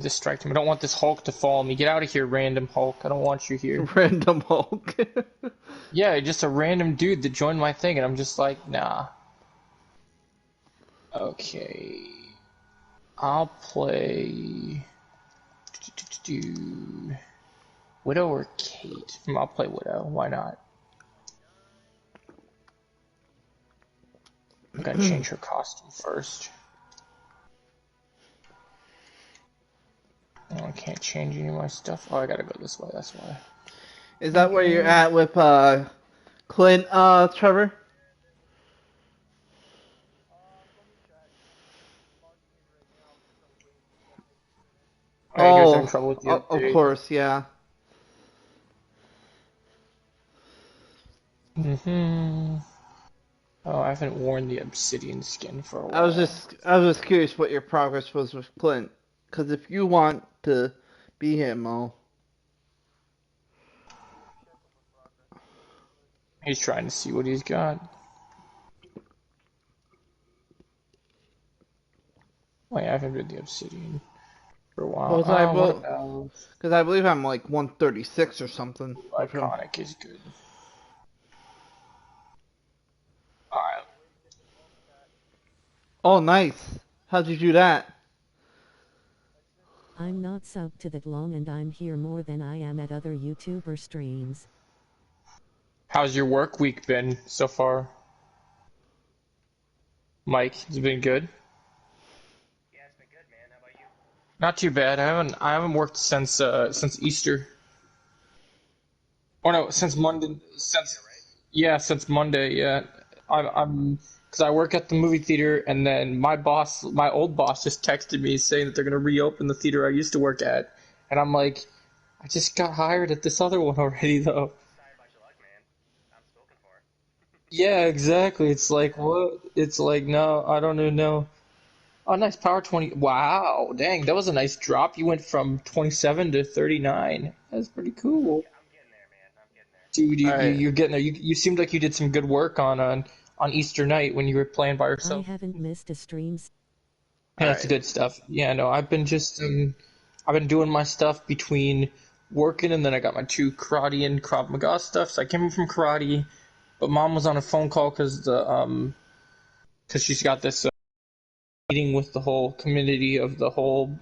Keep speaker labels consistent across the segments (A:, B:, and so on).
A: Distract him. I don't want this Hulk to follow me. Get out of here, random Hulk. I don't want you here.
B: Random Hulk.
A: Yeah, just a random dude that joined my thing, and I'm just like, nah. Okay. I'll play. Widow or Kate? I'll play Widow. Why not? I gotta change her costume first. Oh, I can't change any of my stuff. Oh, I gotta go this way. That's why.
B: Is that where you're at with Clint, Trevor?
A: Oh, you guys having
B: Oh,
A: trouble with the
B: of
A: update?
B: course, yeah.
A: Oh, I haven't worn the obsidian skin for a
B: I was
A: while.
B: just I was just curious what your progress was with Clint, because if you want to be him,
A: He's trying to see what he's got. Wait, I haven't read the obsidian for a while.
B: because I
A: What
B: because
A: about
B: I believe I'm like 136 or something with him.
A: iconic is good? Alright.
B: Oh, nice. How'd you do that?
C: I'm not subbed to that long and I'm here more than I am at other YouTuber streams.
A: How's your work week been so far? Mike, it's been good? Not too bad. I haven't worked since Easter. Oh no, since Monday. Since Monday. Yeah, I'm because I work at the movie theater, and then my old boss, just texted me saying that they're gonna reopen the theater I used to work at, and I'm like, I just got hired at this other one already though. Yeah, exactly. It's like what? It's like no, I don't even know. Oh, nice power 20. Wow, dang, that was a nice drop. You went from 27 to 39. That's pretty cool. Dude,
B: All right.
A: you're getting there. You seemed like you did some good work on Easter night when you were playing by
C: I
A: yourself.
C: haven't missed a stream.
B: All
A: Yeah, that's
B: right.
A: good stuff. Yeah, no, I've been doing my stuff between working and then I got my two karate and Krav Maga stuff. So I came in from karate, but mom was on a phone call because she's got this meeting with the whole community of the whole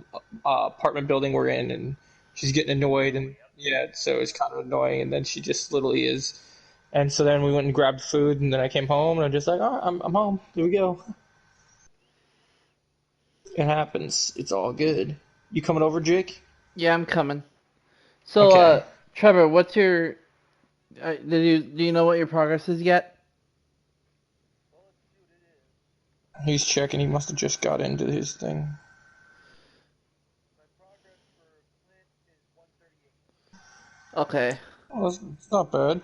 A: apartment building we're in, and she's getting annoyed, and yeah, so it's kind of annoying. And then she just literally is. And so then we went and grabbed food, and then I came home, and I'm just like, oh, I'm home. Here we go. It happens. It's all good. You coming over, Jake?
B: Yeah, I'm coming. So,
A: Okay.
B: Trevor, what's your do you know what your progress is yet?
A: He's checking. He must have just got into his thing.
B: Okay.
A: Oh, it's not bad.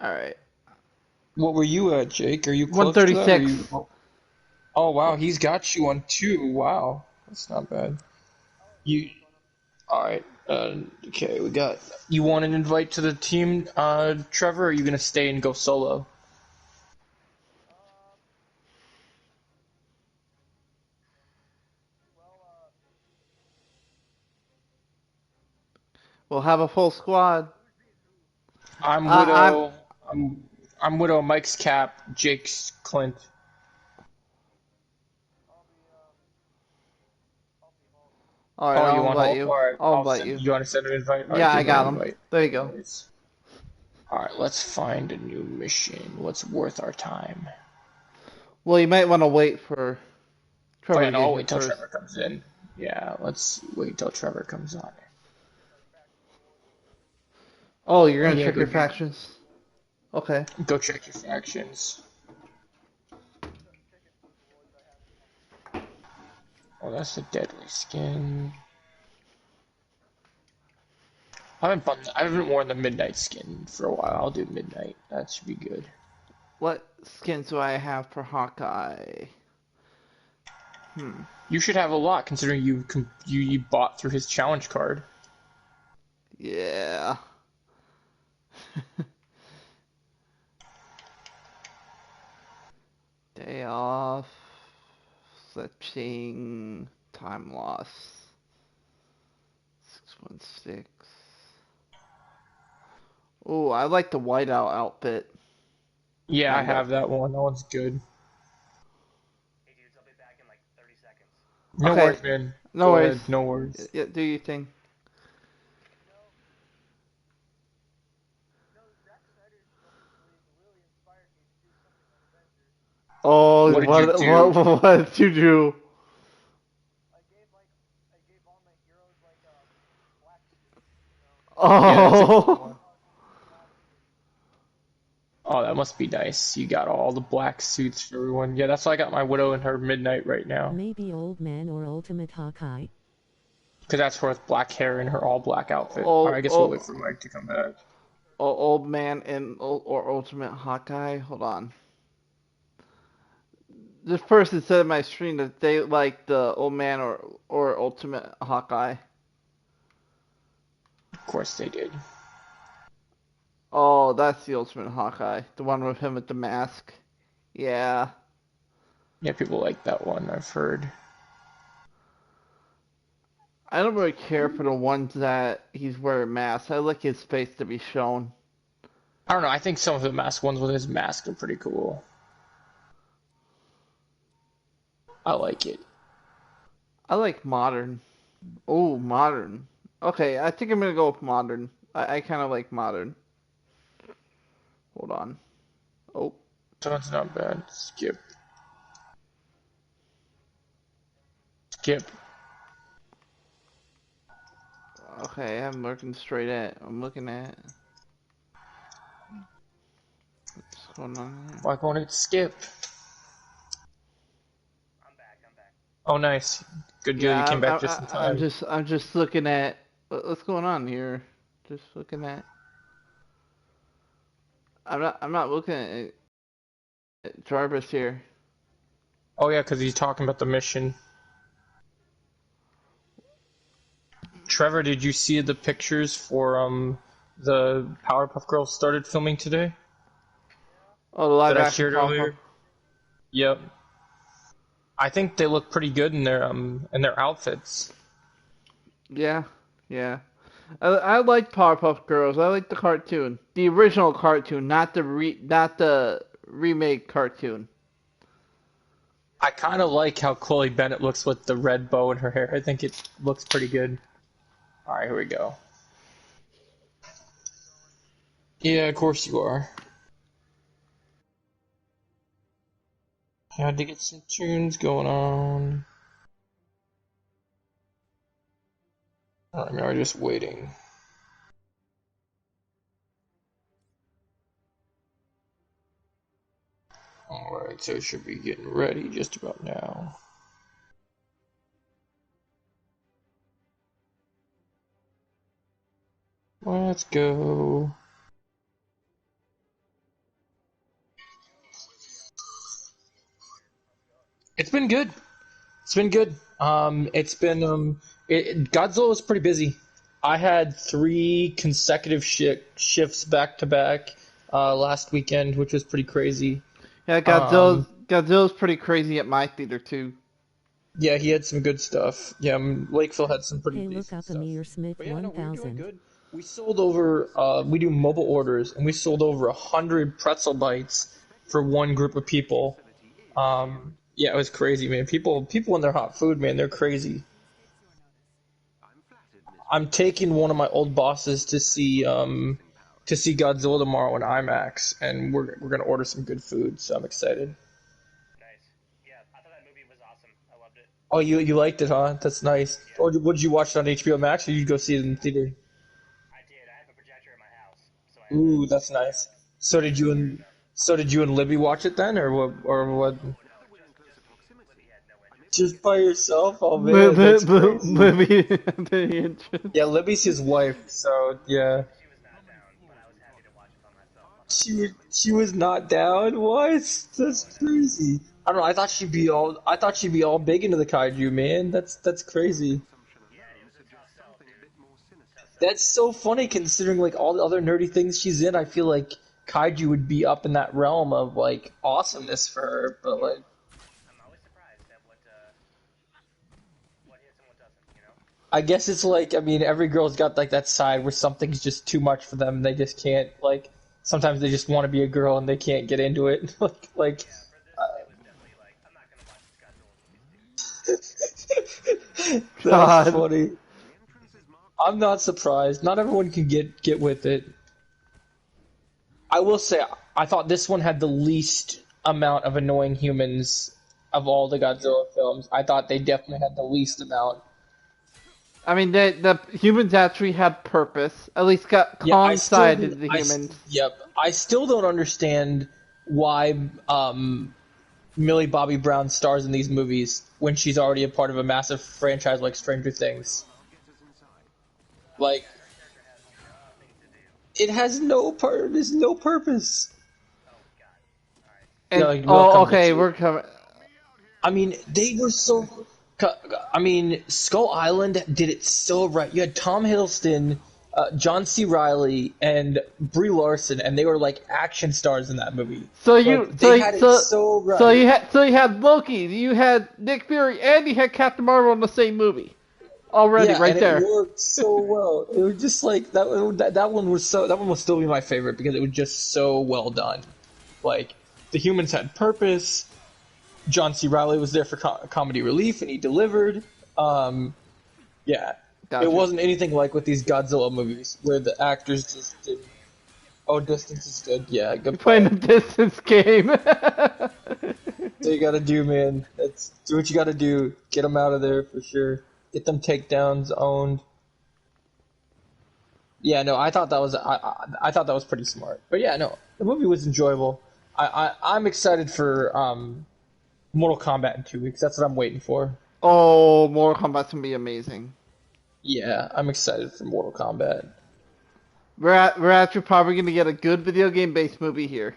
B: All right.
A: What were you at, Jake? Are you close to that? Or are
B: 136.
A: you? Oh wow, he's got you on two. Wow, that's not bad. You all right? Okay, we got. You want an invite to the team, Trevor? Or are you gonna stay and go solo?
B: We'll have a full squad.
A: I'm
B: I'm
A: Widow. I'm Widow. Mike's Cap. Jake's Clint.
B: all right.
A: Oh, you
B: I'll
A: want
B: invite
A: Hulk?
B: you.
A: All right,
B: I'll
A: I'll
B: invite
A: send.
B: you.
A: You want to send an invite? All right,
B: Yeah, I
A: give me an
B: got him.
A: invite.
B: There you go.
A: Nice. All right, let's find a new mission. What's worth our time?
B: Well, you might want to wait for
A: Oh
B: Trevor
A: yeah,
B: to
A: no,
B: get
A: I'll
B: here
A: wait till
B: first.
A: Trevor comes in. Yeah, let's wait till Trevor comes on.
B: Oh, you're
A: Oh
B: gonna
A: yeah,
B: check
A: go
B: your
A: do.
B: factions. Okay.
A: Go check your factions. Oh, that's a deadly skin. I haven't worn the midnight skin for a while. I'll do midnight. That should be good.
B: What skins do I have for Hawkeye? Hmm.
A: You should have a lot considering you bought through his challenge card.
B: Yeah. Day off. Searching. Time loss. 616. Oh, I like the whiteout outfit.
A: Yeah, I
B: Kind of.
A: have that one. That one's good. No
B: Okay,
A: worries, man.
B: no
A: Go
B: worries.
A: ahead. No worries.
B: Yeah, do your thing. Oh,
A: What did you do?
B: what did you do?
A: Yeah, that's a cool
B: Oh,
A: one. Oh, that must be nice. You got all the black suits for everyone. Yeah, that's why I got my Widow and her Midnight right now.
C: Maybe Old Man or Ultimate Hawkeye.
A: Because that's her with black hair and her all black outfit. Alright, I
B: oh,
A: guess we'll wait
B: oh,
A: for Mike to come back.
B: old man and or Ultimate Hawkeye. Hold on. This person said in my stream that they like the old man or Ultimate Hawkeye.
A: Of course they did.
B: Oh, that's the Ultimate Hawkeye, the one with him with the mask. Yeah,
A: Yeah, people like that one, I've heard.
B: I don't really care for the ones that he's wearing masks. I like his face to be shown.
A: I don't know, I think some of the mask ones with his mask are pretty cool. I like it.
B: I like modern. Oh, modern. Okay, I think I'm gonna go with modern. I kind of like modern. Hold on. Oh,
A: So it's not bad. Skip. Skip.
B: okay. I'm looking straight at. I'm looking at. What's going on here?
A: Why can't it skip? Oh, nice. Good deal, you
B: Yeah,
A: came back just in time.
B: I'm just looking at what's going on here. Just looking at. I'm not looking at Jarvis here.
A: Oh yeah, because he's talking about the mission. Trevor, did you see the pictures for the Powerpuff Girls started filming today
B: Oh, the
A: that
B: live
A: I
B: action
A: shared
B: Powerpuff.
A: earlier? Yep. I think they look pretty good in their outfits.
B: Yeah, yeah. I like Powerpuff Girls. I like the cartoon, the original cartoon, not the remake cartoon.
A: I kind of like how Chloe Bennett looks with the red bow in her hair. I think it looks pretty good. All right, here we go. Yeah, of course you are. Had to get some tunes going on. All right, we're just waiting. All right, so it should be getting ready just about now. Let's go. It's been good. It's been good. It's been Godzilla was pretty busy. I had 3 consecutive shifts back to back last weekend, which was pretty crazy.
B: Yeah,
A: Um,
B: Godzilla's pretty crazy at my theater too.
A: yeah, he had some good stuff. Yeah, Lakeville had some pretty
C: Hey, look
A: decent
C: up
A: stuff.
C: Amir Smith
A: But yeah, no, we were doing
C: 1000.
A: good. We sold over. We do mobile orders, and we sold over 100 pretzel bites for one group of people. Yeah, it was crazy, man. People in their hot food, man, they're crazy. I'm taking one of my old bosses to see Godzilla tomorrow in IMAX, and we're gonna order some good food, so I'm excited. Oh, you liked it, huh? That's nice. Or would you watch it on HBO Max, or you go see it in the theater? Ooh, that's nice. So did you and Libby watch it then, or what? Just by yourself? Oh man, that's crazy.
B: Libby the interest.
A: Yeah, Libby's his wife, so yeah. She was not down. What? That's crazy. I don't know. I thought she'd be all big into the kaiju, man. That's crazy. That's so funny considering like all the other nerdy things she's in. I feel like kaiju would be up in that realm of like awesomeness for her, but like I guess it's like, I mean, every girl's got like that side where something's just too much for them. They just can't like. Sometimes they just want to be a girl and they can't get into it. like, that's
B: God.
A: funny. I'm not surprised. Not everyone can get with it. I will say, I thought this one had the least amount of annoying humans of all the Godzilla films. I thought they definitely had the least amount.
B: I mean, the humans actually had purpose. At least got
A: Yeah,
B: coincided the humans.
A: yep. I still don't understand why Millie Bobby Brown stars in these movies when she's already a part of a massive franchise like Stranger Things. Like, it has no there's no purpose.
B: And,
A: Yeah, like, welcome to
B: okay,
A: two.
B: we're coming.
A: I mean, they were so. I mean, Skull Island did it so right. You had Tom Hiddleston, John C. Reilly, and Brie Larson, and they were like action stars in that movie.
B: So
A: They had it so right.
B: so you had Loki, you had Nick Fury, and you had Captain Marvel in the same movie. Already,
A: Yeah,
B: right
A: and
B: there.
A: it worked so well. It was just like that one was so. That one will still be my favorite because it was just so well done. Like, the humans had purpose. John C. Reilly was there for comedy relief, and he delivered. Yeah,
B: Gotcha.
A: it wasn't anything like with these Godzilla movies where the actors just did. Oh, distance is good. Yeah, good.
B: Playing the distance game.
A: So you gotta do, man. Do what you gotta do. Get them out of there for sure. Get them takedowns owned. Yeah, no, I thought that was I thought that was pretty smart. But yeah, no, the movie was enjoyable. I'm excited for Mortal Kombat in 2 weeks. That's what I'm waiting for.
B: Oh, Mortal Kombat's gonna be amazing.
A: Yeah, I'm excited for Mortal Kombat.
B: We're actually probably gonna get a good video game based movie here.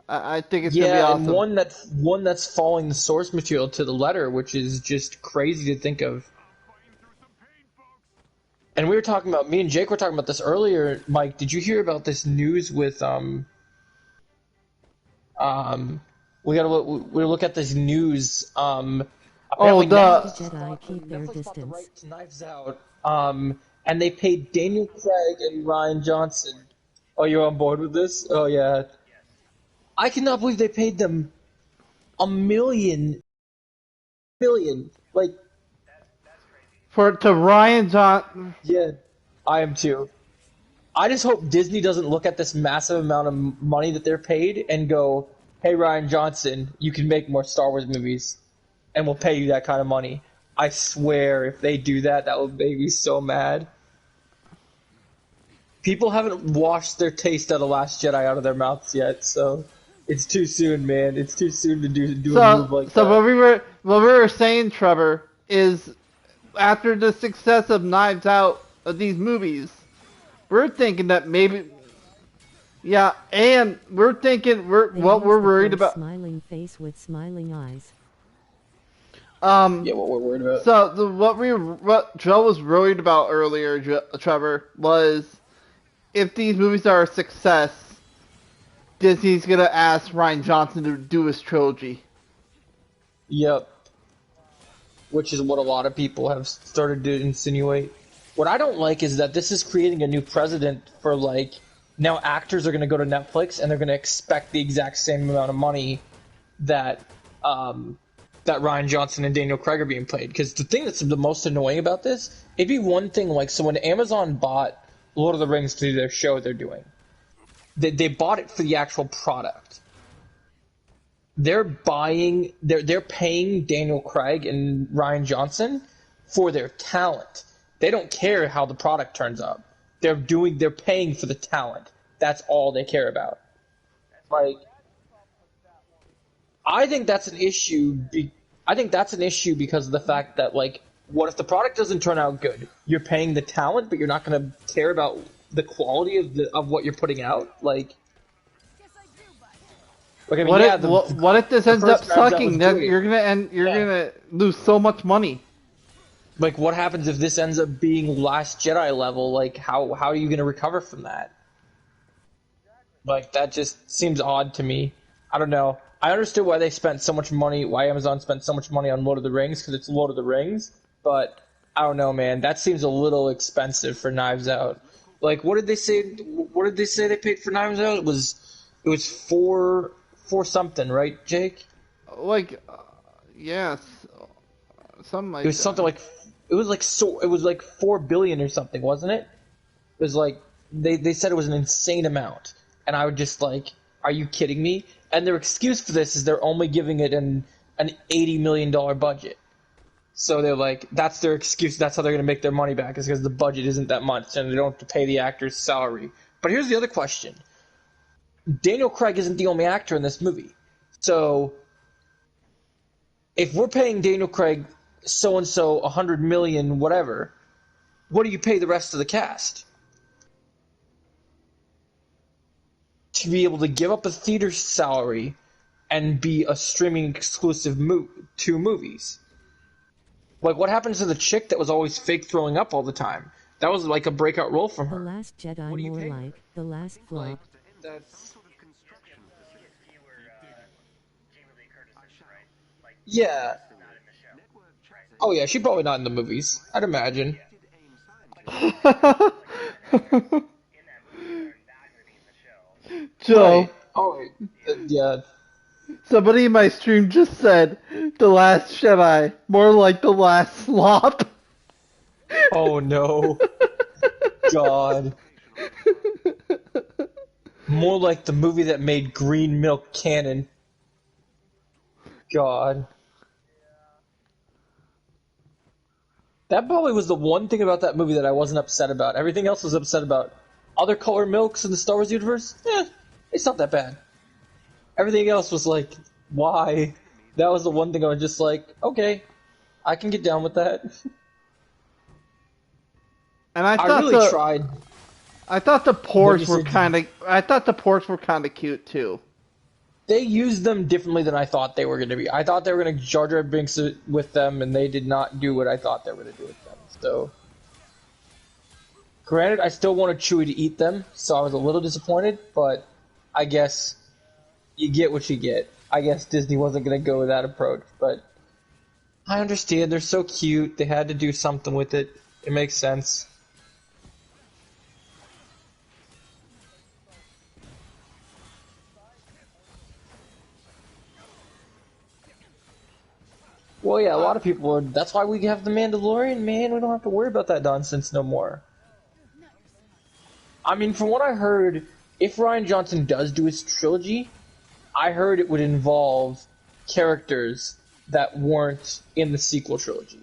B: I think it's gonna be
A: Yeah,
B: awesome.
A: and one that's following the source material to the letter, which is just crazy to think of. And we were talking about, me and Jake were talking about this earlier. Mike, did you hear about this news with we look at this news. Apparently
C: Jedi keep their
A: Netflix bought the
C: distance.
A: right to Knives Out. And they paid Daniel Craig and Ryan Johnson. Oh, you're on board with this? Oh yeah. I cannot believe they paid them $1 million. Like,
B: To Ryan Johnson.
A: yeah, I am too. I just hope Disney doesn't look at this massive amount of money that they're paid and go, "Hey, Ryan Johnson, you can make more Star Wars movies, and we'll pay you that kind of money." I swear, if they do that, that would make me so mad. People haven't washed their taste of The Last Jedi out of their mouths yet, so it's too soon, man. It's too soon to do a move like that.
B: So what we were saying, Trevor, is after the success of Knives Out of these movies, we're thinking that maybe, yeah, and we're thinking
C: They
B: what
C: use
B: we're
C: the
B: worried
C: phrase
B: about.
C: Smiling face with smiling eyes.
A: Yeah, what we're worried about.
B: So what Joe was worried about earlier, Trevor, was if these movies are a success, Disney's gonna ask Ryan Johnson to do his trilogy.
A: Yep. Which is what a lot of people have started to insinuate. What I don't like is that this is creating a new precedent for, like, now actors are going to go to Netflix and they're going to expect the exact same amount of money that that Ryan Johnson and Daniel Craig are being paid. Because the thing that's the most annoying about this, it'd be one thing, like, so when Amazon bought Lord of the Rings to do their show they're doing, they bought it for the actual product. They're paying Daniel Craig and Ryan Johnson for their talent. They don't care how the product turns up. They're paying for the talent. That's all they care about. Like, I think that's an issue. I think that's an issue because of the fact that, like, what if the product doesn't turn out good? You're paying the talent, but you're not going to care about the quality of what you're putting out. Like, I mean,
B: what if this ends up
A: first Knives Out
B: sucking?
A: was
B: Then
A: great.
B: you're gonna lose so much money.
A: Like, what happens if this ends up being Last Jedi level? Like, how are you going to recover from that? Like, that just seems odd to me. I don't know. I understood why they spent so much money, why Amazon spent so much money on Lord of the Rings, because it's Lord of the Rings, but I don't know, man. That seems a little expensive for Knives Out. Like, what did they say? What did they say they paid for Knives Out? It was four something, right, Jake?
B: Like, yes, something
A: It
B: like
A: was something
B: that.
A: like it was like 4 billion or something, wasn't it? It was like they said it was an insane amount, and I would just like, are you kidding me? And their excuse for this is they're only giving it an $80 million budget. So they're like, that's their excuse. That's how they're going to make their money back, is because the budget isn't that much and they don't have to pay the actor's salary. But here's the other question: Daniel Craig isn't the only actor in this movie. So if we're paying Daniel Craig so and so 100 million, whatever, what do you pay the rest of the cast to be able to give up a theater salary and be a streaming exclusive two movies? Like, what happens to the chick that was always fake throwing up all the time? That was like a breakout role from
C: The
A: her.
C: Last Jedi
A: What do you
C: more
A: pay?
C: like The Last
A: Like,
C: Flop.
A: that's yeah. Oh yeah, she's probably not in the movies, I'd imagine.
B: Joe,
A: Right. Oh yeah.
B: somebody in my stream just said The Last Jedi, more like The Last Slop.
A: Oh no. God. More like the movie that made Green Milk canon. God. That probably was the one thing about that movie that I wasn't upset about. Everything else was upset about. Other color milks in the Star Wars universe? It's not that bad. Everything else was like, why? That was the one thing I was just like, okay, I can get down with that.
B: And I
A: I
B: thought
A: really tried.
B: I thought the
A: When you
B: porgs were
A: said
B: kind of cute too.
A: they used them differently than I thought they were going to be. I thought they were going to Jar Jar Binks it with them, and they did not do what I thought they were going to do with them. So, granted, I still wanted Chewie to eat them, so I was a little disappointed, but I guess you get what you get. I guess Disney wasn't going to go with that approach, but I understand. They're so cute. They had to do something with it. It makes sense. Well, yeah, a lot of people are. That's why we have the Mandalorian, man. We don't have to worry about that nonsense no more. I mean, from what I heard, if Ryan Johnson does do his trilogy, I heard it would involve characters that weren't in the sequel trilogy.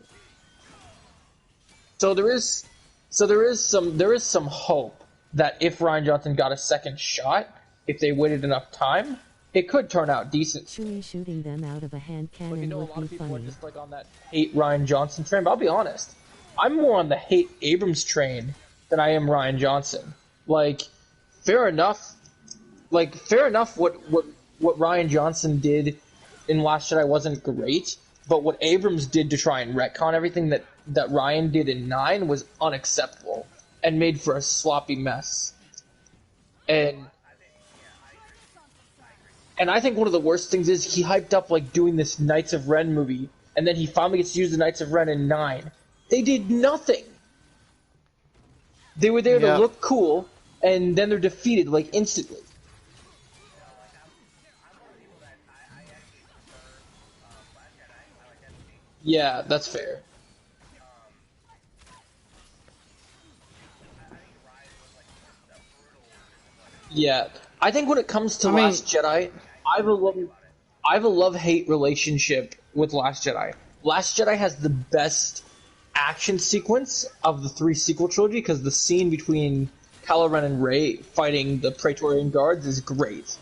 A: So there is some hope that if Ryan Johnson got a second shot, if they waited enough time, it could turn out decent.
C: Chewie shooting them out of a hand
A: But you
C: cannon
A: know, a
C: would
A: lot
C: be
A: of people are
C: funny.
A: just like on that hate Ryan Johnson train. But I'll be honest, I'm more on the hate Abrams train than I am Ryan Johnson. Like, fair enough. Like, fair enough. What Ryan Johnson did in Last Jedi wasn't great, but what Abrams did to try and retcon everything that Ryan did in 9 was unacceptable and made for a sloppy mess. And And I think one of the worst things is he hyped up like doing this Knights of Ren movie, and then he finally gets to use the Knights of Ren in 9. They did nothing. They were there to
B: Yep.
A: look cool, and then they're defeated like instantly. Yeah, that's fair. Yeah, I think when it comes to
B: I mean,
A: Last Jedi, I have a love, I have a love-hate relationship with Last Jedi. Last Jedi has the best action sequence of the 3 sequel trilogy because the scene between Kylo Ren and Rey fighting the Praetorian Guards is great,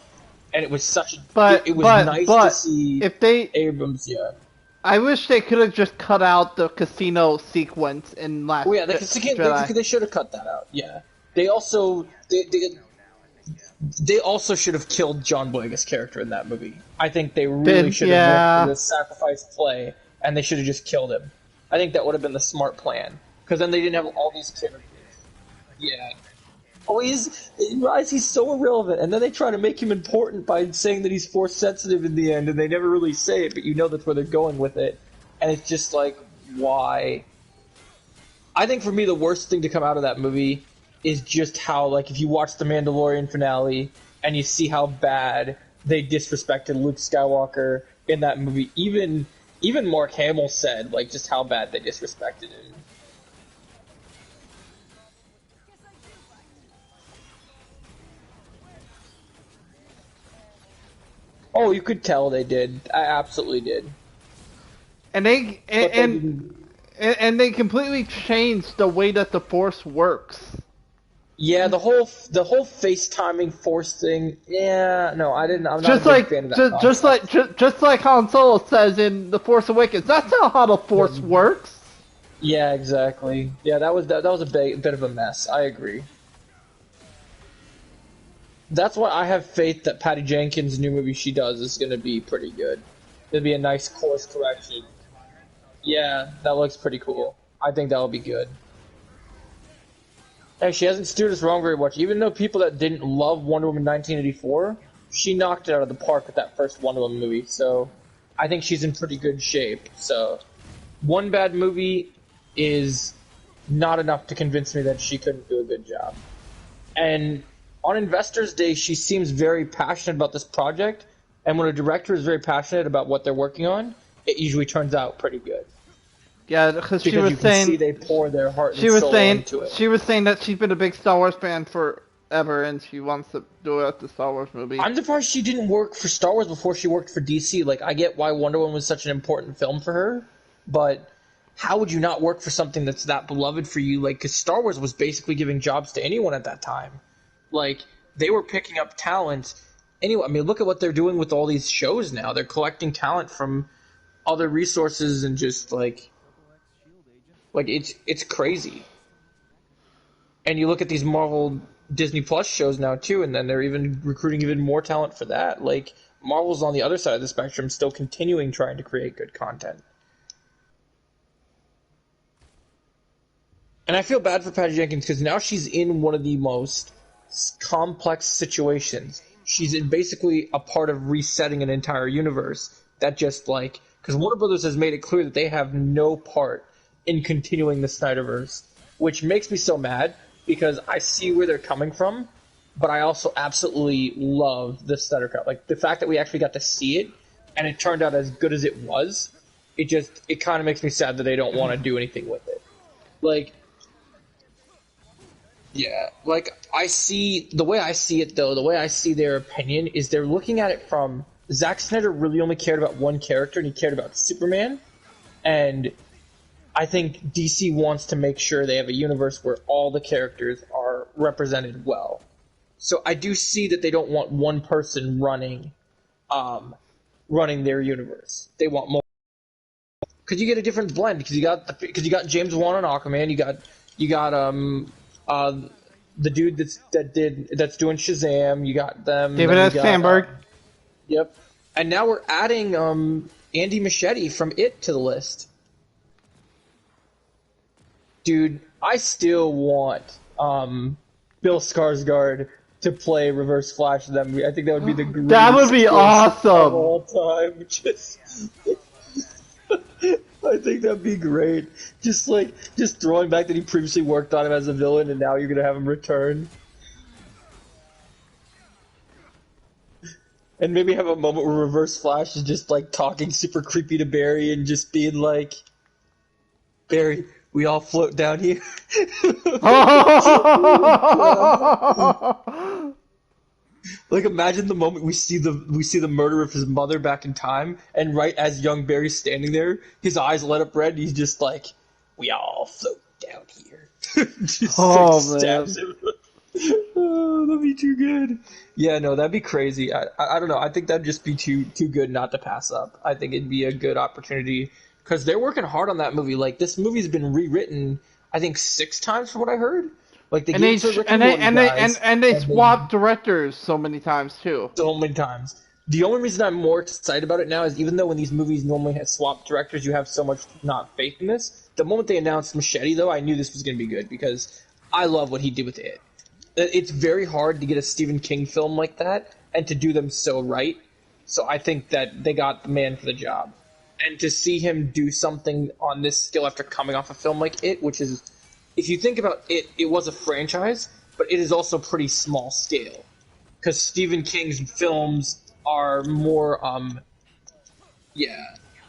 A: and it was such a,
B: but
A: it was
B: but
A: nice to
B: but
A: see
B: if they,
A: Abrams. Yeah.
B: I wish they could have just cut out the casino sequence in Last
A: Well, yeah,
B: Jedi.
A: they should have cut that out. Yeah. They also should have killed John Boyega's character in that movie. I think they really should have went for
B: Yeah.
A: the sacrifice play, and they should have just killed him. I think that would have been the smart plan, because then they didn't have all these characters. Yeah. Oh, in Rise, he's so irrelevant, and then they try to make him important by saying that he's force sensitive in the end, and they never really say it, but you know that's where they're going with it, and it's just like, why? I think for me the worst thing to come out of that movie is just how, like, if you watch the Mandalorian finale and you see how bad they disrespected Luke Skywalker in that movie. Even Mark Hamill said, like, just how bad they disrespected him. Oh, you could tell they did. I absolutely did.
B: And they
A: But they didn't.
B: and they completely changed the way that the Force works.
A: Yeah, the whole FaceTiming Force thing. Yeah, no, I didn't. I'm not a
B: Just
A: big
B: like
A: fan of that
B: just like Han Solo says in The Force Awakens. That's not how the Force works.
A: Yeah, exactly. Yeah, that was a bit of a mess. I agree. That's why I have faith that Patty Jenkins' new movie she does is going to be pretty good. It'll be a nice course correction. Yeah, that looks pretty cool. I think that'll be good. Hey, she hasn't steered us wrong very much. Even though people that didn't love Wonder Woman 1984, she knocked it out of the park with that first Wonder Woman movie. So I think she's in pretty good shape. So one bad movie is not enough to convince me that she couldn't do a good job. And on Investors Day, she seems very passionate about this project. And when a director is very passionate about what they're working on, it usually turns out pretty good.
B: Yeah, because she
A: Because
B: was
A: you can
B: saying
A: see they pour their heart and
B: she was
A: soul
B: saying
A: into it.
B: she was saying that she's been a big Star Wars fan forever, and she wants to do it the Star Wars movie.
A: I'm surprised she didn't work for Star Wars before she worked for DC. Like, I get why Wonder Woman was such an important film for her, but how would you not work for something that's that beloved for you? Like, because Star Wars was basically giving jobs to anyone at that time. Like, they were picking up talent. Anyway, I mean, look at what they're doing with all these shows now. They're collecting talent from other resources and just like it's crazy. And you look at these Marvel Disney Plus shows now too, and then they're even recruiting even more talent for that. Like, Marvel's on the other side of the spectrum, still continuing trying to create good content. And I feel bad for Patty Jenkins because now she's in one of the most complex situations. She's in basically a part of resetting an entire universe that just like because Warner Brothers has made it clear that they have no part in continuing the Snyderverse, which makes me so mad because I see where they're coming from, but I also absolutely love the Snyder Cut. Like the fact that we actually got to see it and it turned out as good as it was, it kind of makes me sad that they don't want to do anything with it. Like, yeah, like the way I see it though, the way I see their opinion is they're looking at it from Zack Snyder really only cared about one character and he cared about Superman, and I think DC wants to make sure they have a universe where all the characters are represented well. So I do see that they don't want one person running their universe. They want more because you get a different blend because you got James Wan on Aquaman, you got the dude that's doing Shazam, you got them
B: David S. Sandberg.
A: Yep. And now we're adding Andy Muschietti from It to the list. Dude, I still want Bill Skarsgård to play Reverse Flash to them. I think that would be the greatest
B: That would be awesome
A: of all time. I think that'd be great. Just throwing back that he previously worked on him as a villain and now you're gonna have him return. And maybe have a moment where Reverse Flash is just like talking super creepy to Barry and just being like, Barry, we all float down here. Like, imagine the moment we see the murder of his mother back in time, and right as young Barry's standing there, his eyes light up red, and he's just like, "We all float down here." Just like, stabs him. Oh, that'd be too good. Yeah, no, that'd be crazy. I don't know. I think that'd just be too good not to pass up. I think it'd be a good opportunity because they're working hard on that movie. Like, this movie's been rewritten, I think 6 times from what I heard. Like they
B: swapped directors so many times too.
A: So many times. The only reason I'm more excited about it now is even though when these movies normally have swapped directors, you have so much not faith in this. The moment they announced Machete, though, I knew this was going to be good because I love what he did with it. It's very hard to get a Stephen King film like that and to do them so right. So I think that they got the man for the job. And to see him do something on this scale after coming off a film like It, which is if you think about it, it was a franchise, but it is also pretty small scale because Stephen King's films are more, yeah,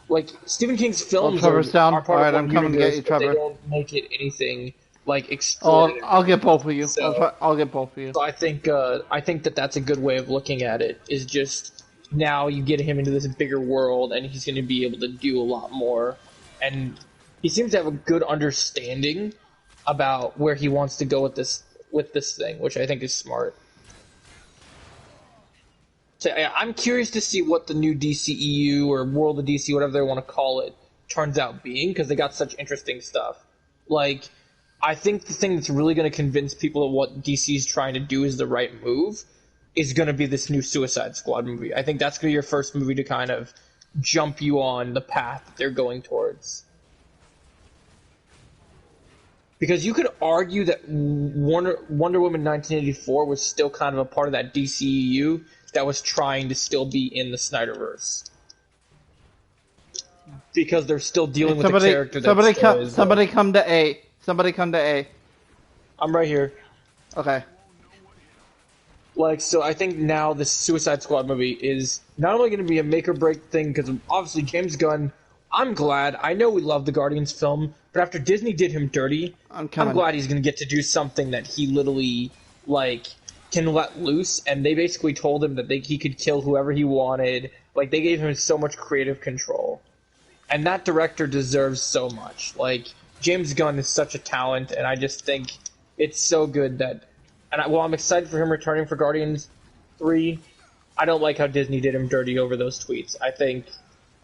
A: like Stephen King's
B: Oh,
A: films
B: Trevor's down.
A: are part of
B: Alright, I'm
A: one
B: coming to get
A: universe,
B: you,
A: but they
B: Trevor.
A: don't make it anything like
B: Oh,
A: exploitative.
B: I'll get both of you.
A: So,
B: I'll get both of you.
A: so I think that that's a good way of looking at it. Is just now you get him into this bigger world, and he's going to be able to do a lot more, and he seems to have a good understanding about where he wants to go with this thing, which I think is smart. So I'm curious to see what the new DCEU or World of DC, whatever they want to call it, turns out being, because they got such interesting stuff. Like, I think the thing that's really going to convince people of what DC's trying to do is the right move is going to be this new Suicide Squad movie. I think that's going to be your first movie to kind of jump you on the path that they're going towards. Because you could argue that Wonder Woman 1984 was still kind of a part of that DCEU that was trying to still be in the Snyderverse. Because they're still dealing with the character that's
B: somebody come to A. Somebody come to A.
A: I'm right here.
B: Okay.
A: Like, so I think now this Suicide Squad movie is not only going to be a make or break thing, because obviously James Gunn, I'm glad. I know we love the Guardians film, but after Disney did him dirty, I'm glad he's going to get to do something that he literally, like, can let loose. And they basically told him that he could kill whoever he wanted. Like, they gave him so much creative control. And that director deserves so much. Like, James Gunn is such a talent, and I just think it's so good that... And I'm excited for him returning for Guardians 3. I don't like how Disney did him dirty over those tweets. I think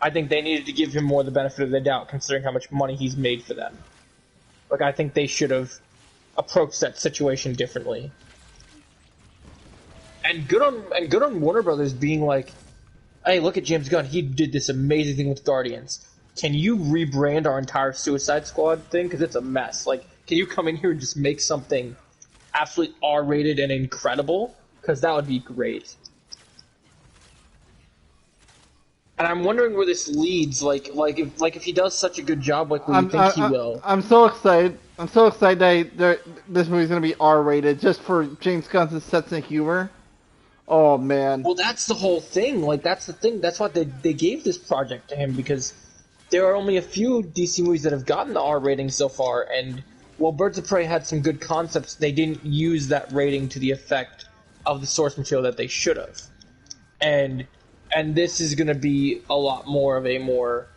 A: they needed to give him more the benefit of the doubt, considering how much money he's made for them. Like, I think they should have approached that situation differently. And good on Warner Brothers being like, hey, look at James Gunn. He did this amazing thing with Guardians. Can you rebrand our entire Suicide Squad thing? Because it's a mess. Like, can you come in here and just make something absolutely R-rated and incredible? Because that would be great. And I'm wondering where this leads. Like if he does such a good job, like we think he will.
B: I'm so excited. I'm so excited that this movie's gonna be R-rated just for James Gunn's sense of humor. Oh man.
A: Well, that's the whole thing. Like, that's the thing. That's why they gave this project to him, because there are only a few DC movies that have gotten the R rating so far, and while Birds of Prey had some good concepts, they didn't use that rating to the effect of the source material that they should have. And this is going to be a lot more of a more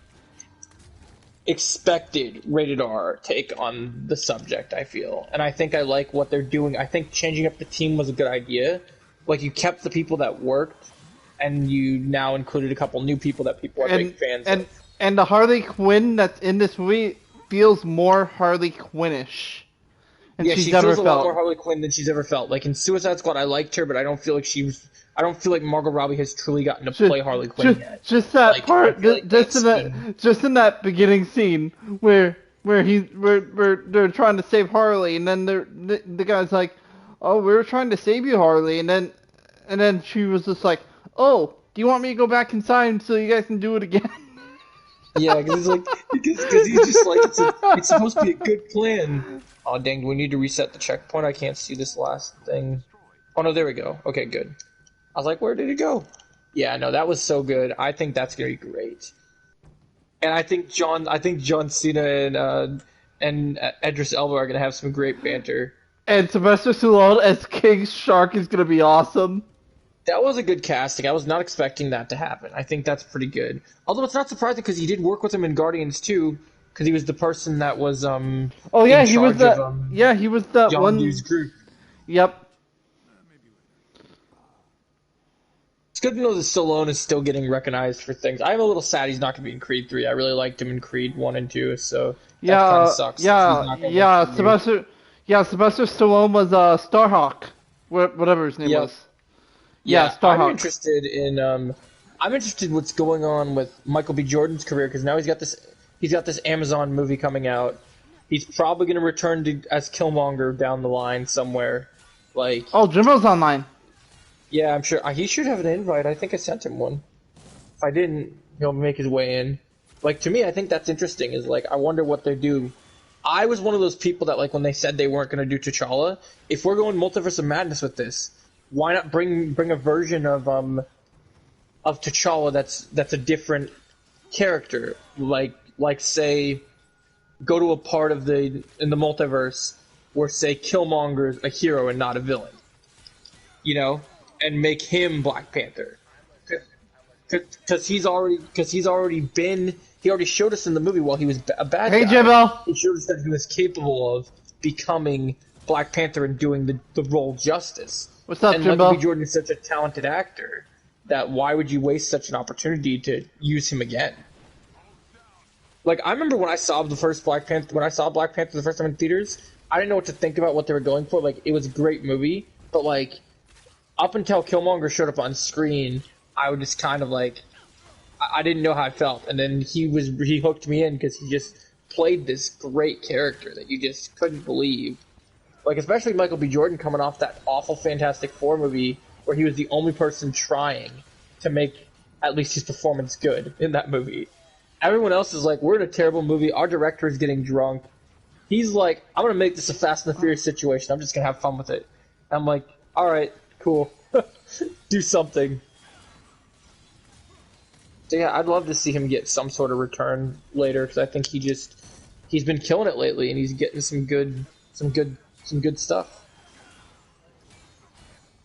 A: expected rated R take on the subject, I feel. And I think I like what they're doing. I think changing up the team was a good idea. Like, you kept the people that worked, and you now included a couple new people that people are big fans of.
B: And the Harley Quinn that's in this movie feels more Harley Quinn-ish.
A: Yeah, she feels a lot more Harley Quinn than she's ever felt. Like, in Suicide Squad, I liked her, but I don't feel like Margot Robbie has truly gotten to play Harley Quinn yet.
B: Just that part, just in that beginning scene where they're trying to save Harley, and then the guy's like, "Oh, we were trying to save you, Harley," and then she was just like, "Oh, do you want me to go back inside so you guys can do it again?"
A: Yeah, because he's just like, it's supposed to be a good plan. Oh dang, do we need to reset the checkpoint? I can't see this last thing. Oh no, there we go. Okay, good. I was like, where did it go? Yeah, no, that was so good. I think that's gonna be great. And I think John Cena and Idris Elba are gonna have some great banter.
B: And Sylvester Stallone as King Shark is gonna be awesome.
A: That was a good casting. I was not expecting that to happen. I think that's pretty good. Although it's not surprising because he did work with him in Guardians too, because he was the person that was
B: Oh yeah, he was the
A: John
B: one.
A: Hughes' group.
B: Yep.
A: It's good to know that Stallone is still getting recognized for things. I'm a little sad he's not going to be in Creed 3. I really liked him in Creed 1 and 2, so that kind of sucks.
B: Sylvester Stallone was Starhawk, whatever his name was. Yeah, Starhawk.
A: I'm interested in what's going on with Michael B. Jordan's career, because now he's got this Amazon movie coming out. He's probably going to return as Killmonger down the line somewhere. Like,
B: oh, Jimbo's online.
A: Yeah, I'm sure he should have an invite. I think I sent him one. If I didn't, he'll make his way in. Like, to me, I think that's interesting. Is like, I wonder what they do I was one of those people that like when they said they weren't going to do T'Challa. If we're going Multiverse of Madness with this, why not bring a version of T'Challa that's a different character? Like say go to a part of the in the multiverse where say Killmonger's a hero and not a villain, you know, and make him Black Panther. Because he's already been he already showed us in the movie while he was a bad
B: Hey,
A: guy.
B: Jimbo.
A: He showed us that he was capable of becoming Black Panther and doing the role justice.
B: What's up,
A: And Michael B.
B: Jimbo?
A: Jordan is such a talented actor that why would you waste such an opportunity to use him again? Like I remember when I saw the first Black Panther, when I saw Black Panther the first time in theaters, I didn't know what to think about what they were going for. Like it was a great movie, but like up until Killmonger showed up on screen, I was just kind of like I didn't know how I felt, and then he hooked me in because he just played this great character that you just couldn't believe. Like especially Michael B. Jordan coming off that awful Fantastic Four movie where he was the only person trying to make at least his performance good in that movie. Everyone else is like, we're in a terrible movie. Our director is getting drunk. He's like, I'm gonna make this a Fast and the Furious situation. I'm just gonna have fun with it. I'm like, all right, cool, do something. So yeah, I'd love to see him get some sort of return later because I think he's been killing it lately and he's getting some good stuff.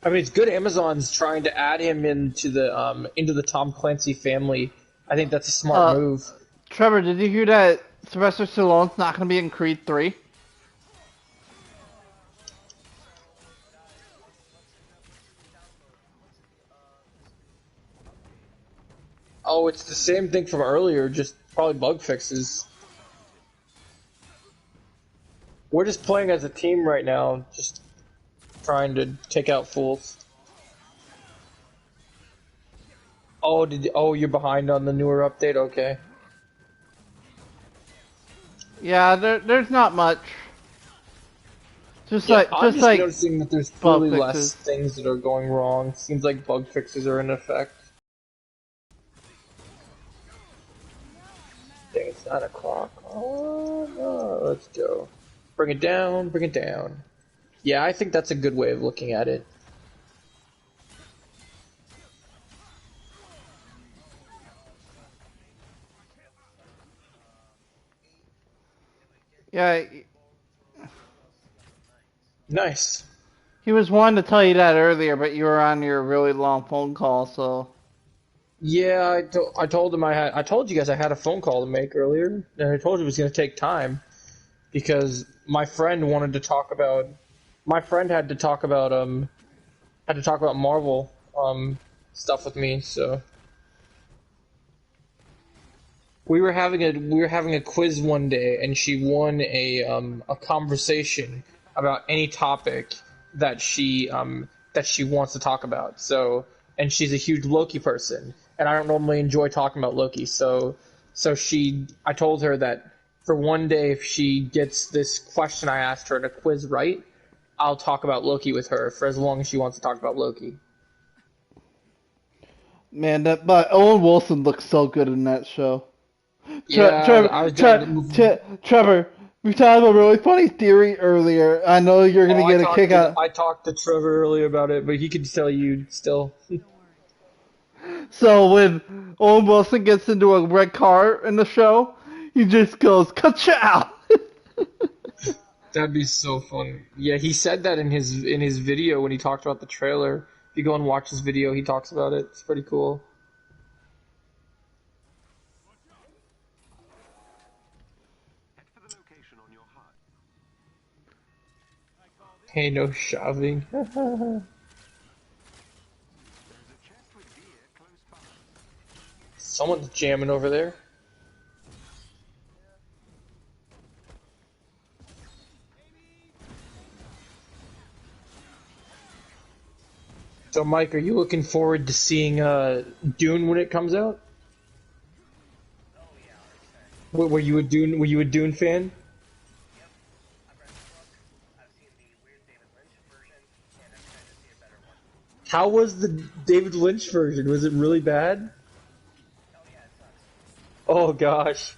A: I mean, it's good Amazon's trying to add him into the Tom Clancy family. I think that's a smart move.
B: Trevor, did you hear that Sylvester Stallone's not going to be in Creed 3?
A: Oh, it's the same thing from earlier, just probably bug fixes. We're just playing as a team right now, just trying to take out fools. Oh, you're behind on the newer update? Okay.
B: Yeah, there's not much. Just
A: I'm
B: just like
A: noticing that there's
B: bug
A: really
B: fixes.
A: less things that are going wrong. Seems like bug fixes are in effect. Dang, it's 9 o'clock. Oh no, let's go. Bring it down, bring it down. Yeah, I think that's a good way of looking at it.
B: Yeah,
A: Nice.
B: he was wanting to tell you that earlier, but you were on your really long phone call, so.
A: Yeah, I told him I told you guys I had a phone call to make earlier, and I told you it was going to take time because my friend wanted to talk about. My friend had to talk about Marvel stuff with me, so we were having a quiz one day, and she won a conversation about any topic that she wants to talk about. So, and she's a huge Loki person, and I don't normally enjoy talking about Loki. So I told her that for one day, if she gets this question I asked her in a quiz right, I'll talk about Loki with her for as long as she wants to talk about Loki.
B: Man, but Owen Wilson looks so good in that show.
A: Yeah, I was down.
B: Trevor, we talked about a really funny theory earlier. I know you're gonna get a kick out.
A: I talked to Trevor earlier about it, but he could tell you still.
B: So when Owen Wilson gets into a red car in the show, he just goes "ka-chow."
A: That'd be so funny. Yeah, he said that in his video when he talked about the trailer. If you go and watch his video, he talks about it. It's pretty cool. Hey, no shoving. Someone's jamming over there. So, Mike, are you looking forward to seeing Dune when it comes out? Were you a Dune fan? How was the David Lynch version? Was it really bad? Oh gosh,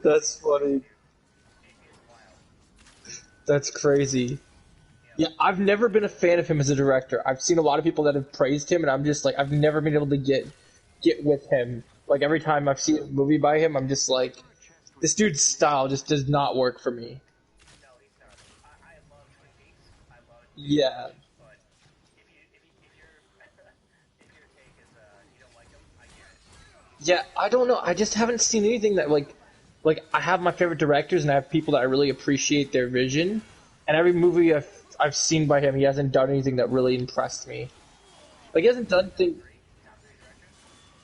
A: that's funny. That's crazy. Yeah, I've never been a fan of him as a director. I've seen a lot of people that have praised him, and I'm just like, I've never been able to get with him. Like every time I've seen a movie by him, I'm just like, this dude's style just does not work for me. Yeah, yeah. I don't know. I just haven't seen anything that like I have my favorite directors, and I have people that I really appreciate their vision. And every movie I've seen by him, he hasn't done anything that really impressed me. Like he hasn't done things.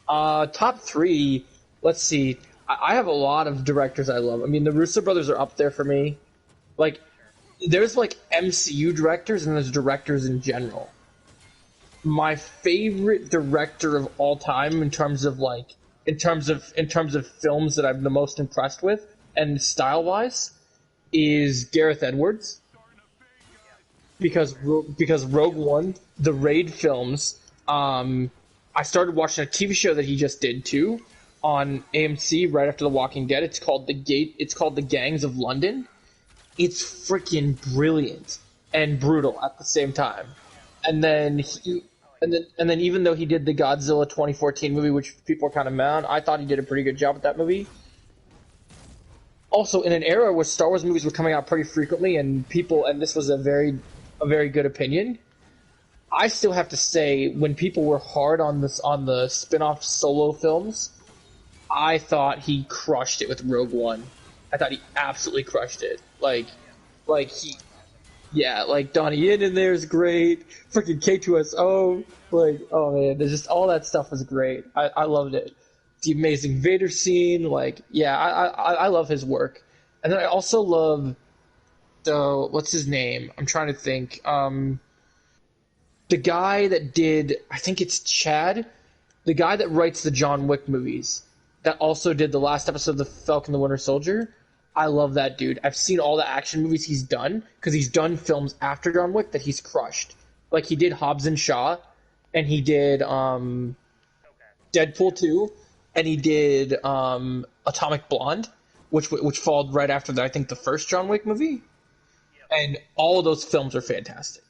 A: Top three. Let's see. I have a lot of directors I love. I mean, the Russo brothers are up there for me. Like, there's like MCU directors and there's directors in general. My favorite director of all time in terms of like in terms of films that I'm the most impressed with and style wise is Gareth Edwards because Rogue One, the Raid films. I started watching a TV show that he just did too on AMC right after The Walking Dead. It's called The Gate. It's called The Gangs of London. It's freaking brilliant and brutal at the same time. And then and then even though he did the Godzilla 2014 movie, which people are kind of mad, I thought he did a pretty good job with that movie. Also, in an era where Star Wars movies were coming out pretty frequently, and this was a very good opinion. I still have to say, when people were hard on the spin-off Solo films, I thought he crushed it with Rogue One. I thought he absolutely crushed it. Like he, yeah, like Donnie Yen in there is great. Freaking K2SO, like oh man, there's just all that stuff was great. I loved it. The Amazing Vader scene, like yeah, I love his work. And then I also love the what's his name? I'm trying to think. The guy that did, I think it's Chad, the guy that writes the John Wick movies, that also did the last episode of The Falcon the Winter Soldier. I love that dude. I've seen all the action movies he's done, because he's done films after John Wick that he's crushed. Like he did Hobbs and Shaw, and he did Deadpool 2, and he did Atomic Blonde, which followed right after I think the first John Wick movie. And all of those films are fantastic.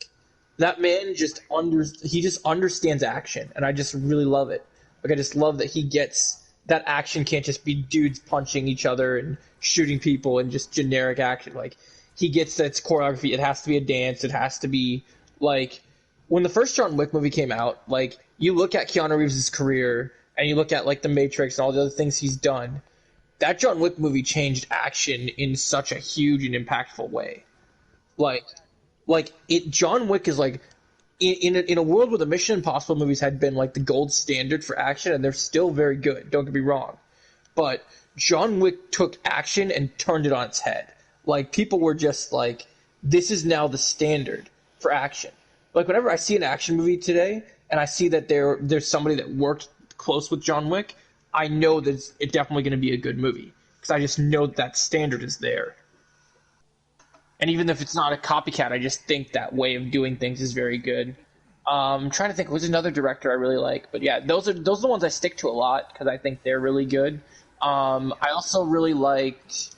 A: That man he just understands action, and I just really love it. Like I just love that he gets that action can't just be dudes punching each other and shooting people and just generic action. Like he gets that it's choreography. It has to be a dance. It has to be like when the first John Wick movie came out. Like you look at Keanu Reeves' career and you look at like The Matrix and all the other things he's done. That John Wick movie changed action in such a huge and impactful way. Like John Wick is like in a world where the Mission Impossible movies had been like the gold standard for action, and they're still very good. Don't get me wrong, but John Wick took action and turned it on its head. Like people were just like, this is now the standard for action. Like whenever I see an action movie today, and I see that there's somebody that worked close with John Wick, I know that it's definitely going to be a good movie because I just know that standard is there. And even if it's not a copycat, I just think that way of doing things is very good. I'm trying to think, who's another director I really like? But yeah, those are the ones I stick to a lot because I think they're really good. I also really liked.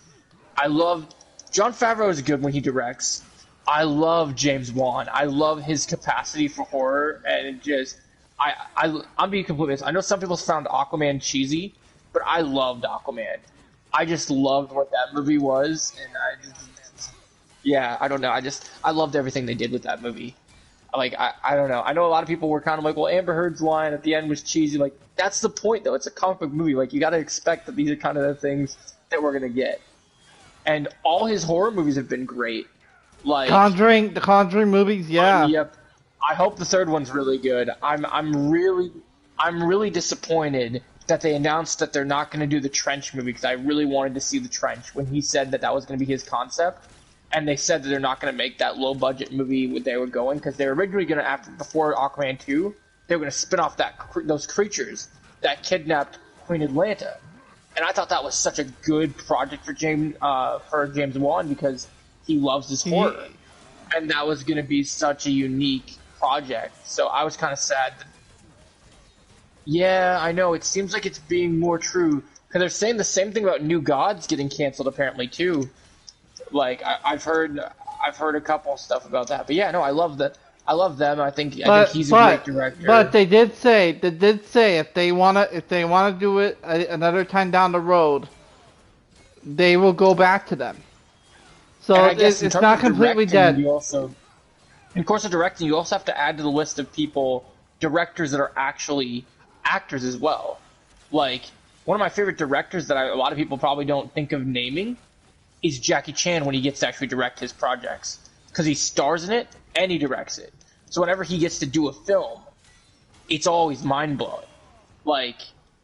A: I love Jon Favreau is good when he directs. I love James Wan. I love his capacity for horror, and it just I'm being completely honest. I know some people found Aquaman cheesy, but I loved Aquaman. I just loved what that movie was, and yeah, I don't know. I loved everything they did with that movie. Like I don't know. I know a lot of people were kind of like, well, Amber Heard's line at the end was cheesy. Like that's the point, though. It's a comic book movie. Like you got to expect that these are kind of the things that we're gonna get. And all his horror movies have been great. Like
B: The Conjuring movies, yeah.
A: Yep. I hope the third one's really good. I'm really disappointed that they announced that they're not going to do the Trench movie because I really wanted to see the Trench when he said that was going to be his concept. And they said that they're not going to make that low budget movie they were going because they were originally going to before Aquaman 2, they were going to spin off those creatures that kidnapped Queen Atlanta. And I thought that was such a good project for James Wan because he loves his horror. And that was going to be such a unique project. So I was kind of sad. Yeah, I know. It seems like it's being more true. Because they're saying the same thing about New Gods getting canceled apparently too. Like, I've heard I've heard a couple stuff about that, but yeah, no, I love that. I love them. I think
B: But
A: he's a great
B: but but
A: director.
B: they did say if they wanna do it another time down the road, they will go back to them.
A: And
B: So
A: I guess in
B: it's
A: terms
B: not
A: of
B: completely
A: directing,
B: dead.
A: you also, in course of directing, you also have to add to the list of people, directors that are actually actors as well. Like one of my favorite directors that a lot of people probably don't think of naming is Jackie Chan when he gets to actually direct his projects because he stars in it and he directs it. So whenever he gets to do a film, it's always mind blowing. Like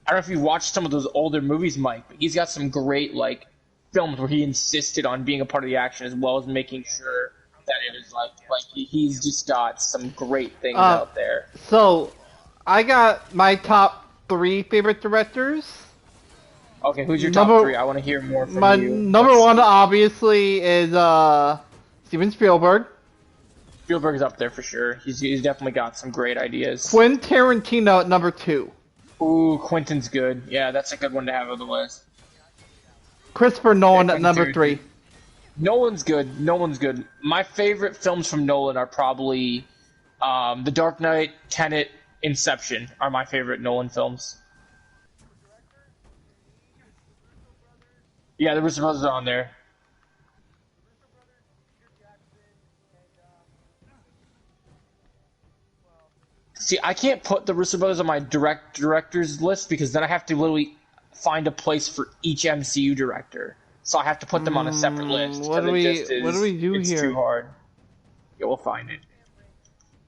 A: I don't know if you watched some of those older movies, Mike, but he's got some great like films where he insisted on being a part of the action as well as making sure that it was he's just got some great things
B: Uh,
A: out there.
B: so I got my top three favorite directors.
A: Okay, who's your top
B: Number
A: three? I want to hear more from
B: my
A: you.
B: number
A: Let's
B: one
A: see.
B: obviously is Steven Spielberg.
A: Spielberg's up there for sure. He's definitely got some great ideas.
B: Quentin Tarantino at number two.
A: Ooh, Quentin's good. Yeah, that's a good one to have on the list.
B: Christopher
A: Yeah,
B: Nolan at
A: Quentin
B: number three.
A: Tarantino. Nolan's good. Nolan's good. My favorite films from Nolan are probably The Dark Knight, Tenet, Inception are my favorite Nolan films. Yeah, the Russo brothers are on there. See, I can't put the Russo brothers on my directors list because then I have to literally find a place for each MCU director. So I have to put them on a separate list
B: What
A: because
B: do
A: it
B: we
A: just
B: what do
A: is
B: we do
A: it's too
B: here?
A: hard. Yeah, we'll find it.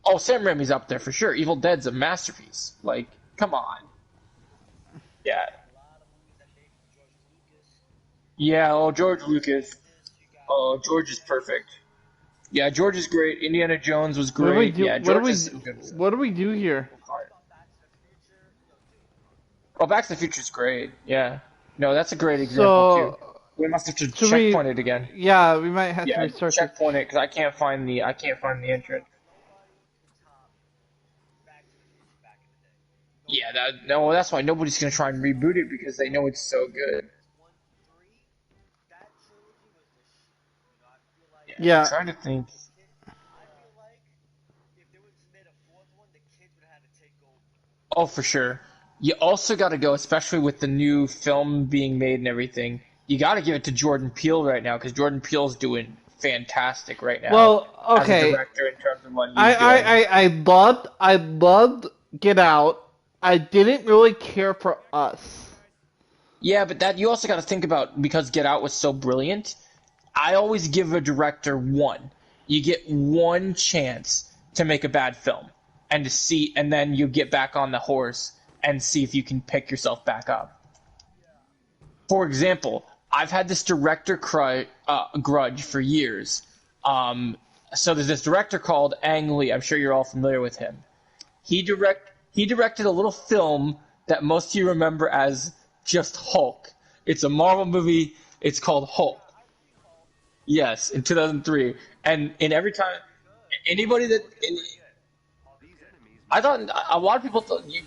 A: Oh, Sam Raimi's up there for sure. Evil Dead's a masterpiece. Like, come on. Yeah. Yeah, oh, George Lucas. Oh, George is perfect. Yeah, George is great. Indiana Jones was
B: What do we
A: great.
B: do?
A: Yeah, George is some good stuff.
B: What do we do here?
A: Oh, Back to the Future is great. Yeah. No, that's a great example, too.
B: So
A: We must have to
B: should we?
A: checkpoint it again.
B: Yeah, we might have to
A: Yeah,
B: restart this.
A: checkpoint it because I can't find the entrance. Yeah, no, that's why nobody's gonna try and reboot it because they know it's so good. Yeah, I'm
B: Yeah.
A: trying to think. Oh, for sure. You also got to go, especially with the new film being made and everything. You got to give it to Jordan Peele right now because Jordan Peele's doing fantastic right now
B: Well,
A: as a
B: okay.
A: director in terms of what
B: I
A: he's
B: I
A: doing.
B: I loved Get Out. I didn't really care for Us.
A: Yeah, but that you also got to think about because Get Out was so brilliant. I always give a director one. You get one chance to make a bad film and to see, and then you get back on the horse and see if you can pick yourself back up. For example, I've had this grudge for years. So there's this director called Ang Lee. I'm sure you're all familiar with him. He directed a little film that most of you remember as just Hulk. It's a Marvel movie. It's called Hulk. Yes, in 2003. And in every time, anybody that I thought a lot of people thought you.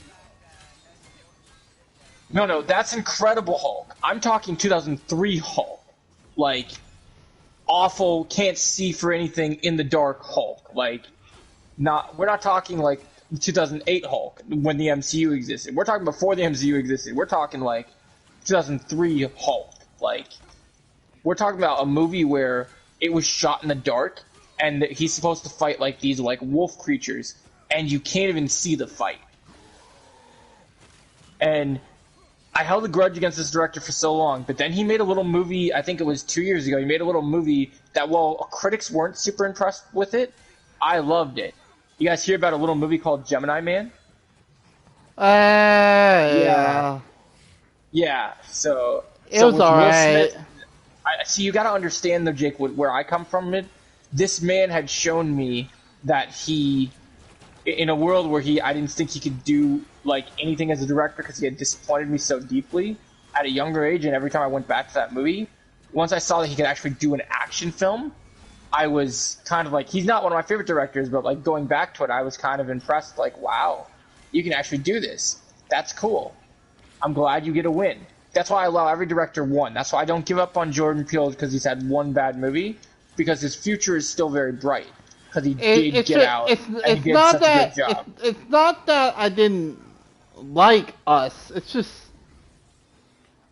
A: No, that's Incredible Hulk. I'm talking 2003 Hulk. Like awful, can't see for anything in the dark Hulk. Like not we're not talking like 2008 Hulk when the MCU existed. We're talking before the MCU existed. We're talking like 2003 Hulk. Like we're talking about a movie where it was shot in the dark and he's supposed to fight like these like wolf creatures and you can't even see the fight. And I held a grudge against this director for so long, but then he made a little movie, I think it was 2 years ago, he made a little movie that while critics weren't super impressed with it, I loved it. You guys hear about a little movie called Gemini Man? Yeah.
B: Yeah.
A: Yeah, so
B: It was
A: with Will
B: alright.
A: Smith, see, you got to understand though, Jake, where I come from. This man had shown me that in a world where I didn't think he could do like anything as a director because he had disappointed me so deeply at a younger age, and every time I went back to that movie, once I saw that he could actually do an action film, I was kind of like, he's not one of my favorite directors, but like going back to it, I was kind of impressed. Like, wow, you can actually do this. That's cool. I'm glad you get a win. That's why I allow every director one. That's why I don't give up on Jordan Peele because he's had one bad movie. because his future is still very bright because he
B: It,
A: did
B: it's
A: get
B: a,
A: out and he
B: it's
A: did
B: not
A: such a good
B: that
A: job.
B: it's not that I didn't like Us. It's just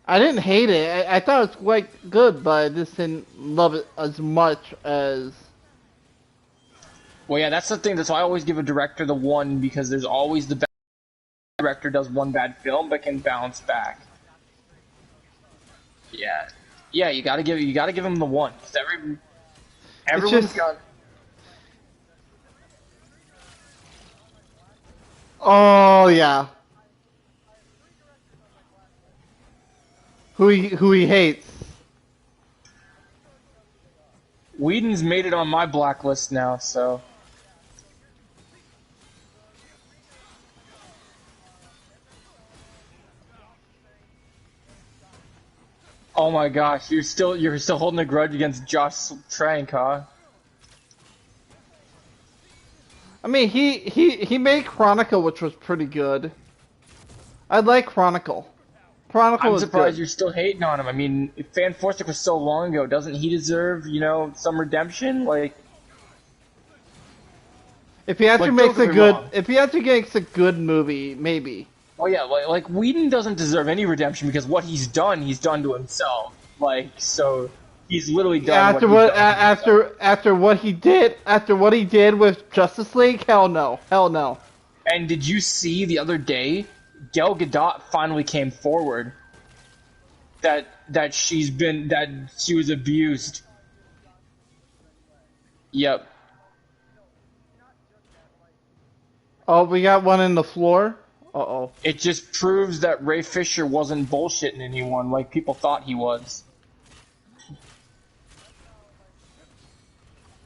B: I didn't hate it. I thought it was quite good, but I just didn't love it as much as.
A: Well, yeah, that's the thing. That's why I always give a director the one because there's always the bad director does one bad film but can bounce back. Yeah, yeah, you gotta give him the one. 'Cause
B: It's
A: everyone's
B: just.
A: got.
B: Oh yeah, who he hates.
A: Whedon's made it on my blacklist now, so. Oh my gosh, you're still holding a grudge against Josh Trank, huh?
B: I mean, he made Chronicle, which was pretty good. I like Chronicle. Chronicle
A: I'm
B: is
A: surprised
B: good.
A: you're still hating on him. I mean, if Fan Forstick was so long ago, doesn't he deserve, some redemption? Don't get me wrong.
B: If he actually makes a good movie, maybe.
A: Well, yeah, Whedon doesn't deserve any redemption because what he's done to himself. So he's literally done what he's done to himself.
B: After what he did with Justice League, hell no.
A: And did you see the other day, Gal Gadot finally came forward that she was abused. Yep.
B: Oh, we got one in the floor. Uh-oh.
A: It just proves that Ray Fisher wasn't bullshitting anyone like people thought he was.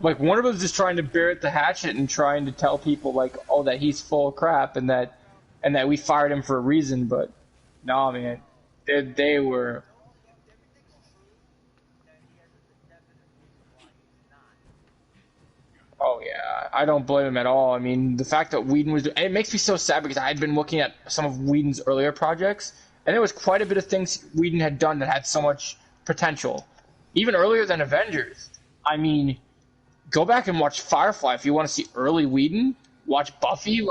A: Like, one of them was just trying to bear at the hatchet and trying to tell people, oh, that he's full of crap and that we fired him for a reason, but nah, man. They were... Oh, yeah. I don't blame him at all. I mean, the fact that Whedon was... And it makes me so sad because I had been looking at some of Whedon's earlier projects, and there was quite a bit of things Whedon had done that had so much potential. Even earlier than Avengers. I mean... Go back and watch Firefly if you want to see early Whedon. Watch Buffy,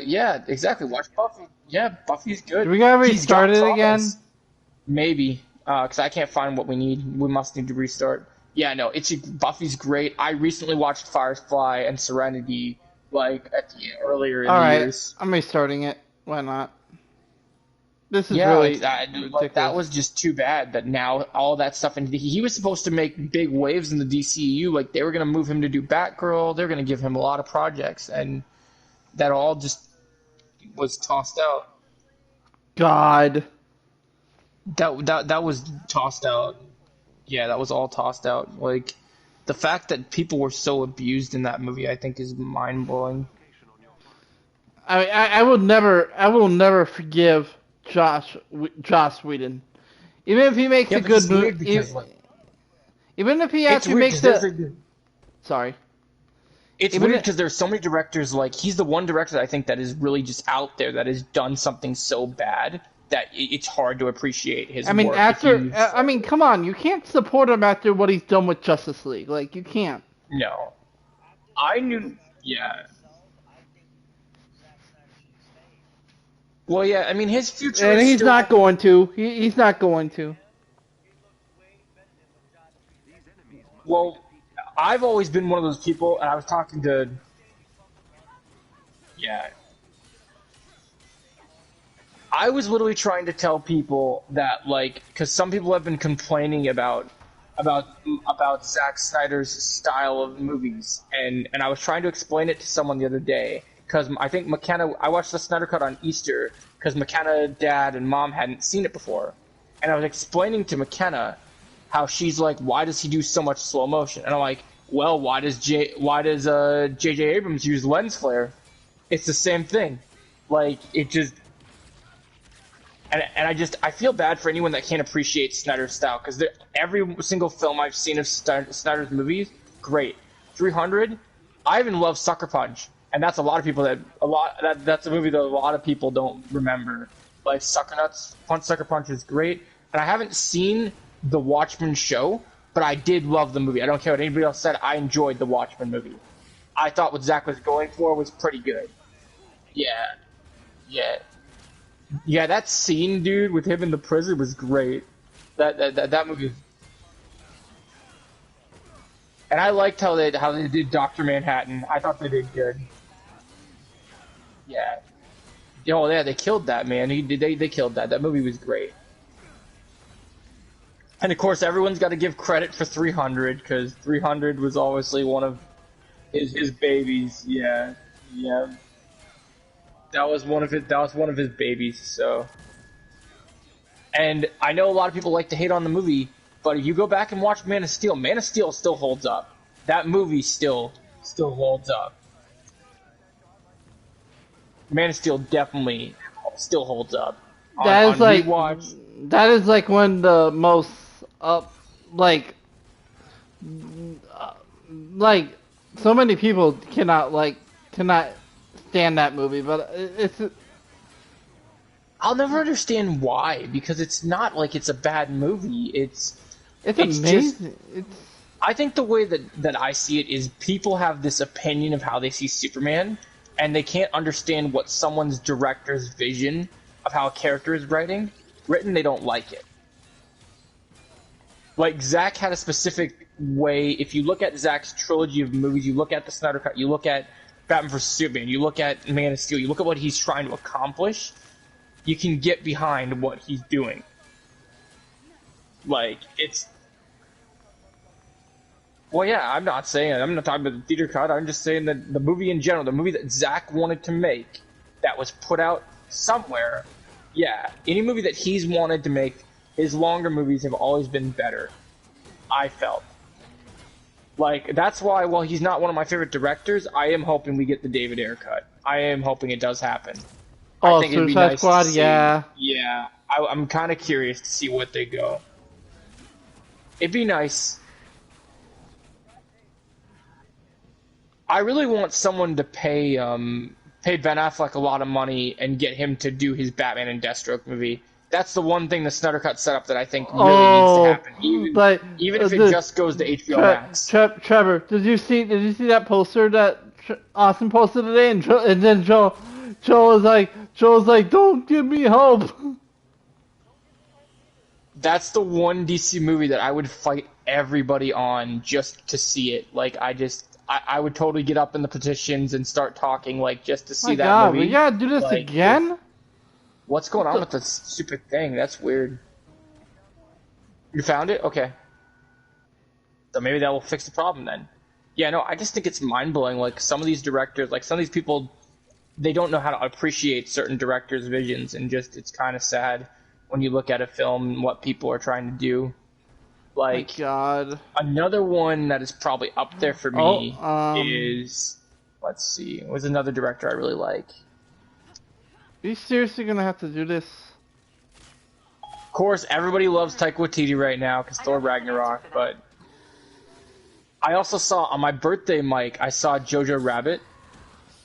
A: yeah, exactly. Watch Buffy. Yeah, Buffy's good.
B: Do we gotta
A: He's got
B: restart it again?
A: promise. Maybe, because I can't find what we need. We must need to restart. Yeah, no, Buffy's great. I recently watched Firefly and Serenity, earlier in the
B: Alright,
A: years.
B: I'm restarting it. Why not? This is
A: Yeah,
B: really
A: that
B: ridiculous.
A: was just too bad that now all that stuff, and he was supposed to make big waves in the DCU. Like, they were going to move him to do Batgirl. They were going to give him a lot of projects, and that all just was tossed out.
B: God.
A: That was tossed out. Yeah, that was all tossed out. Like, the fact that people were so abused in that movie, I think, is mind blowing.
B: I will never forgive Josh Whedon. Even if he makes
A: Yeah,
B: a
A: but
B: good
A: it's weird
B: movie,
A: because
B: even if he
A: it's
B: actually
A: weird
B: makes
A: because
B: sorry.
A: it's
B: Even
A: weird
B: if,
A: because there's so many directors. Like, he's the one director that I think that is really just out there that has done something so bad that it's hard to appreciate his
B: I mean,
A: work.
B: come on, you can't support him after what he's done with Justice League. Like, you can't.
A: No, I knew. Yeah. Well, yeah. I mean, his future
B: And
A: is
B: he's
A: still.
B: not going to. He's not going to.
A: Well, I've always been one of those people, and I was talking to. Yeah. I was literally trying to tell people that, because some people have been complaining about Zack Snyder's style of movies, and I was trying to explain it to someone the other day, because I think I watched the Snyder Cut on Easter, because McKenna, Dad, and Mom hadn't seen it before, and I was explaining to McKenna how she's like, why does he do so much slow motion? And I'm like, well, why does J.J. Abrams use lens flare? It's the same thing. It just... And I feel bad for anyone that can't appreciate Snyder's style, because every single film I've seen of Snyder's movies, great. 300, I even love Sucker Punch, and that's a lot of people that's a movie that a lot of people don't remember. Sucker Punch is great, and I haven't seen The Watchmen show, but I did love the movie. I don't care what anybody else said. I enjoyed the Watchmen movie. I thought what Zack was going for was pretty good. Yeah, yeah, yeah. That scene, dude, with him in the prison was great. That movie. And I liked how they did Doctor Manhattan. I thought they did good. Yeah. Oh yeah, they killed that man. They killed that. That movie was great. And of course, everyone's got to give credit for 300 because 300 was obviously one of his babies. Yeah, yeah. That was one of his. That was one of his babies. So, and I know a lot of people like to hate on the movie, but if you go back and watch Man of Steel still holds up. That movie still holds up. Man of Steel definitely still holds up.
B: That
A: On
B: is like
A: rewatch,
B: that is like one of the most like uh, like so many people cannot stand that movie, but
A: I'll never understand why because it's not like it's a bad movie.
B: it's
A: It's just
B: amazing. It's
A: I think the way that I see it is people have this opinion of how they see Superman, and they can't understand what someone's director's vision of how a character is written. They don't like it. Like Zack had a specific way. If you look at Zack's trilogy of movies, you look at the Snyder Cut, you look at Batman vs Superman, you look at Man of Steel, you look at what he's trying to accomplish. You can get behind what he's doing. Like it's. Well, yeah, I'm not talking about the theater cut. I'm just saying that the movie in general, the movie that Zack wanted to make, that was put out somewhere. Yeah, any movie that he's wanted to make, his longer movies have always been better. I felt. Like, that's why, while he's not one of my favorite directors, I am hoping we get the David Ayer cut. I am hoping it does happen. I think it'd be
B: Suicide
A: nice
B: Squad,
A: to see.
B: yeah.
A: Yeah, I'm kind of curious to see what they go. It'd be nice. I really want someone to pay Ben Affleck a lot of money and get him to do his Batman and Deathstroke movie. That's the one thing the Snyder Cut set up that I think really needs to happen. Even if it just goes to HBO Max.
B: Trevor, did you see that poster that Austin posted today? And then Joe was like, don't give me hope.
A: That's the one DC movie that I would fight everybody on just to see it. Like I would totally get up in the petitions and start talking like just to see that movie.
B: We gotta do this
A: like,
B: again?
A: What's going on with this stupid thing? That's weird. You found it? Okay. So maybe that will fix the problem then. Yeah, no, I just think it's mind-blowing. Like, some of these directors, like, some of these people, they don't know how to appreciate certain directors' visions, and just, it's kind of sad when you look at a film and what people are trying to do. Like,
B: my God.
A: Another one that is probably up there for me is, let's see, was another director I really like.
B: Are you seriously gonna have to do this?
A: Of course, everybody loves Taika Waititi right now because Thor Ragnarok, but I also saw, on my birthday, Mike, I saw Jojo Rabbit.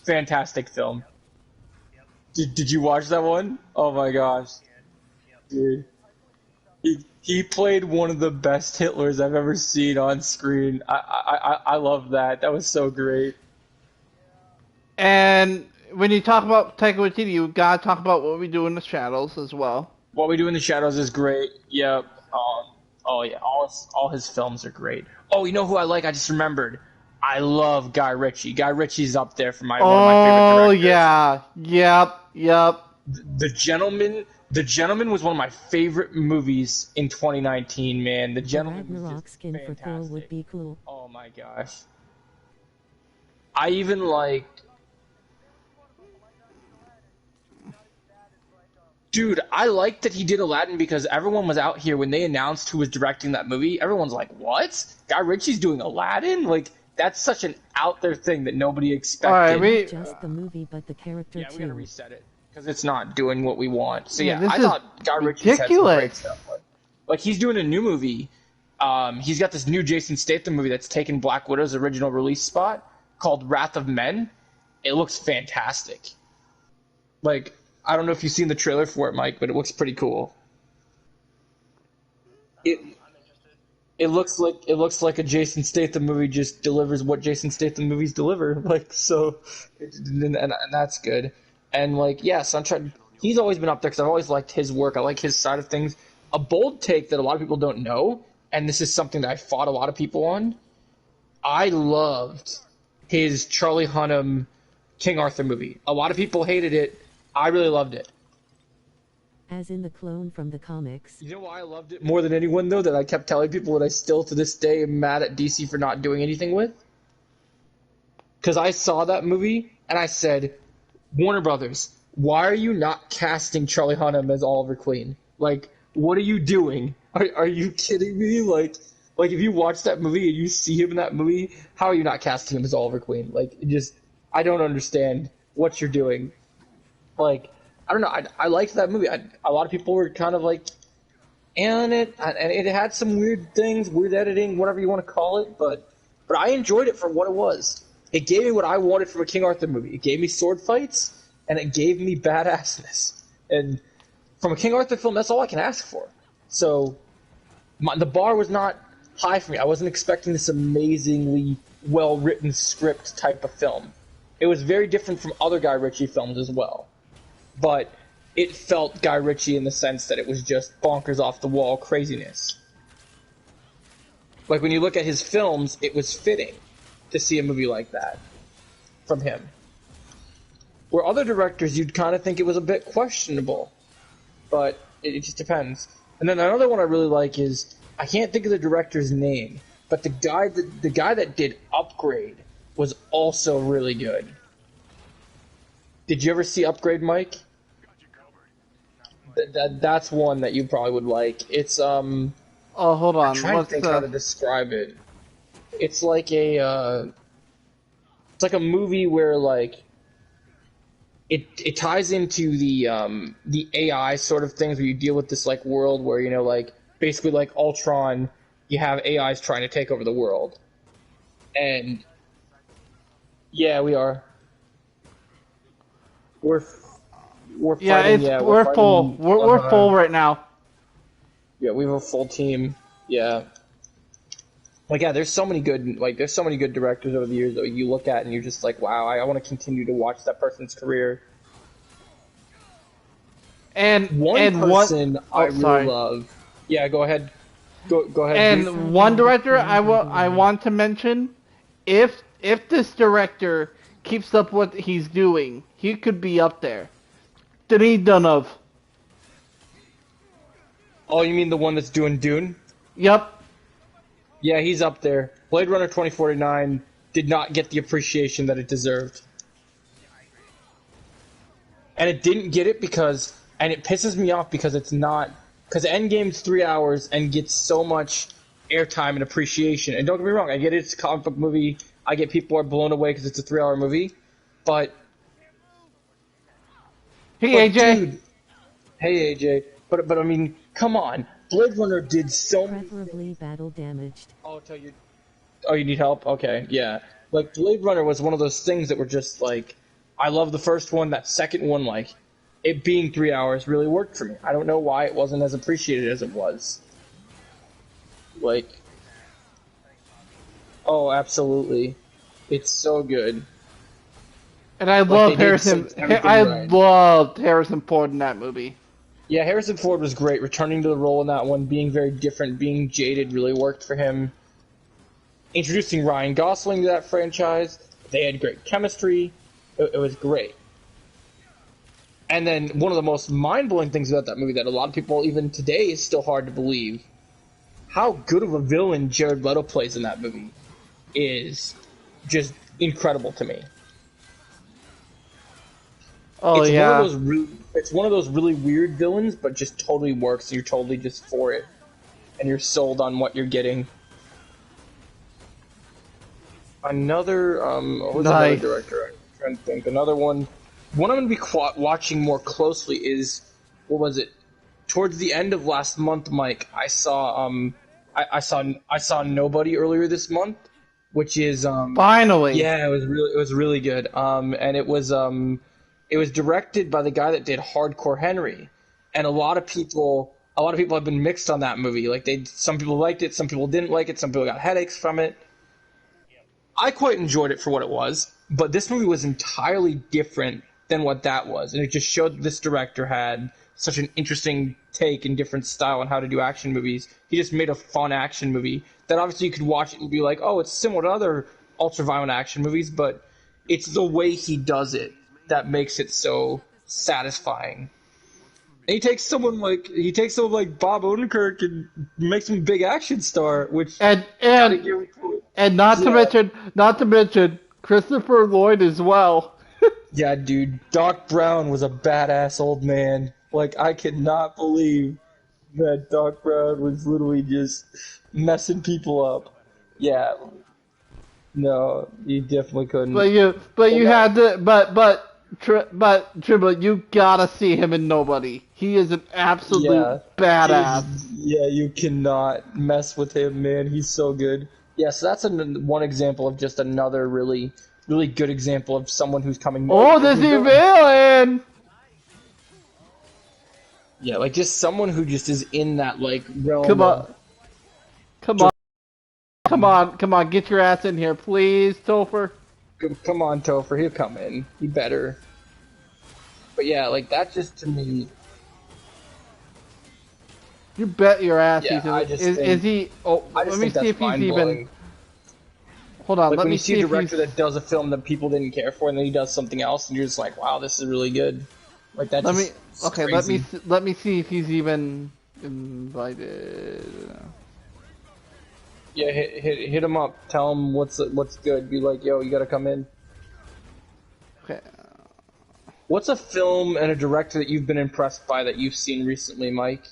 A: Fantastic film. Did you watch that one? Oh my gosh. Dude. He played one of the best Hitlers I've ever seen on screen. I love that. That was so great.
B: And when you talk about Taika Waititi, you gotta talk about What We Do in the Shadows as well.
A: What We Do in the Shadows is great. Yep. Oh yeah, all his films are great. Oh, you know who I like? I just remembered. I love Guy Ritchie. Guy Ritchie's up there for one of my favorite directors.
B: Oh yeah, yep.
A: The Gentleman was one of my favorite movies in 2019. Man, The Gentleman was
C: Ragnarok
A: just
C: skin
A: fantastic.
C: for Thor would be cool.
A: Oh my gosh. I even liked. Dude, I liked that he did Aladdin because everyone was out here when they announced who was directing that movie. Everyone's like, "What? Guy Ritchie's doing Aladdin?" Like, that's such an out there thing that nobody expected.
B: All right,
C: Not just the movie, but the character
A: we
C: too.
A: gotta reset it because it's not doing what we want. So
B: Yeah,
A: yeah,
B: this
A: I
B: is
A: thought Guy Ritchie had some great
B: ridiculous.
A: stuff. Like he's doing a new movie. He's got this new Jason Statham movie that's taken Black Widow's original release spot called Wrath of Men. It looks fantastic. Like, I don't know if you've seen the trailer for it, Mike, but it looks pretty cool. it looks like a Jason Statham movie just delivers what Jason Statham movies deliver. Like so, and that's good. And like yeah, Sunshine. He's always been up there because I've always liked his work. I like his side of things. A bold take that a lot of people don't know, and this is something that I fought a lot of people on. I loved his Charlie Hunnam King Arthur movie. A lot of people hated it. I really loved it.
C: As in the clone from the comics.
A: You know why I loved it more than anyone, though, that I kept telling people that I still, to this day, am mad at DC for not doing anything with? Because I saw that movie, and I said, Warner Brothers, why are you not casting Charlie Hunnam as Oliver Queen? Like, what are you doing? Are you kidding me? Like if you watch that movie and you see him in that movie, how are you not casting him as Oliver Queen? Like, I don't understand what you're doing. Like, I don't know. I liked that movie. A lot of people were kind of like, and it had some weird things, weird editing, whatever you want to call it. But I enjoyed it for what it was. It gave me what I wanted from a King Arthur movie. It gave me sword fights, and it gave me badassness. And from a King Arthur film, that's all I can ask for. So the bar was not high for me. I wasn't expecting this amazingly well-written script type of film. It was very different from other Guy Ritchie films as well. But it felt Guy Ritchie in the sense that it was just bonkers off the wall craziness. Like when you look at his films, it was fitting to see a movie like that from him. Where other directors, you'd kind of think it was a bit questionable, but it just depends. And then another one I really like is, I can't think of the director's name, but the guy that did Upgrade was also really good. Did you ever see Upgrade, Mike? That's one that you probably would like. It's
B: Oh, hold on.
A: I'm trying to think how to describe it. It's like a movie where like it ties into the AI sort of things where you deal with this like world where like basically like Ultron, you have AIs trying to take over the world, and yeah, we are. We're
B: Yeah,
A: fighting.
B: we're
A: fighting
B: full. We're full right now.
A: Yeah, we have a full team. Yeah. Like yeah, there's so many good directors over the years that you look at and you're just like, wow, I want to continue to watch that person's career.
B: And
A: One person I really
B: sorry.
A: love. Yeah, go ahead. Go ahead.
B: And
A: Dude.
B: one director I want to mention, if this director keeps up what he's doing, he could be up there. Denis Villeneuve.
A: Oh, you mean the one that's doing Dune?
B: Yep.
A: Yeah, he's up there. Blade Runner 2049 did not get the appreciation that it deserved. And it didn't get it because, and it pisses me off because it's not, because Endgame's 3 hours and gets so much airtime and appreciation. And don't get me wrong, I get it, it's a comic book movie. I get people are blown away because it's a 3 hour movie. But
B: Hey, AJ.
A: Dude, hey AJ. But I mean, come on. Blade Runner did so many
C: Preferably battle damaged.
A: Oh, tell you. Oh, you need help? Okay, yeah. Like Blade Runner was one of those things that were just like, I love the first one. That second one, like, it being 3 hours really worked for me. I don't know why it wasn't as appreciated as it was. Like, oh, absolutely, it's so good.
B: And I
A: Like,
B: love
A: they did
B: Harrison.
A: everything
B: I
A: right.
B: loved Harrison Ford in that movie.
A: Yeah, Harrison Ford was great. Returning to the role in that one, being very different, being jaded, really worked for him. Introducing Ryan Gosling to that franchise, they had great chemistry. It was great. And then one of the most mind-blowing things about that movie that a lot of people, even today, is still hard to believe, how good of a villain Jared Leto plays in that movie is just incredible to me.
B: Oh
A: It's
B: yeah.
A: it's one of those really weird villains, but just totally works. You're totally just for it, and you're sold on what you're getting. Another, what was another
B: Nice.
A: director? I'm trying to think. Another one. One I'm going to be watching more closely is, what was it? Towards the end of last month, Mike, I saw I saw Nobody earlier this month, which is
B: Finally.
A: yeah, it was really good. And it was directed by the guy that did Hardcore Henry, and a lot of people a lot of people have been mixed on that movie. Like some people liked it, some people didn't like it, some people got headaches from it. I quite enjoyed it for what it was, but this movie was entirely different than what that was, and it just showed that this director had such an interesting take and different style on how to do action movies. He just made a fun action movie that obviously you could watch it and be like, oh, it's similar to other ultra-violent action movies, but it's the way he does it that makes it so satisfying. And he takes someone like Bob Odenkirk and makes him a big action star, which
B: And
A: gotta
B: and
A: give it to it.
B: and
A: Yeah.
B: not to mention Christopher Lloyd as well.
A: Yeah, dude, Doc Brown was a badass old man. Like, I cannot believe that Doc Brown was literally just messing people up. Yeah, no, you definitely couldn't.
B: But
A: Well,
B: you
A: no,
B: had to, but Tribble, you gotta see him in Nobody. He is an absolute
A: yeah, dude,
B: badass.
A: yeah, you cannot mess with him, man. He's so good. Yeah, so that's one example of just another really, really good example of someone who's coming. Oh,
B: Oh,
A: there's
B: there's
A: the
B: the
A: villain.
B: villain!
A: Yeah, like just someone who just is in that like realm
B: Come
A: of.
B: on, come on, come on, get your ass in here, please, Topher.
A: Come on, Topher, he'll come in. He better. But yeah, like that just to me,
B: You bet your ass
A: yeah,
B: he's in
A: I
B: it.
A: just
B: Is
A: think
B: he? Oh,
A: I
B: let
A: just
B: me
A: think
B: see
A: that's
B: if he's
A: mind
B: even.
A: blowing.
B: Hold on,
A: Like
B: let
A: when
B: me
A: you see
B: see
A: a
B: if he's.
A: director that does a film that people didn't care for, and then he does something else, and you're just like, wow, this is really good. Like that
B: Let me.
A: just it's
B: Okay,
A: crazy.
B: let me see if he's even invited.
A: Yeah, hit him up. Tell him what's good. Be like, yo, you gotta come in.
B: Okay.
A: What's a film and a director that you've been impressed by that you've seen recently, Mike?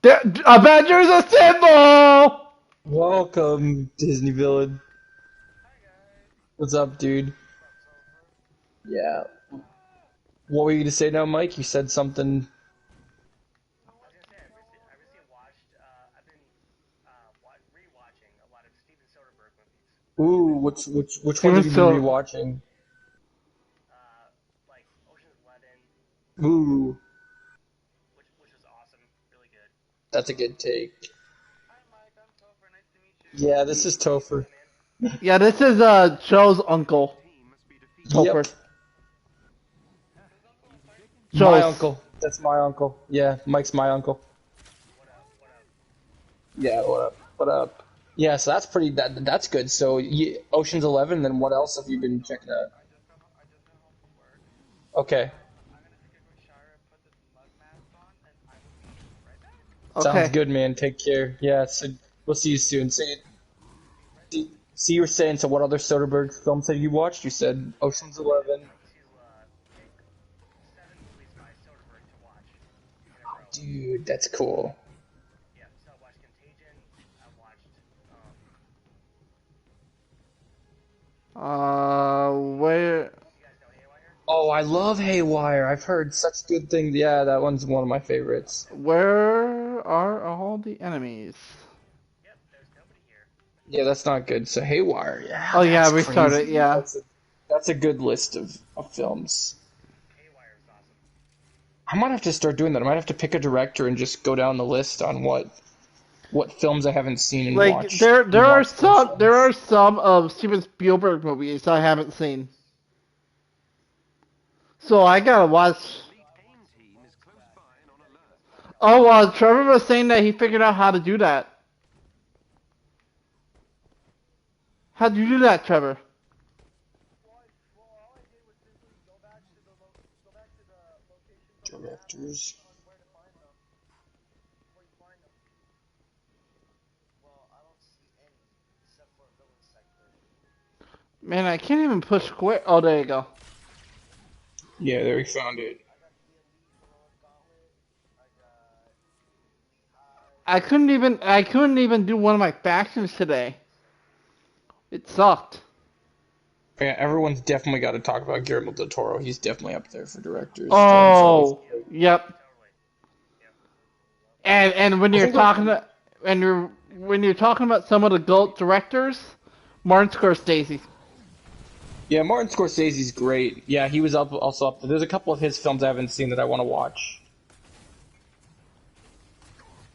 B: Avengers Assemble!
A: Welcome, Disney villain. What's up, dude? Yeah. What were you gonna say now, Mike? You said something. Ooh, which ones
B: Steven
A: have you been
B: So.
A: rewatching? Ooh, that's a good take. Yeah, this is Topher.
B: Yeah, this is Joe's uncle.
A: Yep,
B: Topher.
A: my
B: Joe's.
A: uncle. That's my uncle. Yeah, Mike's my uncle. Yeah, what up? What up? Yeah, so that's pretty. That's good. So, Ocean's 11. Then what else have you been checking out? Okay, sounds
B: Okay.
A: good, man. Take care. Yeah, so we'll see you soon. See, you were saying. So, what other Soderbergh films have you watched? You said Ocean's 11. Dude, that's cool.
B: Where
A: Oh, I love Haywire. I've heard such good things. Yeah, that one's one of my favorites.
B: where are all the enemies?
A: Yeah, that's not good. So Haywire, yeah,
B: Oh yeah,
A: that's
B: restart it.
A: crazy.
B: Yeah.
A: That's a good list of films. I might have to start doing that. I might have to pick a director and just go down the list on what films I haven't seen and
B: Like
A: watch and watch those
B: there
A: films.
B: are some of Steven Spielberg movies I haven't seen. So I gotta watch. Oh, Trevor was saying that he figured out how to do that. How'd you do that, Trevor?
A: Directors.
B: Man, I can't even push square. Oh, there you go.
A: Yeah, there we found it.
B: I couldn't even do one of my factions today. It sucked.
A: Yeah, everyone's definitely got to talk about Guillermo del Toro. He's definitely up there for directors. Films are always
B: Oh,
A: great.
B: yep. And when
A: I
B: you're
A: think like
B: talking to, when you're when you're talking about some of the GOAT directors, Martin Scorsese.
A: Yeah, Martin Scorsese's great. Yeah, he was up also up. There's a couple of his films I haven't seen that I want to watch.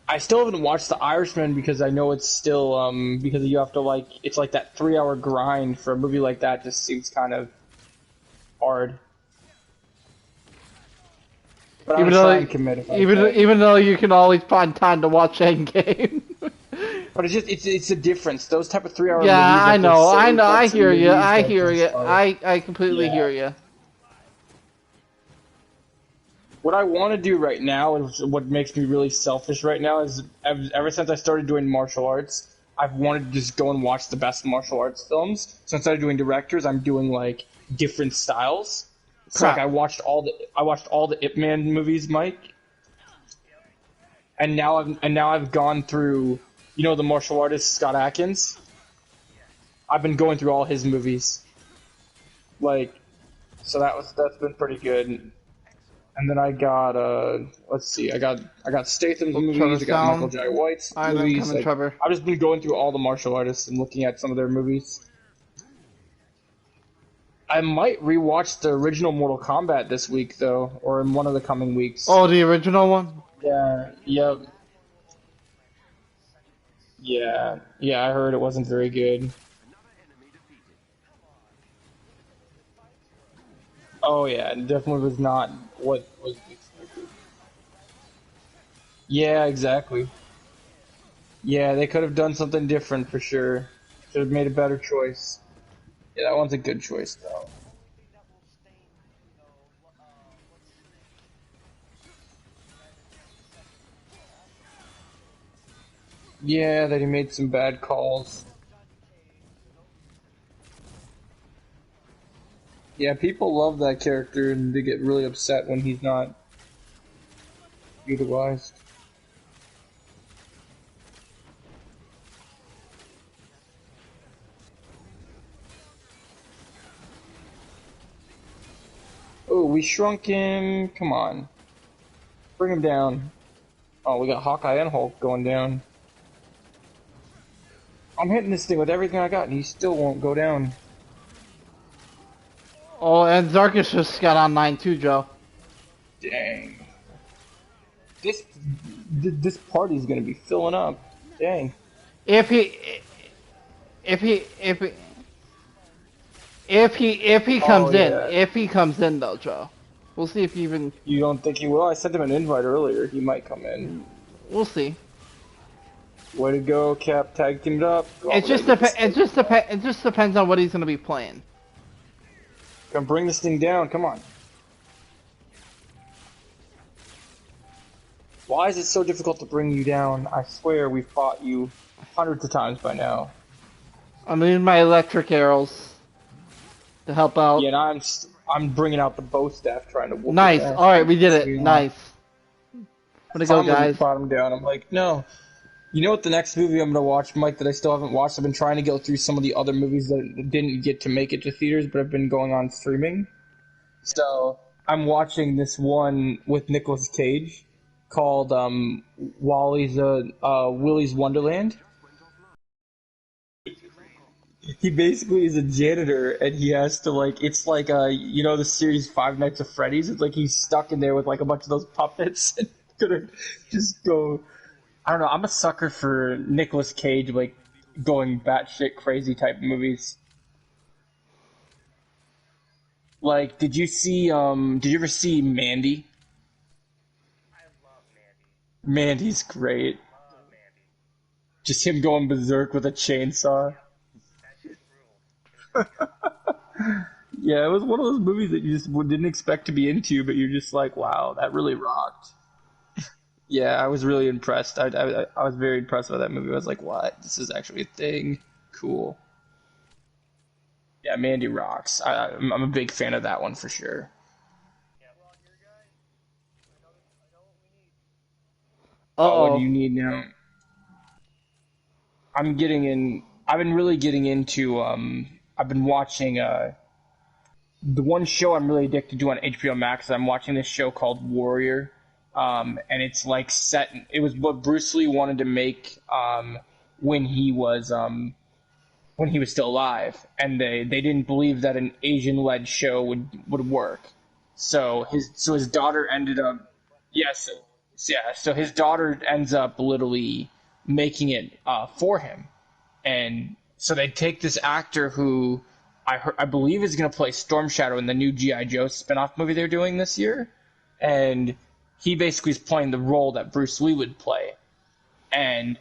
A: I still haven't watched The Irishman because I know it's still because you have to like it's like that 3 hour grind for a movie like that just seems kind of hard. But I'm
B: Even
A: gonna try
B: though
A: and commit if I
B: even
A: can.
B: even though you can always find time to watch Endgame.
A: But it's a difference. Those type of 3 hour
B: Yeah,
A: movies,
B: I
A: like those
B: know, I
A: silly
B: know, I
A: Hudson
B: hear you,
A: movies
B: I
A: that
B: hear you,
A: just are
B: I completely
A: yeah.
B: hear you.
A: What I want to do right now, and what makes me really selfish right now, is ever since I started doing martial arts, I've wanted to just go and watch the best martial arts films. So instead of doing directors, I'm doing like different styles. So like
B: Crap.
A: I watched all the Ip Man movies, Mike, and now I've gone through the martial artist Scott Adkins. I've been going through all his movies, like so that's been pretty good. And then I got let's see, I got Statham's
B: Oh, Trevor
A: movies, I got Michael
B: Sound.
A: Jai White's
B: Alright, I'm
A: movies.
B: coming,
A: Like
B: Trevor.
A: I've just been going through all the martial artists and looking at some of their movies. I might rewatch the original Mortal Kombat this week though, or in one of the coming weeks.
B: Oh, the original one?
A: Yeah, yep, yeah. I heard it wasn't very good. Oh yeah, it definitely was not what was expected. Yeah, exactly. Yeah, they could have done something different for sure. Should have made a better choice. Yeah, that one's a good choice though. Yeah, that he made some bad calls. Yeah, people love that character and they get really upset when he's not utilized. Oh, we shrunk him. Come on. Bring him down. Oh, we got Hawkeye and Hulk going down. I'm hitting this thing with everything I got and he still won't go down.
B: Oh, and Zarkus just got online too, Joe.
A: Dang. This this party's gonna be filling up. Dang.
B: If he, if he, if he, if he
A: Oh
B: comes in,
A: yeah.
B: if he comes in though, Joe, we'll see if he even.
A: You don't think he will? I sent him an invite earlier. He might come in.
B: We'll see.
A: Way to go, Cap. Tag teamed up. Oh,
B: It
A: we gotta
B: just
A: get this
B: depends.
A: thing down.
B: It just depends on what he's gonna be playing.
A: Come bring this thing down. Come on. Why is it so difficult to bring you down? I swear we fought you hundreds of times by now.
B: I'm using my electric arrows to help
A: Yeah,
B: out.
A: and I'm bringing out the bow staff trying to whoop his
B: Nice.
A: ass.
B: All right, we did it.
A: We
B: Nice. Way to go,
A: finally
B: guys.
A: fought him down. I'm like, no. You know what the next movie I'm gonna watch, Mike, that I still haven't watched? I've been trying to go through some of the other movies that didn't get to make it to theaters, but have been going on streaming. So I'm watching this one with Nicolas Cage called Willy's Wonderland. He basically is a janitor, and he has to like it's like the series Five Nights at Freddy's. It's like he's stuck in there with like a bunch of those puppets and gonna just go. I don't know. I'm a sucker for Nicolas Cage like going batshit crazy type movies. Like, did you ever see Mandy? Mandy's great. Just him going berserk with a chainsaw. Yeah, it was one of those movies that you just didn't expect to be into, but you're just like, wow, that really rocked. Yeah, I was really impressed. I was very impressed by that movie. I was like, what? This is actually a thing. Cool. Yeah, Mandy rocks. I'm a big fan of that one for sure.
B: Uh
A: Oh, what do
B: oh.
A: you need now? I'm getting in. I've been really getting into. I've been watching. The one show I'm really addicted to on HBO Max. I'm watching this show called Warrior. And it's like set. It was what Bruce Lee wanted to make. when he was still alive, and they didn't believe that an Asian led show would work. So his daughter ended up yes so his daughter ends up literally making it for him, and so they take this actor who I believe is going to play Storm Shadow in the new GI Joe spinoff movie they're doing this year, and he basically is playing the role that Bruce Lee would play, and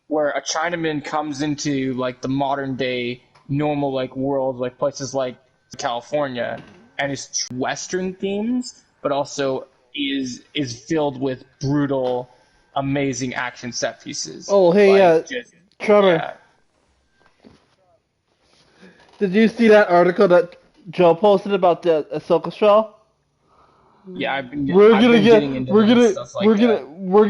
A: where a Chinaman comes into like the modern day normal like world, like places like California, and it's Western themes, but also is filled with brutal, amazing action set pieces.
B: Oh, hey,
A: Like just
B: Trevor,
A: yeah,
B: did you see that article that Joe posted about the Ahsoka show?
A: yeah.
B: We're
A: I've
B: gonna
A: been getting
B: get,
A: into that stuff like that.
B: we're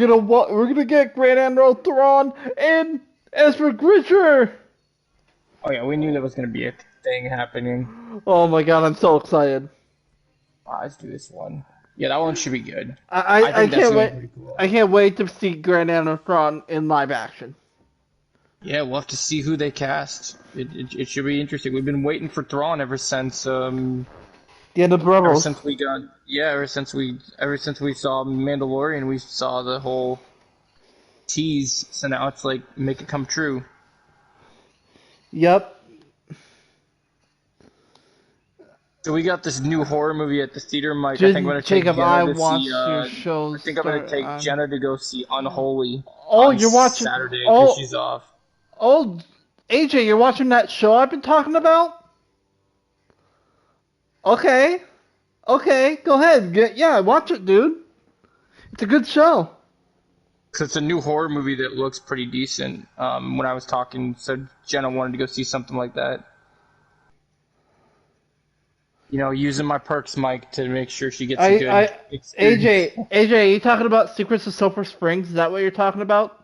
B: gonna get Grand Admiral Thrawn and Ezra Bridger.
A: Oh yeah, we knew there was gonna be a thing happening.
B: Oh my god, I'm so excited.
A: Let's do this one. Yeah, that one should be good.
B: I,
A: I
B: I, I
A: think that's
B: can't
A: gonna be
B: wait.
A: pretty cool.
B: I can't wait to see Grand Admiral Thrawn in live action.
A: Yeah, we'll have to see who they cast. It should be interesting. We've been waiting for Thrawn
B: The end of
A: ever
B: Rebels.
A: since we got yeah ever since we saw Mandalorian. We saw the whole tease. So now it's like make it come true.
B: Yep.
A: So we got this new horror movie at the theater, Mike. I think I'm gonna take
B: Jacob,
A: Jenna
B: I
A: to see.
B: watched your
A: I
B: shows
A: think I'm gonna
B: start
A: take
B: on.
A: Jenna to go see Unholy
B: Oh,
A: on
B: you're watching.
A: Saturday because
B: Oh,
A: she's off.
B: oh, AJ, you're watching that show I've been talking about? Okay. Okay, go ahead. Yeah, watch it, dude. It's a good show.
A: Cause it's a new horror movie that looks pretty decent. When I was talking, so Jenna wanted to go see something like that. You know, using my perks, Mike, to make sure she gets a good experience.
B: AJ, you talking about Secrets of Sulphur Springs? Is that what you're talking about?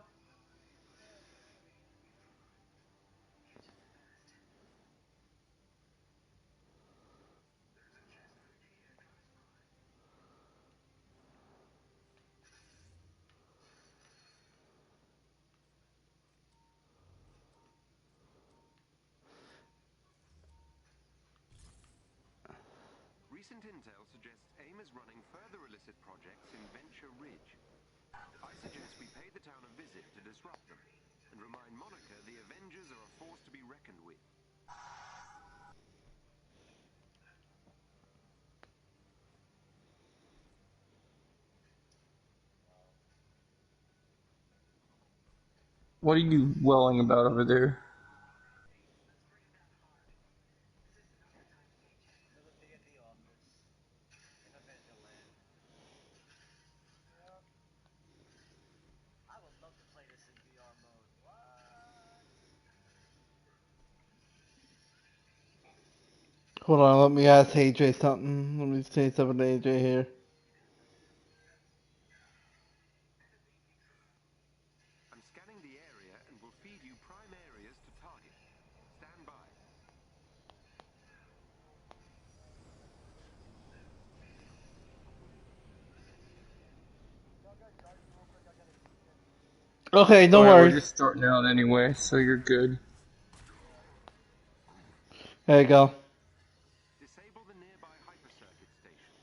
D: Recent intel suggests AIM is running further illicit projects in Venture Ridge. I suggest we pay the town a visit to disrupt them, and remind Monica the Avengers are a force to be reckoned with.
A: What are you welling about over there?
B: Hold on, let me ask AJ something. Let me say something to AJ here.
D: I'm scanning the area and will feed you prime areas to target. Stand by.
B: Okay, no
A: Alright, we're
B: worries.
A: just starting out anyway, so you're good.
B: There you go.
D: Disable the nearby hypercircuit station.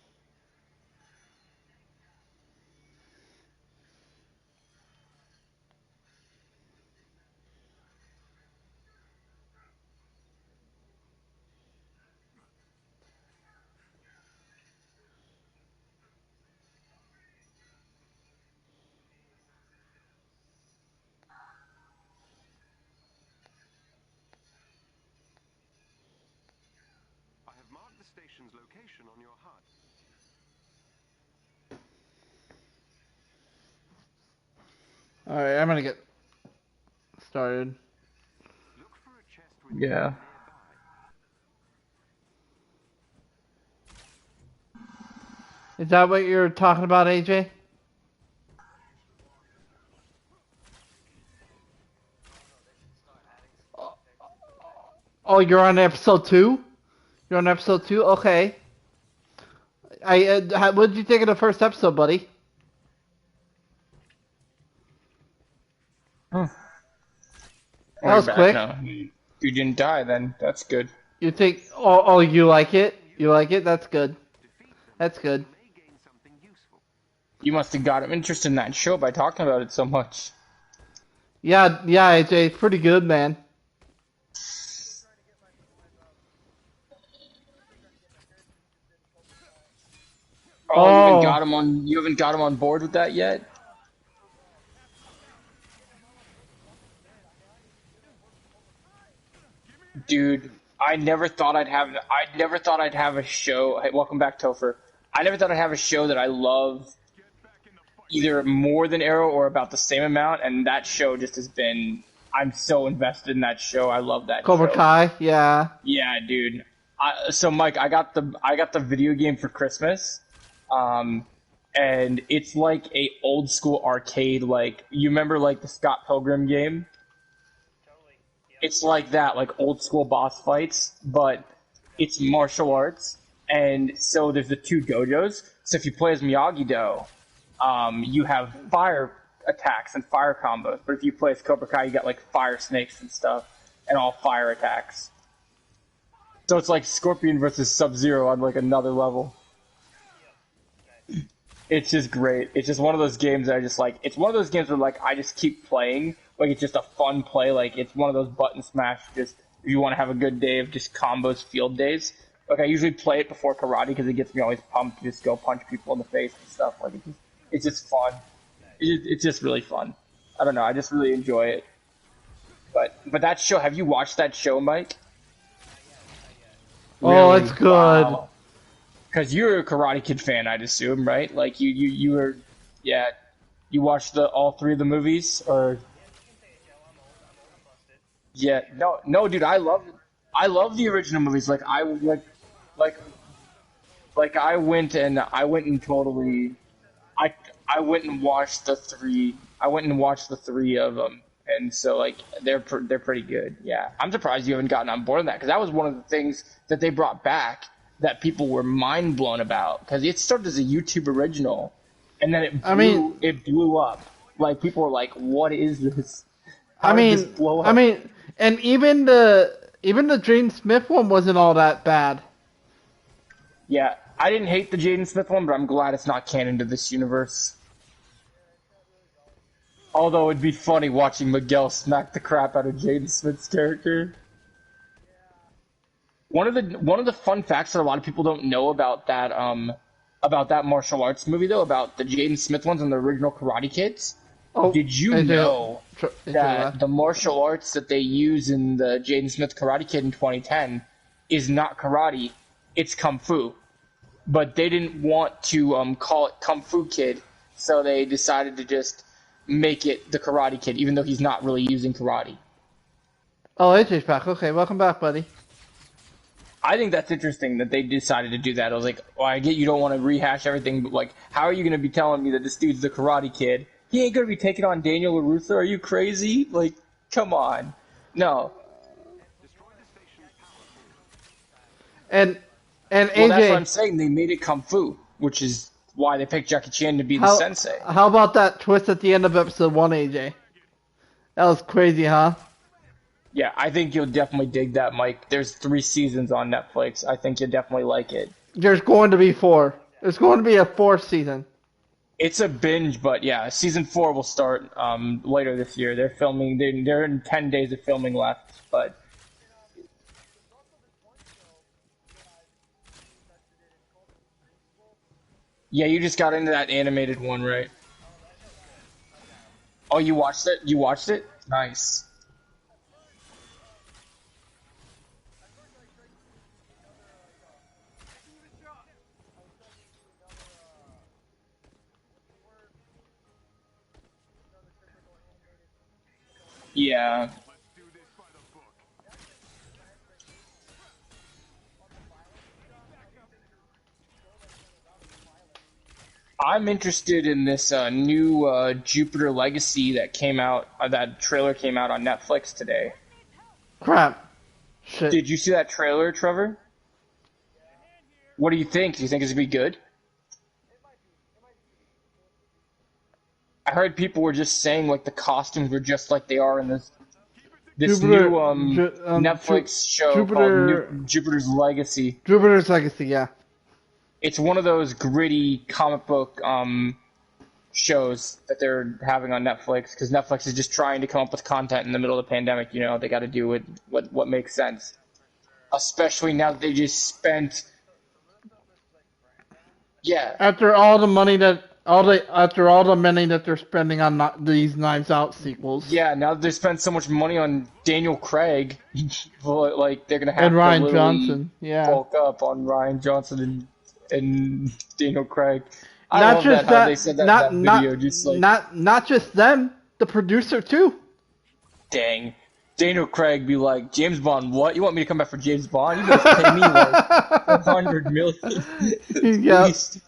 D: I have marked the station's location on your HUD.
B: Alright, I'm gonna get started.
D: Look for a chest with
A: Yeah.
D: data nearby.
B: Is that what you're talking about, AJ? Oh, you're on episode 2? You're on episode 2? Okay. What did you think of the first episode, buddy?
A: Huh.
B: That
A: Oh, you're
B: was
A: back
B: quick.
A: now. You didn't die then. That's good.
B: You think? Oh, you like it? You like it? That's good.
D: Defeat them,
B: That's good.
D: you may gain something useful.
A: You must have got him interested in that show by talking about it so much.
B: Yeah, yeah, AJ, it's pretty good, man.
A: Oh,
B: Oh,
A: you haven't got him on board with that yet? Dude, I never thought I'd have a show. Hey, welcome back, Topher. I never thought I'd have a show that I love either more than Arrow or about the same amount, and that show just has been. I'm so invested in that show. I love that
B: Cobra
A: show.
B: Kai, yeah.
A: Yeah, dude. So Mike, I got the video game for Christmas, um, and it's like a old school arcade. Like you remember, like the Scott Pilgrim game. It's like that, like old school boss fights, but it's martial arts. And so there's the two dojos. So if you play as Miyagi-Do, you have fire attacks and fire combos. But if you play as Cobra Kai, you got like fire snakes and stuff, and all fire attacks. So it's like Scorpion versus Sub-Zero on like another level. It's just great. It's just one of those games that I just like. It's one of those games where like I just keep playing. Like it's just a fun play. Like it's one of those button smash. Just if you want to have a good day of just combos field days. Like I usually play it before karate because it gets me always pumped to just go punch people in the face and stuff. Like it's just fun. It's just really fun. I don't know. I just really enjoy it. But that show. Have you watched that show, Mike?
B: Oh, it's
A: Really?
B: good.
A: Wow. Because you're a Karate Kid fan, I'd assume, right? Like you were, yeah. You watched the all three of the movies, or yeah? No, dude. I love the original movies. Like, I went and totally, I, I went and watched the three. I went and watched the three of them, and so like they're pretty good. Yeah, I'm surprised you haven't gotten on board with that because that was one of the things that they brought back that people were mind blown about because it started as a YouTube original, and then
B: I mean,
A: it blew up. Like people were like, "What is this?
B: I
A: How did this
B: mean,
A: blow
B: I
A: up?"
B: mean, and even the Jaden Smith one wasn't all that bad.
A: Yeah, I didn't hate the Jaden Smith one, but I'm glad it's not canon to this universe. Although it'd be funny watching Miguel smack the crap out of Jaden Smith's character. One of the fun facts that a lot of people don't know about that martial arts movie though, about the Jaden Smith ones and the original Karate Kids.
B: Oh,
A: Did you
B: AJ,
A: know
B: AJ
A: that
B: left.
A: the martial arts that they use in the Jaden Smith Karate Kid in 2010 is not karate, it's kung fu. But they didn't want to call it Kung Fu Kid, so they decided to just make it the Karate Kid, even though he's not really using karate.
B: Oh, AJ's back. Okay, welcome back, buddy.
A: I think that's interesting that they decided to do that. I was like, well, I get you don't want to rehash everything, but like, how are you going to be telling me that this dude's the Karate Kid? He ain't going to be taking on Daniel LaRusso. Are you crazy? Like, come on. No.
B: And and
A: Well, that's what
B: AJ,
A: I'm saying. They made it Kung Fu, which is why they picked Jackie Chan to be the
B: how
A: sensei.
B: how about that twist at the end of episode 1, AJ? That was crazy, huh?
A: Yeah, I think you'll definitely dig that, Mike. There's 3 seasons on Netflix. I think you'll definitely like it.
B: There's going to be 4. There's going to be a 4th season.
A: It's a binge, but yeah, season 4 will start later this year. They're filming. They're in 10 days of filming left, but yeah, you just got into that animated one, right? Oh, you watched it? You watched it? Nice. Yeah, I'm interested in this new Jupiter Legacy that came out. That trailer came out on Netflix today.
B: Crap. Shit.
A: Did you see that trailer, Trevor? What do you think? Do you think it's gonna be good? I heard people were just saying like the costumes were just like they are in this. This
B: Jupiter,
A: new
B: Ju-
A: Netflix show called
B: Jupiter,
A: Jupiter's Legacy.
B: Jupiter's Legacy. Yeah.
A: It's one of those gritty comic book shows that they're having on Netflix because Netflix is just trying to come up with content in the middle of the pandemic. You know, they got to do what makes sense. Especially now that they just spent. Yeah,
B: After all the money that after all the money that they're spending on these Knives Out sequels.
A: yeah. Now that they spent so much money on Daniel Craig, well, like they're gonna
B: And
A: have to
B: Ryan
A: literally
B: Johnson. Yeah.
A: bulk up on Ryan Johnson and Daniel Craig. I
B: Not
A: love that
B: just
A: how they
B: that.
A: said that in that video.
B: Not
A: Just like,
B: not just them. The producer too.
A: dang. Daniel Craig be like, James Bond, what? You want me to come back for James Bond? You better pay me like 400 million at
B: Yeah.
A: least.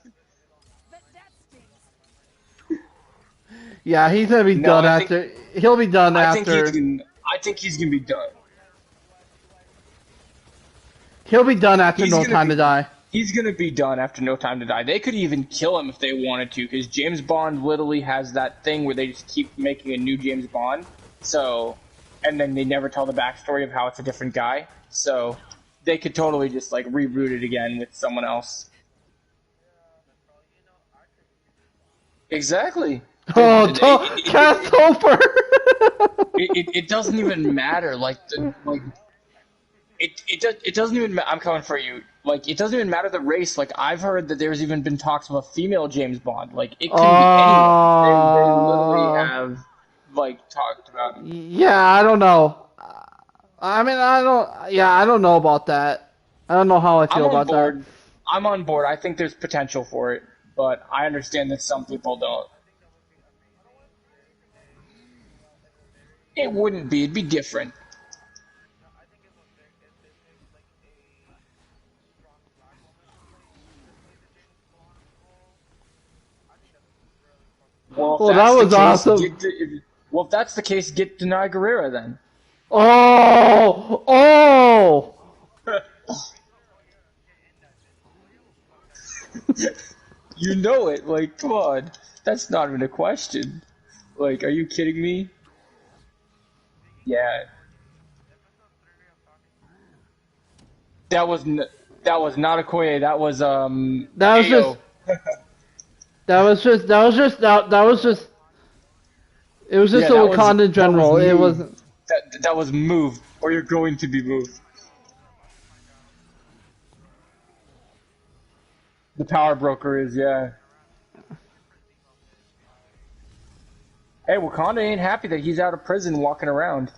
B: Yeah, he's gonna be
A: No,
B: done
A: I think
B: after. He'll be done
A: I think
B: after.
A: I think he's gonna be done.
B: He'll be done after
A: He's
B: No
A: gonna
B: Time
A: be
B: to Die.
A: He's gonna be done after No Time to Die. They could even kill him if they wanted to, because James Bond literally has that thing where they just keep making a new James Bond. So, and then they never tell the backstory of how it's a different guy. So, they could totally just like reboot it again with someone else. Exactly.
B: Oh,
A: It,
B: cast Topher.
A: it doesn't even matter. It doesn't even. I'm coming for you. Like, it doesn't even matter the race. Like, I've heard that there's even been talks of a female James Bond. Like, it can be anyone. They literally have like talked about it.
B: Yeah, I don't know. I mean, I don't. Yeah, I don't know about that. I don't know how I
A: I'm
B: feel
A: on
B: about
A: board.
B: that.
A: I'm on board. I think there's potential for it, but I understand that some people don't. It wouldn't be. It'd be different. Well, if
B: Well, that
A: that's the
B: was
A: case,
B: awesome.
A: if that's the case, get Denai Guerrera then.
B: Oh, oh.
A: You know it. Like, come on. That's not even a question. Like, are you kidding me? Yeah. That was that was not Okoye. That was
B: That was
A: Ayo.
B: just. That was just. That was just. That was just. It was just
A: Yeah,
B: a
A: that was
B: Wakanda
A: that was
B: general. It
A: moved.
B: wasn't.
A: That was moved, or you're going to be moved. The power broker is, yeah. Hey, Wakanda ain't happy that he's out of prison walking around.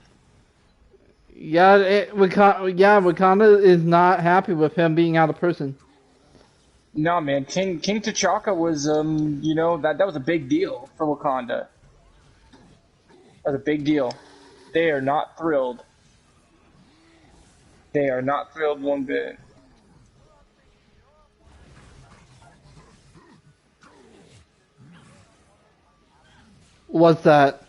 B: Yeah, Wakanda is not happy with him being out of prison.
A: No, man, King T'Chaka was you know, that was a big deal for Wakanda. That was a big deal. They are not thrilled. They are not thrilled one bit.
B: What's that?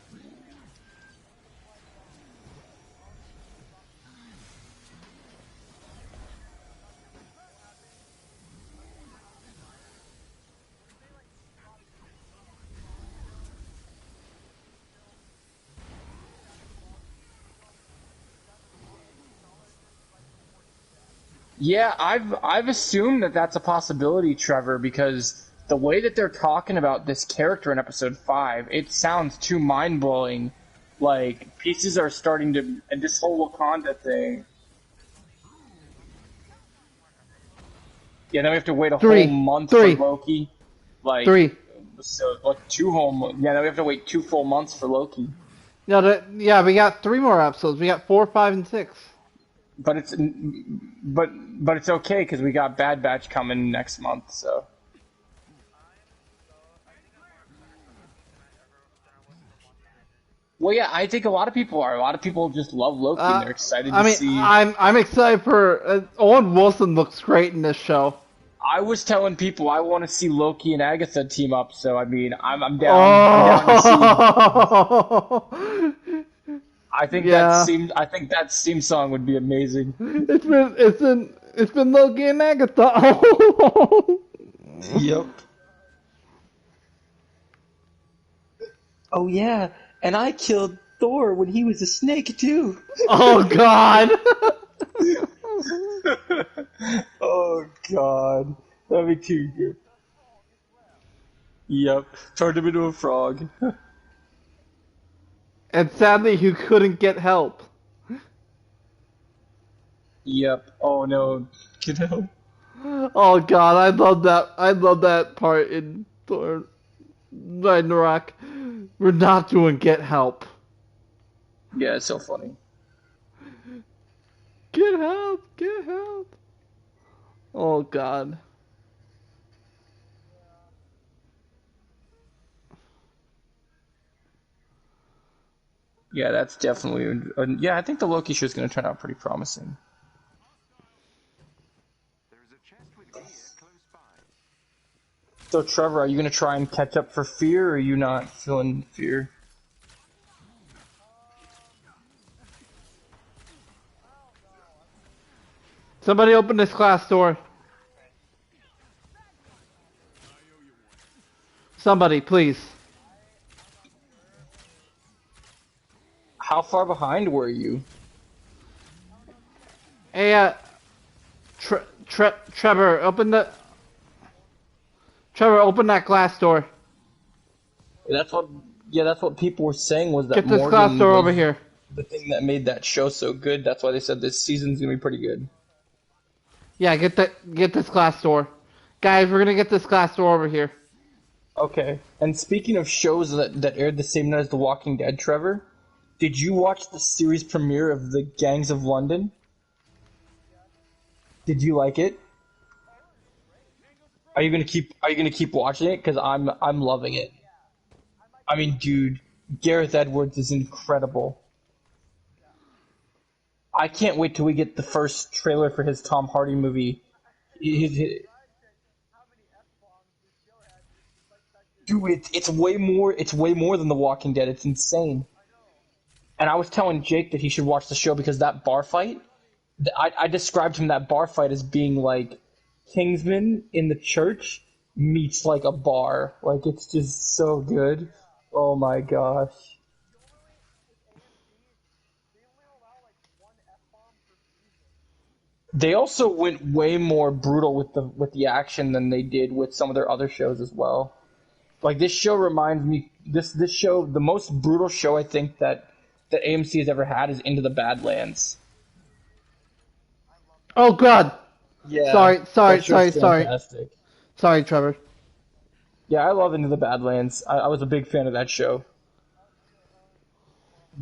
A: Yeah, I've assumed that that's a possibility, Trevor, because the way that they're talking about this character in episode 5, it sounds too mind-blowing. Like, pieces are starting to, and this whole Wakanda thing. Yeah, then we have to wait a whole month for Loki. Like,
B: 3.
A: so like 2 whole yeah, then we have to wait 2 full months for Loki.
B: No, yeah, we got 3 more episodes. We got 4, 5, and 6.
A: But it's okay because we got Bad Batch coming next month, so. Well, yeah, I think a lot of people are. A lot of people just love Loki and they're excited to see.
B: I'm excited for Owen Wilson looks great in this show.
A: I was telling people I want to see Loki and Agatha team up, so I mean, I'm down. I'm down to see. I think that theme song would be amazing.
B: It's been Loki and Agatha.
A: Yep. Oh yeah, and I killed Thor when he was a snake too.
B: Oh God.
A: Oh God, that'd be too good. Yep, turned him into a frog.
B: And sadly, you couldn't get help.
A: Yep. Oh no, you know.
B: Oh God, I love that. I love that part in Thor Ragnarok. We're not doing get help.
A: Yeah, it's so funny.
B: Get help! Get help! Oh God.
A: Yeah, that's definitely. Yeah, I think the Loki show is going to turn out pretty promising.
D: There is a chest with gear close by.
A: So, Trevor, are you going to try and catch up for Fear, or are you not feeling Fear?
B: Somebody open this glass door. Somebody, please.
A: How far behind were you?
B: Hey, Trevor, Trevor, open that glass door.
A: That's what. Yeah, that's what people were saying was that
B: Get this glass
A: Morgan
B: door
A: was
B: over here.
A: the thing that made that show so good. That's why they said this season's going to be pretty good.
B: Yeah, get this glass door. Guys, we're gonna get this glass door over here.
A: Okay. And speaking of shows that aired the same night as The Walking Dead, Trevor, did you watch the series premiere of The Gangs of London? Did you like it? Are you gonna keep watching it? Because I'm loving it. I mean, dude, Gareth Edwards is incredible. I can't wait till we get the first trailer for his Tom Hardy movie. Dude, it's way more than The Walking Dead. It's insane. And I was telling Jake that he should watch the show because that bar fight, I described him that bar fight as being like Kingsman in the church meets like a bar. Like it's just so good. Oh my gosh. They also went way more brutal with the action than they did with some of their other shows as well. Like this show reminds me this show the most brutal show I think that AMC has ever had is Into the Badlands.
B: Oh God.
A: Yeah,
B: Sorry, sorry,
A: that show's
B: sorry, sorry.
A: fantastic.
B: Sorry, Trevor.
A: Yeah, I love Into the Badlands. I was a big fan of that show.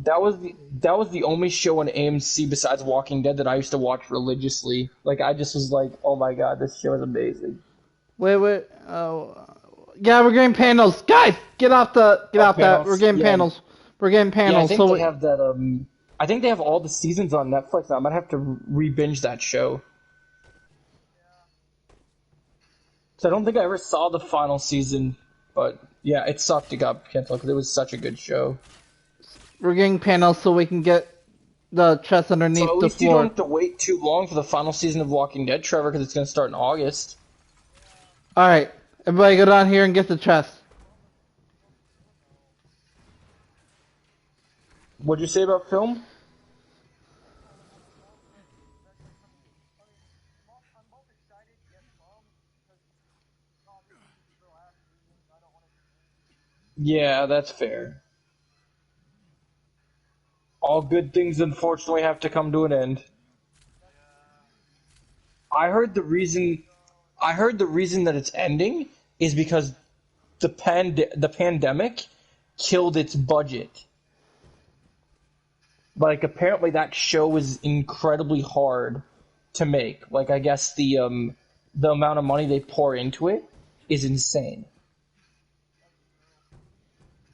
A: That was the only show on AMC besides Walking Dead that I used to watch religiously. Like I just was like, oh my god, this show is amazing.
B: Wait. Oh, yeah, we're getting panels. Guys, get off that.
A: Panels?
B: We're getting
A: Yeah.
B: panels. We're getting
A: Yeah, I
B: panels.
A: think
B: So
A: they have that. I think they have all the seasons on Netflix. Now. I might have to re-binge that show. So I don't think I ever saw the final season, but yeah, it sucked. It got canceled because it was such a good show.
B: we're getting panels so we can get the chest underneath
A: So at
B: the
A: least you don't
B: floor.
A: have to wait too long for the final season of Walking Dead, Trevor, because it's going to start in August.
B: All right, everybody, go down here and get the chest.
A: What'd you say about film? Yeah, that's fair. All good things unfortunately have to come to an end. I heard the reason I heard the reason that it's ending is because the pandemic killed its budget. Like apparently that show was incredibly hard to make. Like I guess the amount of money they pour into it is insane.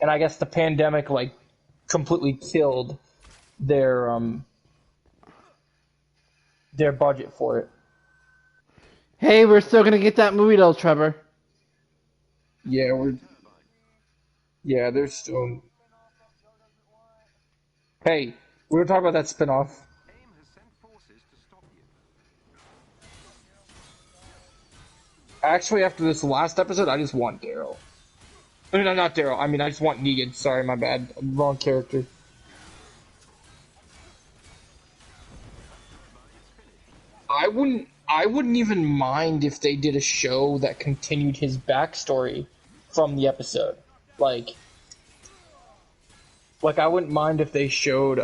A: And I guess the pandemic like completely killed their their budget for it.
B: Hey, we're still gonna get that movie though, Trevor.
A: Yeah, they're still. Hey, we were talking about that spinoff.
D: AIM has sent forces to stop you.
A: Actually, after this last episode, I just want Daryl. No, not Daryl. I mean, I just want Negan. Sorry, my bad. Wrong character. I wouldn't even mind if they did a show that continued his backstory from the episode. Like I wouldn't mind if they showed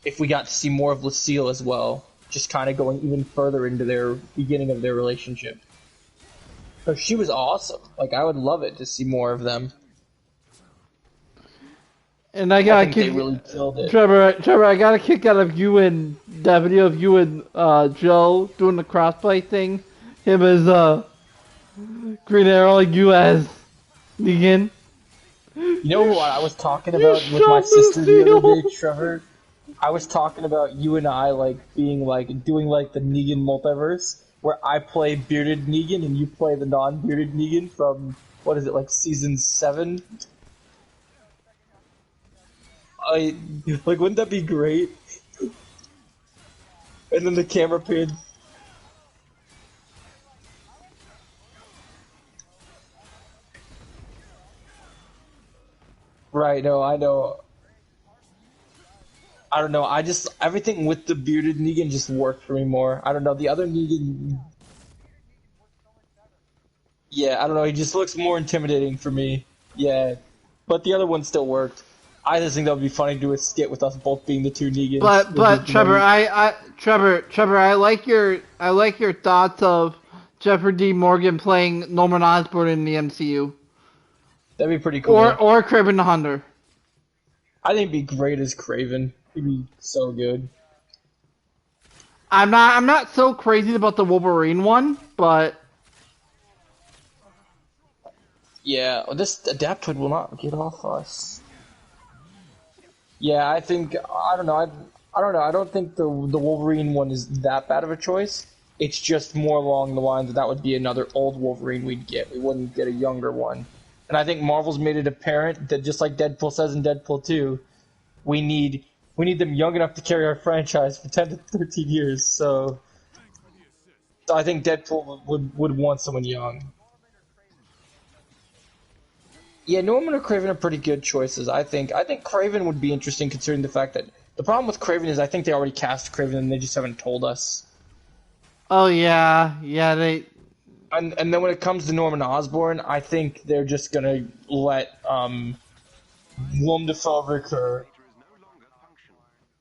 A: if we got to see more of Lucille as well, just kind of going even further into their beginning of their relationship. So she was awesome. Like I would love it to see more of them.
B: And I
A: I
B: got a
A: think they
B: kick,
A: really killed it.
B: Trevor, I got a kick out of you and that video of you and Joe doing the crossplay thing. Him as Green Arrow, you as Negan.
A: You know what I was talking
B: You
A: about with my
B: shot
A: sister the other
B: Lucille.
A: day, Trevor? I was talking about you and I like being like doing like the Negan multiverse, where I play bearded Negan and you play the non-bearded Negan from what is it like season 7? I like wouldn't that be great? And then the camera pan. Right? No, I know. I don't know. I just everything with the bearded Negan just worked for me more. I don't know. The other Negan, yeah, I don't know. He just looks more intimidating for me. Yeah, but the other one still worked. I just think that would be funny to do a skit with us both being the two Negans.
B: But Trevor, Trevor, I like your thoughts of Jeffrey D. Morgan playing Norman Osborn in the MCU,
A: That'd be pretty cool.
B: or Kraven the Hunter.
A: I think it'd be great as Craven. He'd be so good.
B: I'm not so crazy about the Wolverine one, but
A: Yeah, this Adaptoid will not get off us. Yeah, I think I don't know. I don't know. I don't think the Wolverine one is that bad of a choice. It's just more along the lines that would be another old Wolverine we'd get. We wouldn't get a younger one. And I think Marvel's made it apparent that just like Deadpool says in Deadpool 2, we need them young enough to carry our franchise for 10 to 13 years. So I think Deadpool would want someone young. Yeah, Norman or Craven are pretty good choices. I think Craven would be interesting considering the fact that the problem with Craven is I think they already cast Craven and they just haven't told us.
B: oh yeah, they
A: And then when it comes to Norman Osborn, I think they're just gonna let Willem Dafoe recur.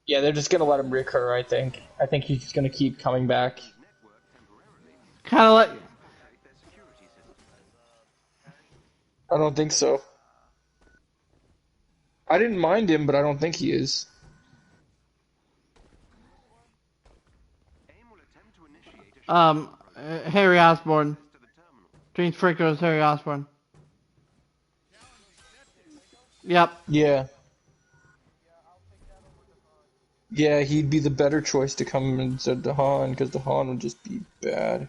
A: Yeah, they're just gonna let him recur. I think he's just gonna keep coming back.
B: kind of like.
A: I don't think so. I didn't mind him, but I don't think he is.
B: Harry Osborn. James Franco's Harry Osborn. Yep.
A: Yeah. Yeah, he'd be the better choice to come instead of Han, because the Han would just be bad.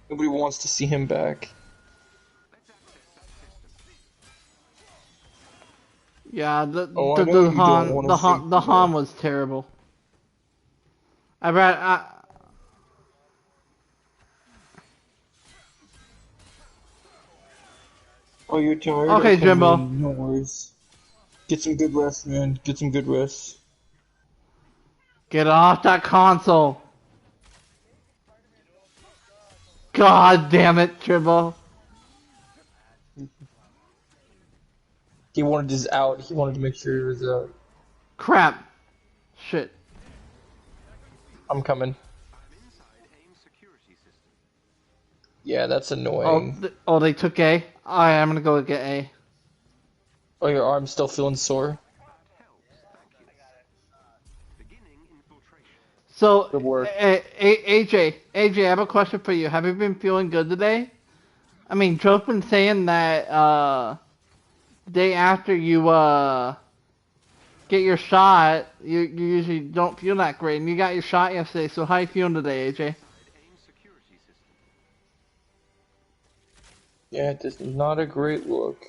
A: Nobody wants to see him back.
B: Yeah,
A: Oh, I know you don't want to see
B: the Han was terrible. I read
A: Oh, you're tired?
B: Okay,
A: I'll come
B: Jimbo.
A: in. No worries. Get some good rest, man. Get some good rest.
B: Get off that console. God damn it, Tribble.
A: He wanted his out. He wanted to make sure he was out.
B: Crap. Shit.
A: I'm coming. Yeah, that's
B: Oh,
A: annoying.
B: they took A. Alright, I'm gonna go get A.
A: Oh, your arm's still feeling sore?
B: So,
A: Good work.
B: AJ, I have a question for you. Have you been feeling good today? I mean, Joe's been saying that, the day after you, get your shot, you usually don't feel that great, and you got your shot yesterday, so how you feeling today, AJ?
A: Yeah, this is not a great look.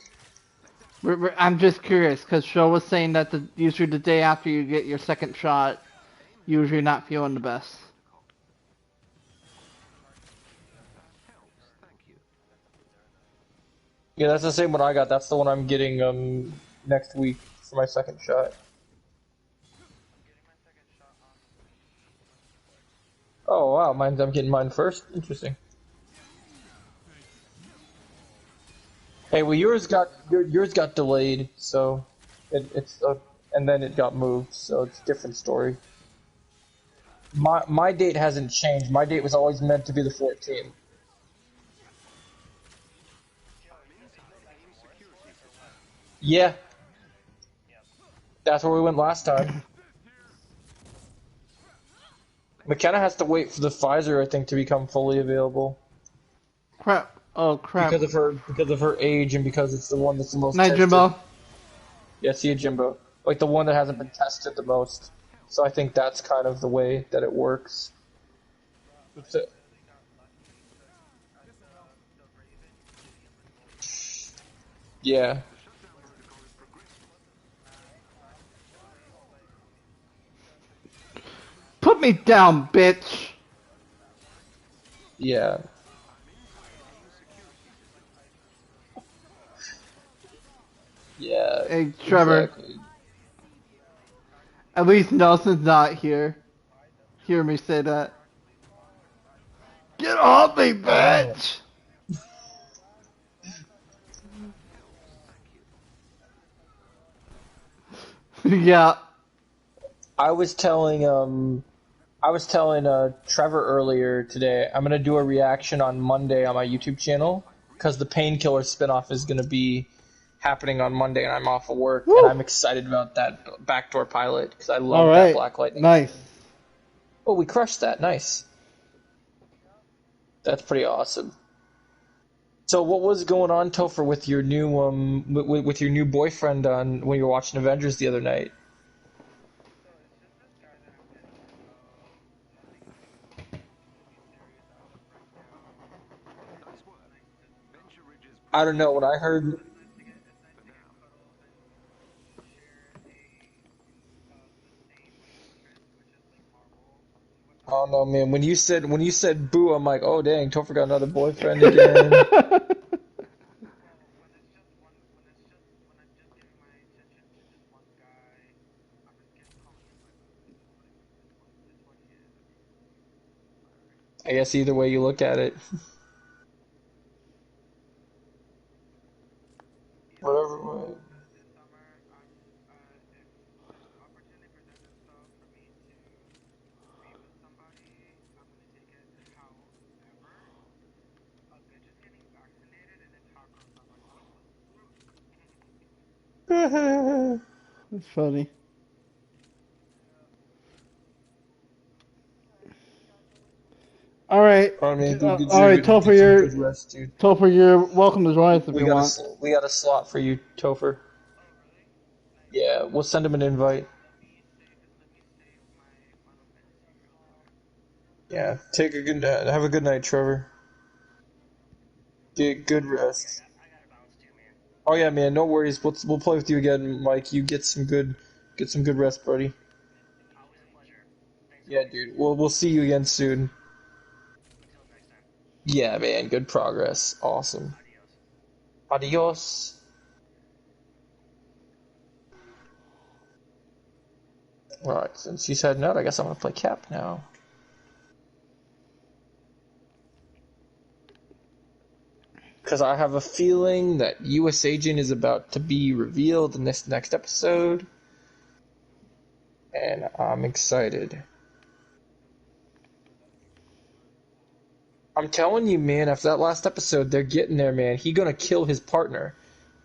B: I'm just curious, because Joe was saying that usually the day after you get your second shot, usually not feeling the best.
A: Yeah, that's the same one I got. That's the one I'm getting next week for my second shot. Oh wow, mine's I'm getting mine first. Interesting. Hey, well yours got delayed, so it's and then it got moved, so it's a different story. My date hasn't changed. My date was always meant to be the 14th.
D: I'm inside AIM security system.
A: Yeah, that's where we went last time. McKenna has to wait for the Pfizer, I think, to become fully available
B: Crap. Oh crap.
A: because of her age and because it's the one that's the most
B: Night
A: tested.
B: Jimbo.
A: Yeah, see a Jimbo, like the one that hasn't been tested the most. So I think that's kind of the way that it works. So- yeah,
D: The shutdown protocol is progressing.
B: Put me down, bitch.
A: yeah,
D: I'm inside AIM security system.
A: yeah,
B: Hey, Trevor.
A: exactly.
B: At least Nelson's not here. Hear me say that. Get off me,
A: Oh.
B: bitch!
D: Thank you.
B: Yeah.
A: I was telling Trevor earlier today. I'm gonna do a reaction on Monday on my YouTube channel because the Painkiller spinoff is gonna be happening on Monday, and I'm off of work, and
B: Woo!
A: I'm excited about that backdoor pilot because I love that
B: Alright.
A: Black Lightning
B: Nice.
A: scene. Oh, we crushed that! Nice. That's pretty awesome. So, what was going on, Topher, with your new with your new boyfriend on when you were watching Avengers the other night?
D: Nice work. Venture Ridge is
A: I don't know.
D: protected
A: When I heard
D: for now.
A: Oh no, man! When you said boo, I'm like, oh dang, Topher got another boyfriend again. I guess either way you look at it, whatever way.
B: That's funny. Alright.
A: Oh man,
B: Alright,
A: get
B: Topher,
A: some good rest, dude.
B: you're welcome to join us if you want.
A: We got a slot for you, Topher. Yeah, we'll send him an invite. Yeah, take a good have a good night, Trevor. Get good rest. Oh yeah, man, no worries. We'll play with you again, Mike. You get some good rest, buddy. Yeah, dude. We'll see you again soon. Yeah, man. Good progress. Awesome. Adios. Alright, since she's heading out, I guess I'm gonna play Cap now. Because I have a feeling that US Agent is about to be revealed in this next episode. And I'm excited. I'm telling you, man, after that last episode, they're getting there, man. He gonna kill his partner.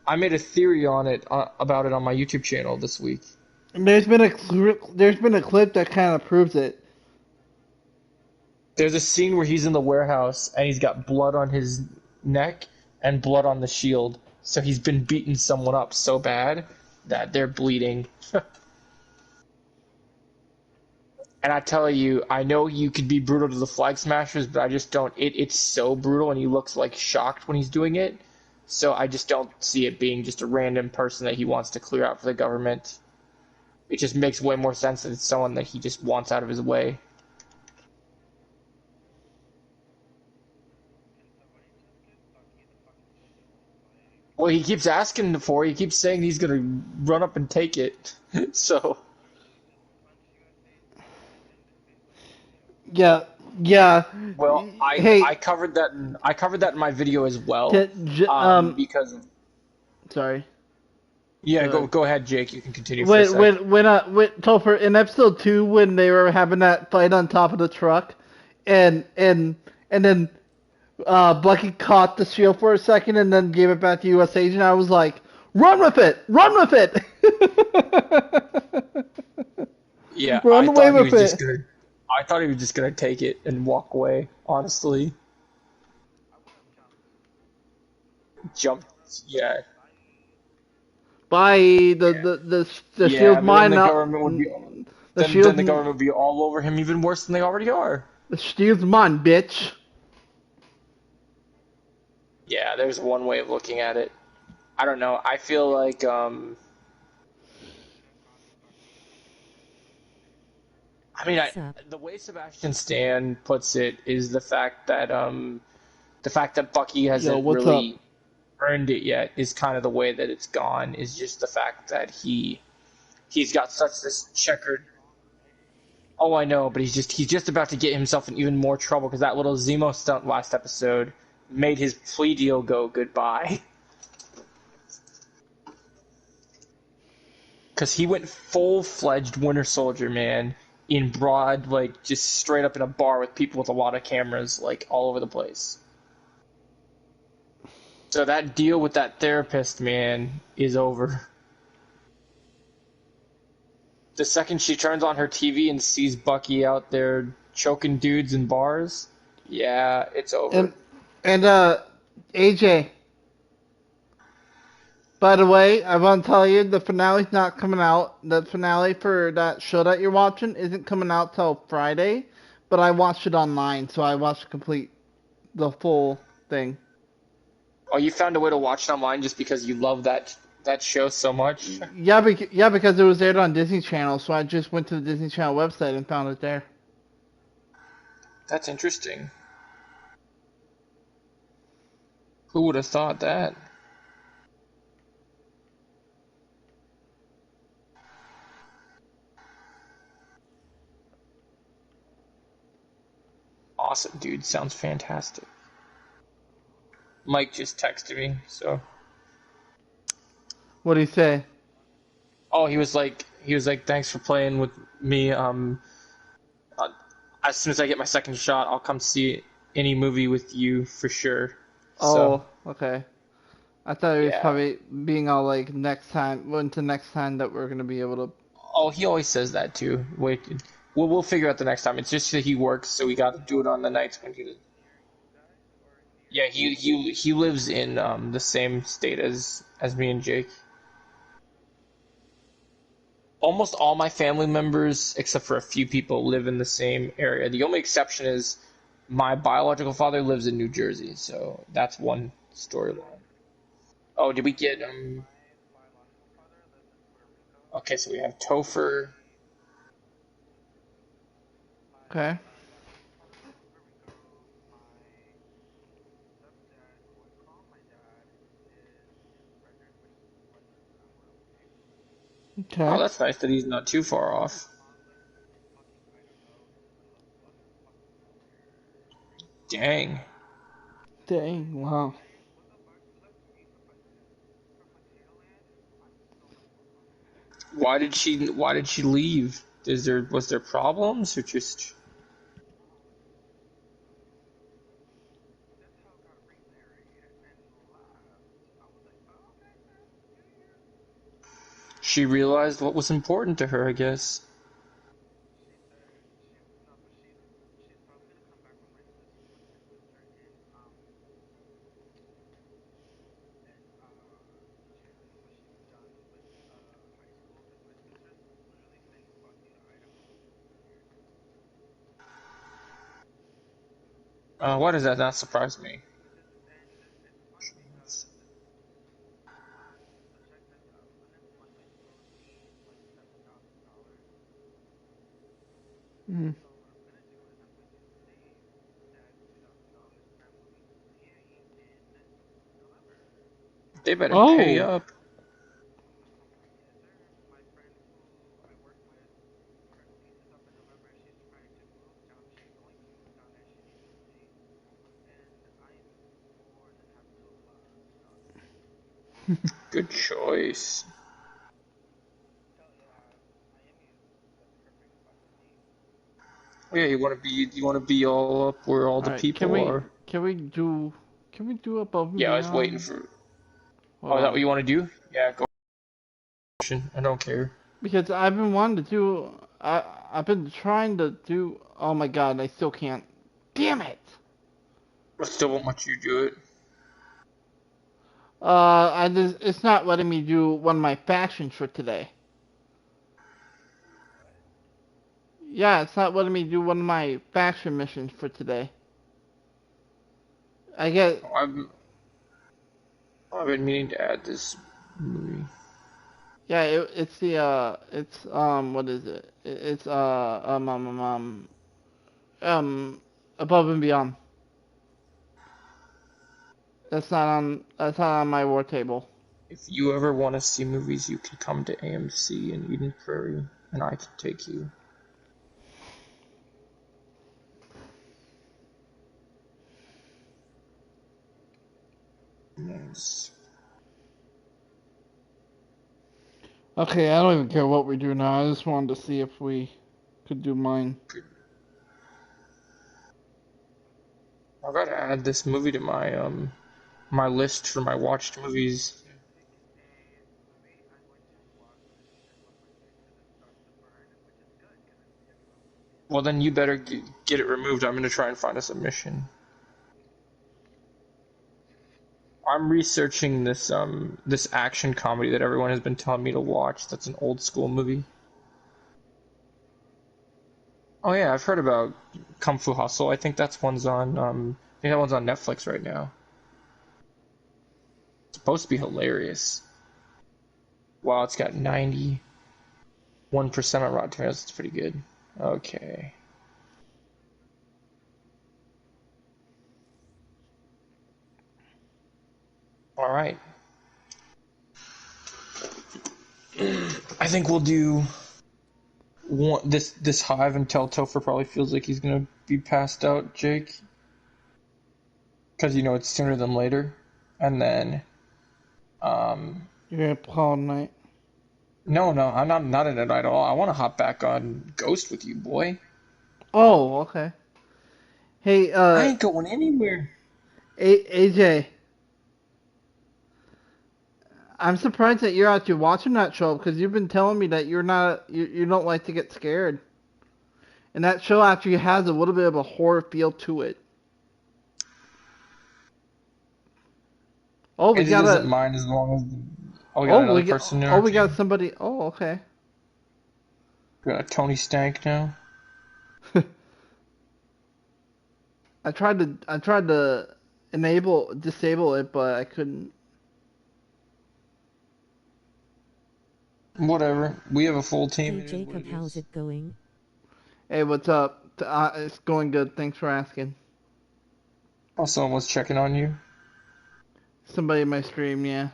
A: I made a theory on it about it on my YouTube channel this week.
B: And there's been a clip that kind of proves it.
A: There's a scene where he's in the warehouse and he's got blood on his neck and blood on the shield. So he's been beating someone up so bad that they're bleeding. And I tell you, I know you could be brutal to the Flag Smashers, but I just don't. It's so brutal, and he looks like shocked when he's doing it. So I just don't see it being just a random person that he wants to clear out for the government. It just makes way more sense that it's someone that he just wants out of his way. Well, he keeps asking for it. He keeps saying he's gonna run up and take it. So
B: Yeah. Yeah.
A: Well, I
B: Hey,
A: covered that in my video as well, because
B: sorry.
A: yeah.
B: Go ahead.
A: Go ahead, Jake. You can continue for a sec.
B: When Topher in episode 2 when they were having that fight on top of the truck, and then Bucky caught the shield for a second and then gave it back to U.S. Agent, I was like, run with it, run with it,
A: Yeah,
B: run away with it.
A: I thought he was just gonna take it and walk away. Honestly, jump. Yeah,
B: By
A: yeah,
B: the
A: yeah.
B: shield's
A: But then
B: mine
A: the
B: now.
A: government would be
B: The
A: then
B: shield's
A: the government would be all over him even worse than they already are.
B: the shield's mine, bitch.
A: Yeah, there's one way of looking at it. I don't know. I feel like I mean,
C: Sup.
A: the way Sebastian Stan puts it is the fact that Bucky
B: Yo,
A: hasn't
B: what's up?
A: really earned it yet is kind of the way that it's gone. Is just the fact that he's got such this checkered. Oh, I know, but he's just about to get himself in even more trouble because that little Zemo stunt last episode made his plea deal go goodbye. Because he went full-fledged Winter Soldier, man, in broad, like, just straight up in a bar with people with a lot of cameras, like, all over the place. So that deal with that therapist, man, is over. The second she turns on her TV and sees Bucky out there choking dudes in bars, yeah, it's over.
B: And AJ. By the way, I want to tell you the finale's not coming out. The finale for that show that you're watching isn't coming out till Friday, but I watched it online, so I watched the full thing.
A: Oh, you found a way to watch it online just because you love that show so much?
B: Yeah, because it was aired on Disney Channel, so I just went to the Disney Channel website and found it there.
A: That's interesting. Who would have thought that? Awesome, dude. Sounds fantastic. Mike just texted me, so.
B: What do you say?
A: Oh, he was like, thanks for playing with me. Uh, as soon as I get my second shot, I'll come see any movie with you for sure. So,
B: Oh, okay. I thought it was
A: yeah.
B: probably being all like next time, went to next time that we're gonna be able to.
A: Oh, he always says that too. Wait, we'll figure out the next time. It's just that he works, so we got to do it on the nights when he. Yeah, he lives in the same state as me and Jake. Almost all my family members, except for a few people, live in the same area. The only exception is my biological father lives in New Jersey, so that's one storyline. Oh, did we get Okay, so we have Topher.
B: Okay.
A: Oh,
B: Okay.
A: that's nice that he's not too far off. Dang.
B: Dang. Wow.
A: Why did she leave? Was there problems or just she realized what was important to her, I guess. Why does that not surprise me?
B: Mm.
A: They better pay
B: Oh.
A: up. Good choice. Oh, yeah, you want to be all up where all
B: All
A: the
B: right,
A: people are.
B: can we do above and
A: Yeah, I was waiting
B: beyond?
A: for. Oh,
B: Hold
A: is that what
B: on.
A: you want to do? Yeah, go. I don't care.
B: Because I've been wanting to do. I've been trying to do. Oh my god, I still can't. Damn it!
A: I still won't let you do it.
B: It's not letting me do one of my factions for today. Yeah, it's not letting me do one of my faction missions for today. I get.
A: Oh, I've been meaning to add this movie.
B: Yeah, it's what is it? It's um above and beyond. That's not on my war table.
A: If you ever want to see movies, you can come to AMC in Eden Prairie, and I can take you. Nice.
B: Okay, I don't even care what we do now. I just wanted to see if we could do mine.
A: I gotta add this movie to my list for my watched movies. Well, then you better get it removed. I'm gonna try and find a submission. I'm researching this action comedy that everyone has been telling me to watch. That's an old school movie. Oh yeah, I've heard about Kung Fu Hustle. I think that one's on Netflix right now. It's supposed to be hilarious. Wow, it's got 91% on Rotten Tomatoes. It's pretty good. Okay. All right. I think we'll do this hive until Topher probably feels like he's gonna be passed out, Jake, because it's sooner than later. And then, um,
B: You're gonna play all night.
A: no, no, I'm not in it at all. I want to hop back on Ghost with you, boy.
B: Oh, okay. Hey,
A: I ain't going anywhere.
B: AJ, I'm surprised that you're actually watching that show because you've been telling me that you don't like to get scared, and that show actually has a little bit of a horror feel to it. Oh, we
A: AJ
B: got
A: doesn't
B: a
A: mind as long as. Oh, we got another person in our
B: we got
A: team.
B: somebody. Oh, okay.
A: We got Tony Stank now.
B: I tried to disable it, but I couldn't.
A: Whatever. We have a full team.
C: Hey
A: It is what
C: Jacob,
A: it
C: how's
A: is.
C: it going?
B: Hey, what's up? It's going good. Thanks for asking.
A: Oh, someone was checking on you.
B: Somebody in my stream, yeah.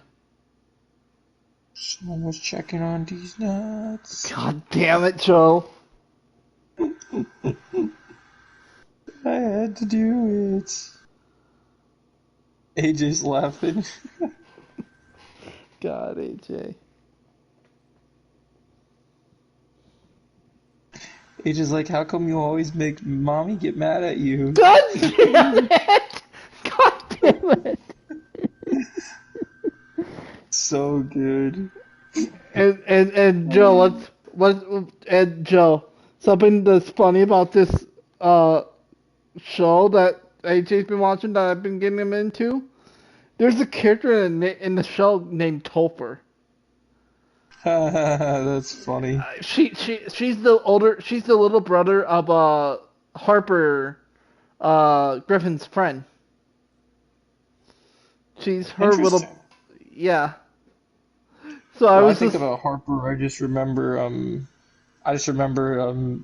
A: Someone was checking on these nuts.
B: God damn it, Joe.
A: I had to do it. AJ's laughing.
B: God, AJ.
A: AJ's like, how come you always make mommy get mad at you?
B: God damn it! God damn it!
A: So good.
B: And Joe, let's and Joe, something that's funny about this uh show that AJ's been watching that I've been getting him into. There's a character in the show named Topher.
A: That's funny.
B: She's the little brother of Harper Griffin's friend. She's her little
A: Interesting.
B: yeah. So I
A: When I
B: was
A: think
B: just
A: about Harper, I just remember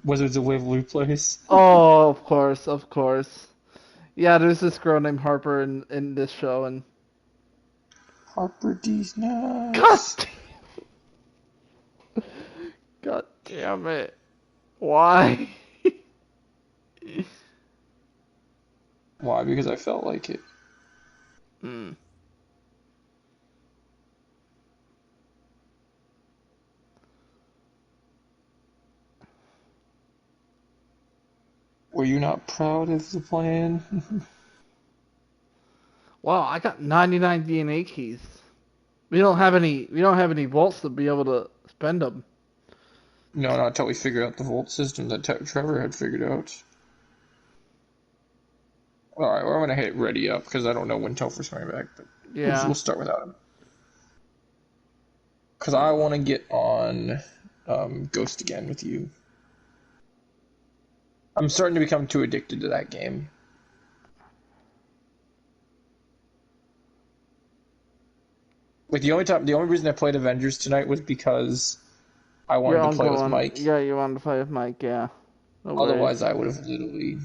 A: Wizards of Waverly Place.
B: oh of course of course yeah. There's this girl named Harper in this show and
A: Harper D's
B: God
A: nuts.
B: God damn it. Why?
A: Why? Because I felt like it.
B: Hmm.
A: Were you not proud of the plan?
B: Wow, I got 99 DNA keys. We don't have any vaults to be able to spend them.
A: No, not until we figure out the Volt system that Trevor had figured out. Alright, well, I'm gonna hit ready up because I don't know when Topher's coming back, but we'll
B: Yeah.
A: start without him. Because I want to get on Ghost again with you. I'm starting to become too addicted to that game. Like the only reason I played Avengers tonight was because I
B: Your
A: wanted to play
B: uncle
A: with
B: on.
A: Mike.
B: Yeah, you wanted to play with Mike. Yeah. No worries.
A: Otherwise, I would have literally.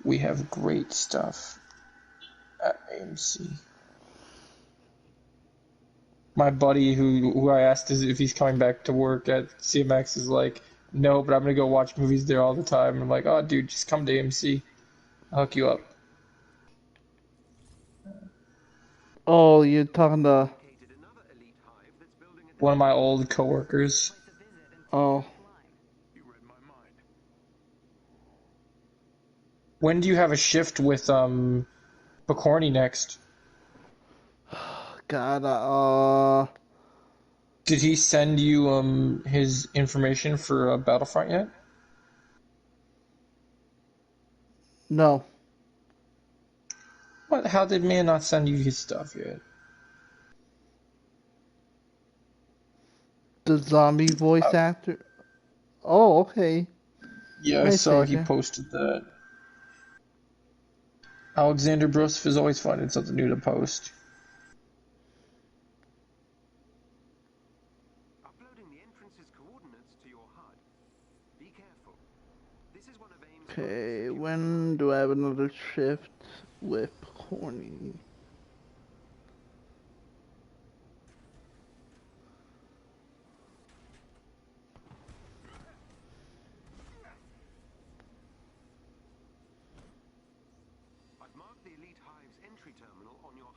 A: We have great stuff at AMC. My buddy, who I asked if he's coming back to work at CMX, is like, no, but I'm gonna go watch movies there all the time. I'm like, oh, dude, just come to AMC. I'll hook you up.
B: Oh, you're talking to.
D: Located another elite hive that's building a
A: One of my old coworkers.
B: Oh,
D: You read my mind.
A: When do you have a shift with Picorni next?
B: God.
A: Did he send you his information for Battlefront yet?
B: No.
A: What? How did man not send you his stuff yet?
B: The zombie voice
A: Uh,
B: actor. Oh, okay.
A: yeah, I
B: Nice,
A: saw he
B: AJ.
A: posted that. Alexander Brosif is always finding something new to post.
D: Uploading the entrance's coordinates to your HUD. Be careful. This is one of AIM's
B: Okay,
D: security
B: when do I have another shift with Corny?
D: I've marked the elite hive's entry terminal on your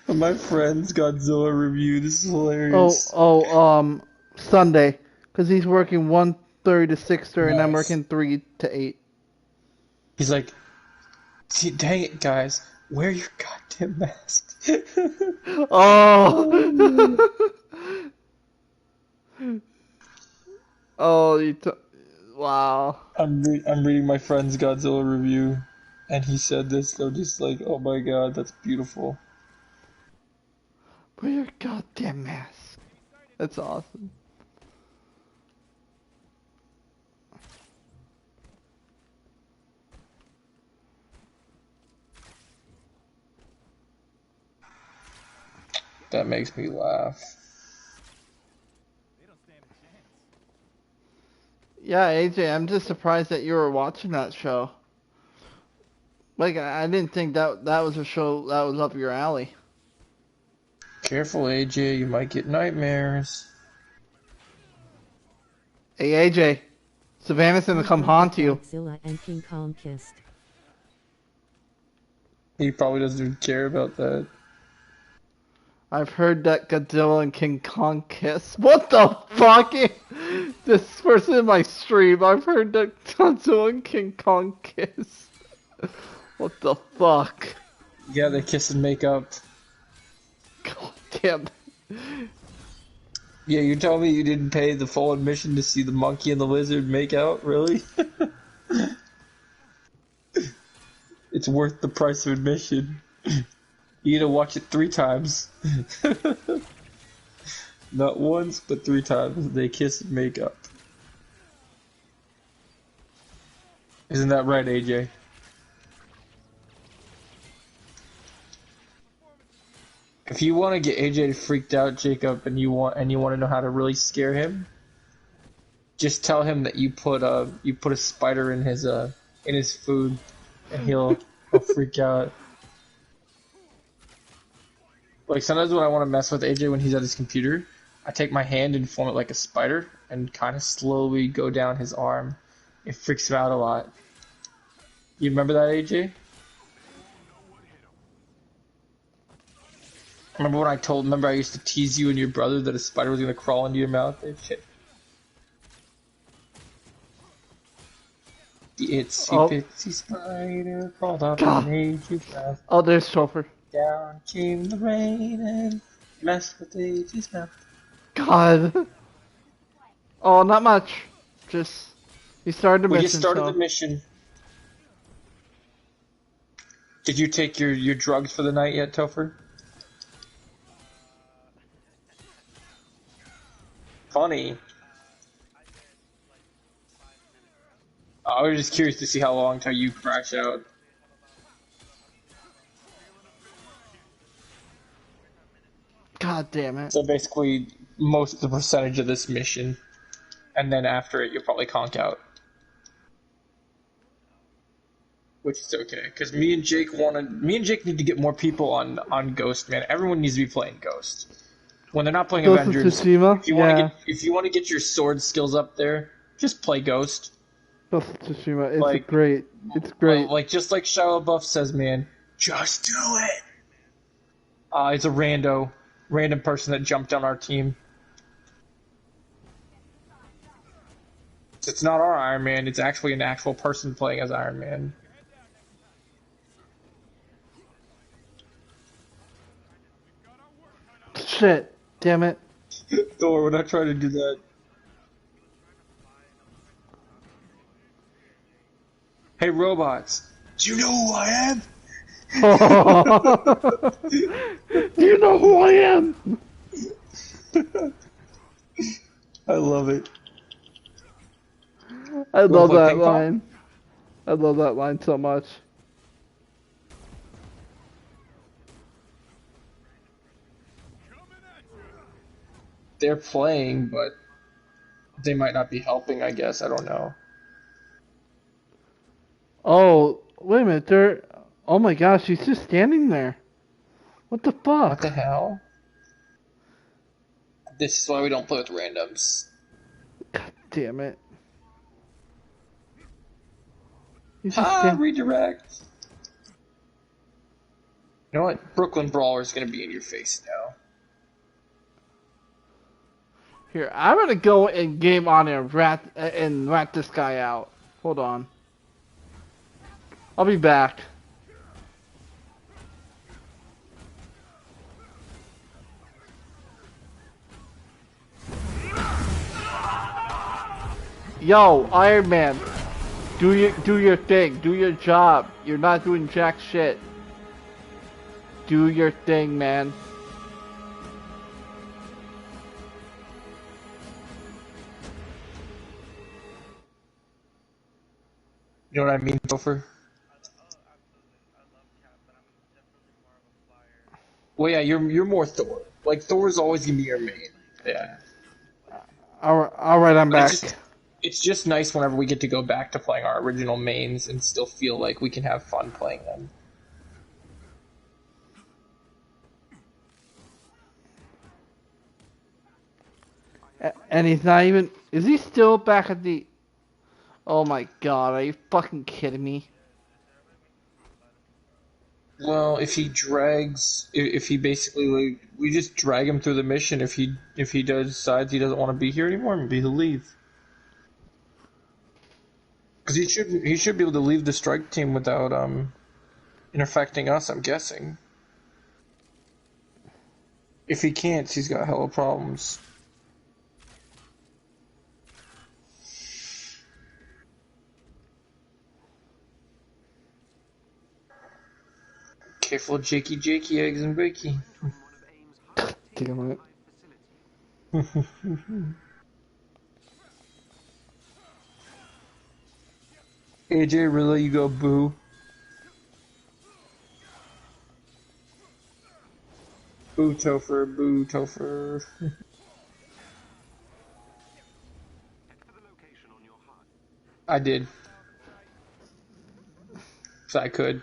D: HUD.
A: My friend's Godzilla review. This is
B: Oh,
A: hilarious.
B: oh, Sunday, because he's working 1:30 to 6:30, and I'm
A: Nice.
B: working 3 to 8.
A: He's like, see, dang it, guys, wear your goddamn mask.
B: Oh, oh, wow.
A: I'm reading my friend's Godzilla review, and he said this. I'm just like, oh my god, that's beautiful.
B: Wear your goddamn mask. That's awesome.
A: That makes me laugh.
B: Yeah, AJ, I'm just surprised that you were watching that show. Like, I didn't think that was a show that was up your alley.
A: Careful, AJ, you might get nightmares.
B: Hey, AJ, Savannah's gonna
C: I
B: come
C: heard that
B: haunt you.
C: Godzilla and King Kong kissed.
A: He probably doesn't even care about that.
B: I've heard that Godzilla and King Kong kiss. What the fuck? This person in my stream, I've heard that Godzilla and King Kong kiss. What the fuck?
A: Yeah, they kiss and make up.
B: God damn.
A: Yeah, you tell me you didn't pay the full admission to see the monkey and the lizard make out, really? It's worth the price of admission. You need to watch it 3 times. Not once, but 3 times. They kiss and make up. Isn't that right, AJ? If you want to get AJ freaked out, Jacob, and you want to know how to really scare him, just tell him that you put a spider in his food, and he'll freak out. Like sometimes when I want to mess with AJ when he's at his computer, I take my hand and form it like a spider and kind of slowly go down his arm. It freaks him out a lot. You remember that, AJ? Remember I used to tease you and your brother that a spider was gonna crawl into your mouth? AJ? The itsy
B: Oh,
A: bitsy spider crawled up and
B: God.
A: made you laugh.
B: Oh, there's Topher.
A: Down came the rain and messed with AJ's mouth.
B: God. Oh, not much. Just, he started the
A: We just
B: mission,
A: started the
B: so.
A: mission. Did you take your drugs for the night yet, Topher? Funny. I was just curious to see how long till you crash out.
B: God damn it.
A: So basically, most of the percentage of this mission, and then after it, you'll probably conk out. Which is okay, because me and Jake need to get more people on Ghost, man. Everyone needs to be playing Ghost. When they're not playing
B: Ghost of
A: Avengers,
B: Tsushima? Yeah.
A: if you want to get your sword skills up there, just play Ghost.
B: Ghost of Tsushima. It's
A: Like,
B: great. It's great.
A: like just like Shia LaBeouf says, man, just do it. It's a random person that jumped on our team. It's not our Iron Man. It's actually an actual person playing as Iron Man.
B: Shit. Damn it.
A: Thor, we're not trying to do that. Hey, robots. Do you know who I am?
B: Do you know who I am?
A: I love it.
B: I
A: You wanna
B: love
A: play
B: that
A: ping pong?
B: line. I love that line so much.
A: They're playing, but they might not be helping, I guess. I don't know.
B: Oh, wait a minute. They're. Oh my gosh, he's just standing there. What the
A: What the
B: fuck?
A: hell? This is why we don't play with randoms.
B: God damn it. He's just
A: Ha!
B: stand.
A: Redirect! You know what? Brooklyn Brawler is gonna be in your face now.
B: Here, I'm gonna go and game on and rat this guy out. Hold on. I'll be back. Yo, Iron Man, do your thing, do your job. You're not doing jack shit. Do your thing, man.
A: You know what I mean, Topher? Well, yeah, you're more Thor. Like Thor's always gonna be your main. Yeah,
B: Alright, I'm
A: but
B: back.
A: it's just nice whenever we get to go back to playing our original mains and still feel like we can have fun playing them.
B: And he's not even. Is he still back at the. Oh my god, are you fucking kidding me?
A: Well, if he basically like, we just drag him through the mission. If he decides he doesn't want to be here anymore, maybe he'll leave. Because he should be able to leave the strike team without infecting us. I'm guessing. If he can't, he's got hella problems. Careful, Jakey, eggs and bakey.
B: Damn it.
A: AJ, really, you go boo. Boo Topher, boo Topher. I did. So I could.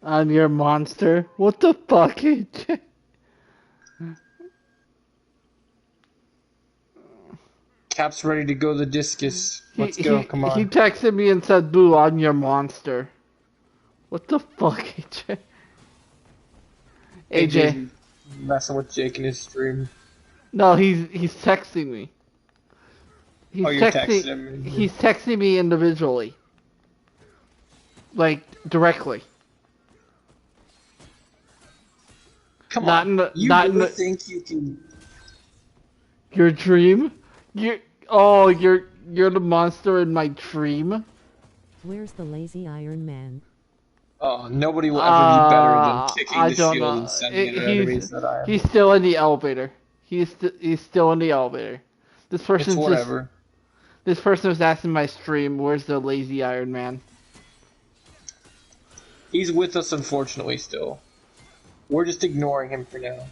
B: I'm your monster. What the fuck, AJ?
A: Cap's ready to go the discus.
B: He
A: Let's go.
B: he
A: Come
B: he
A: on.
B: texted me and said, "Boo, I'm your monster." What the fuck, AJ? AJ.
A: AJ's messing with Jake in his stream.
B: No, he's texting me.
A: Oh, you're texting him.
B: He's texting me individually, like directly.
A: Come
B: Not
A: on.
B: in the
A: You
B: not in
A: really
B: the
A: think you can?
B: your dream. You're the monster in my dream.
C: Where's the lazy Iron Man?
A: Oh, nobody will ever be better than kicking
B: I
A: the
B: don't
A: shield and
B: know.
A: sending it at enemies that I am.
B: He's still in the elevator. He's still in the elevator. This
A: It's
B: person's just
A: whatever.
B: this person was asking my stream, "Where's the lazy Iron Man?"
A: He's with us, unfortunately, still. We're just ignoring him for now.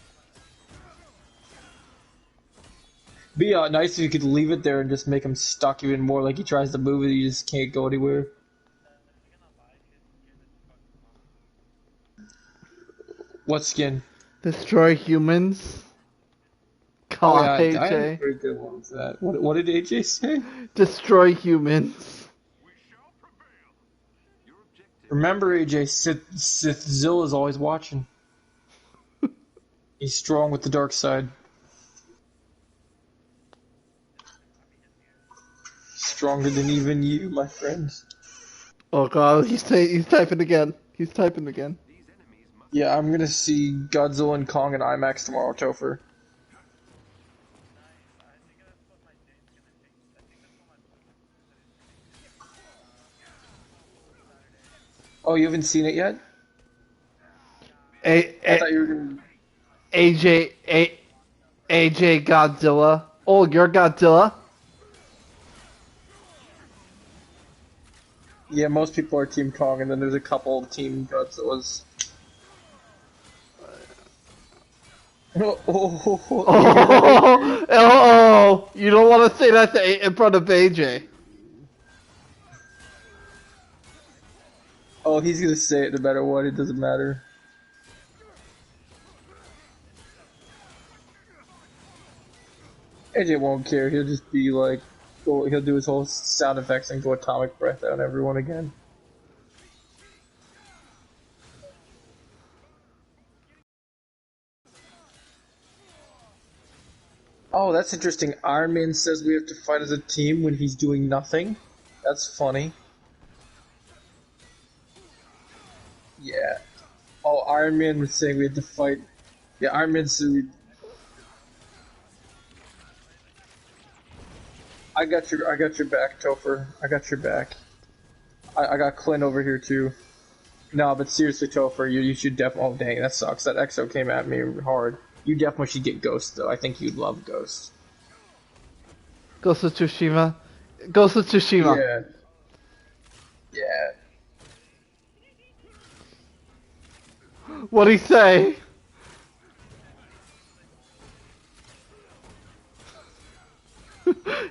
A: Be nice if you could leave it there and just make him stuck even more. Like he tries to move it, he just can't go anywhere. What skin?
B: Destroy humans. Come
A: Oh
B: on,
A: yeah, I have a
B: AJ.
A: pretty good one for that. What did AJ say?
B: Destroy humans.
A: Remember, AJ, Sith Zill is always watching. He's strong with the dark side. Stronger than even you, my friends.
B: Oh god, he's typing again. He's typing again.
A: Yeah, I'm gonna see Godzilla and Kong and IMAX tomorrow, Topher. Oh, you haven't seen it yet? I thought you were gonna.
B: AJ Godzilla. Oh, you're Godzilla?
A: Yeah, most people are Team Kong, and then there's a couple of Team Godzillas. You hear that, AJ?
B: Oh, you don't want to say that in front of AJ.
A: Oh, he's gonna say it no matter what. It doesn't matter. AJ won't care. He'll just be like, he'll do his whole sound effects and go atomic breath on everyone again. Oh, that's interesting. Iron Man says we have to fight as a team when he's doing nothing. That's funny. Yeah. Oh, Iron Man was saying we had to fight. Yeah, Iron Man said we. I got your back, Topher. I got your back. I got Clint over here too. No, but seriously, Topher, you should definitely. Oh, dang, that sucks. That EXO came at me hard. You definitely should get Ghost though. I think you'd love Ghost.
B: Ghost of Tsushima. Ghost of Tsushima.
A: Yeah. Yeah.
B: What'd he say?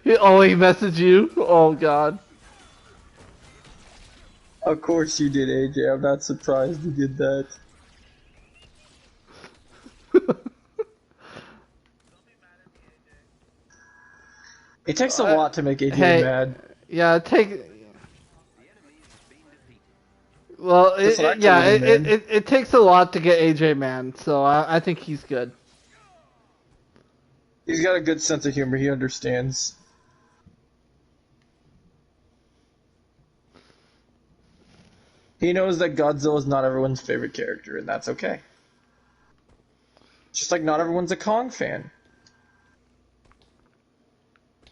B: He messaged you? Oh god.
A: Of course you did, AJ. I'm not surprised you did that. It takes a lot to make AJ mad.
B: Yeah, take. Well,
A: That's what I told him, man.
B: it takes a lot to get AJ mad, so I think he's good.
A: He's got a good sense of humor. He understands. He knows that Godzilla is not everyone's favorite character, and that's okay. Just like not everyone's a Kong fan.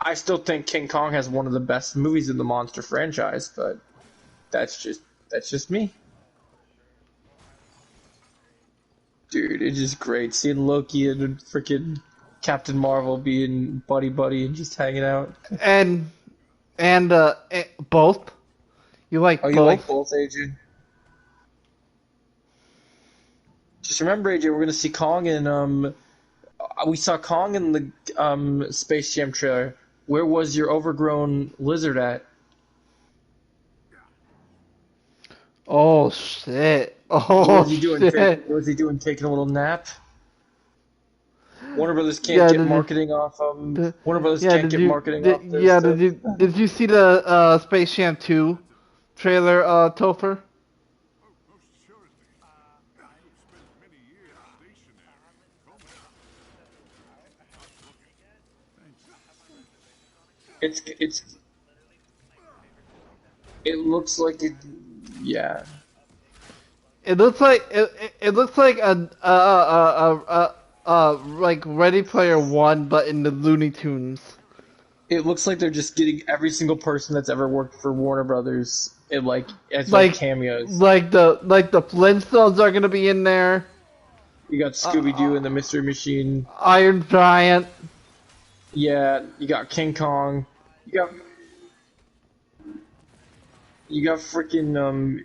A: I still think King Kong has one of the best movies in the monster franchise, but that's just me. Dude, it's just great seeing Loki and freaking Captain Marvel being buddy buddy and just hanging out.
B: And both. You like
A: Oh,
B: both?
A: you like both, AJ? Just remember, AJ, we're gonna see Kong and we saw Kong in the Space Jam trailer. Where was your overgrown lizard at?
B: Oh shit!
A: What
B: Oh
A: was he doing?
B: shit!
A: What was he doing? Taking a little nap? Warner Brothers can't
B: Yeah,
A: get
B: did you,
A: marketing off
B: the,
A: Warner Brothers
B: yeah,
A: can't
B: did
A: get
B: you,
A: marketing
B: did,
A: off their
B: yeah,
A: stuff.
B: did you see the Space Jam 2 trailer, Topher?
A: It's it looks like it. Yeah,
B: It looks like it looks like like Ready Player One, but in the Looney Tunes.
A: it looks like they're just getting every single person that's ever worked for Warner Brothers and like as like
B: Like
A: cameos.
B: the Flintstones are gonna be in there.
A: You got Scooby Doo and the Mystery Machine.
B: Iron Giant.
A: Yeah, you got King Kong. You got you got freaking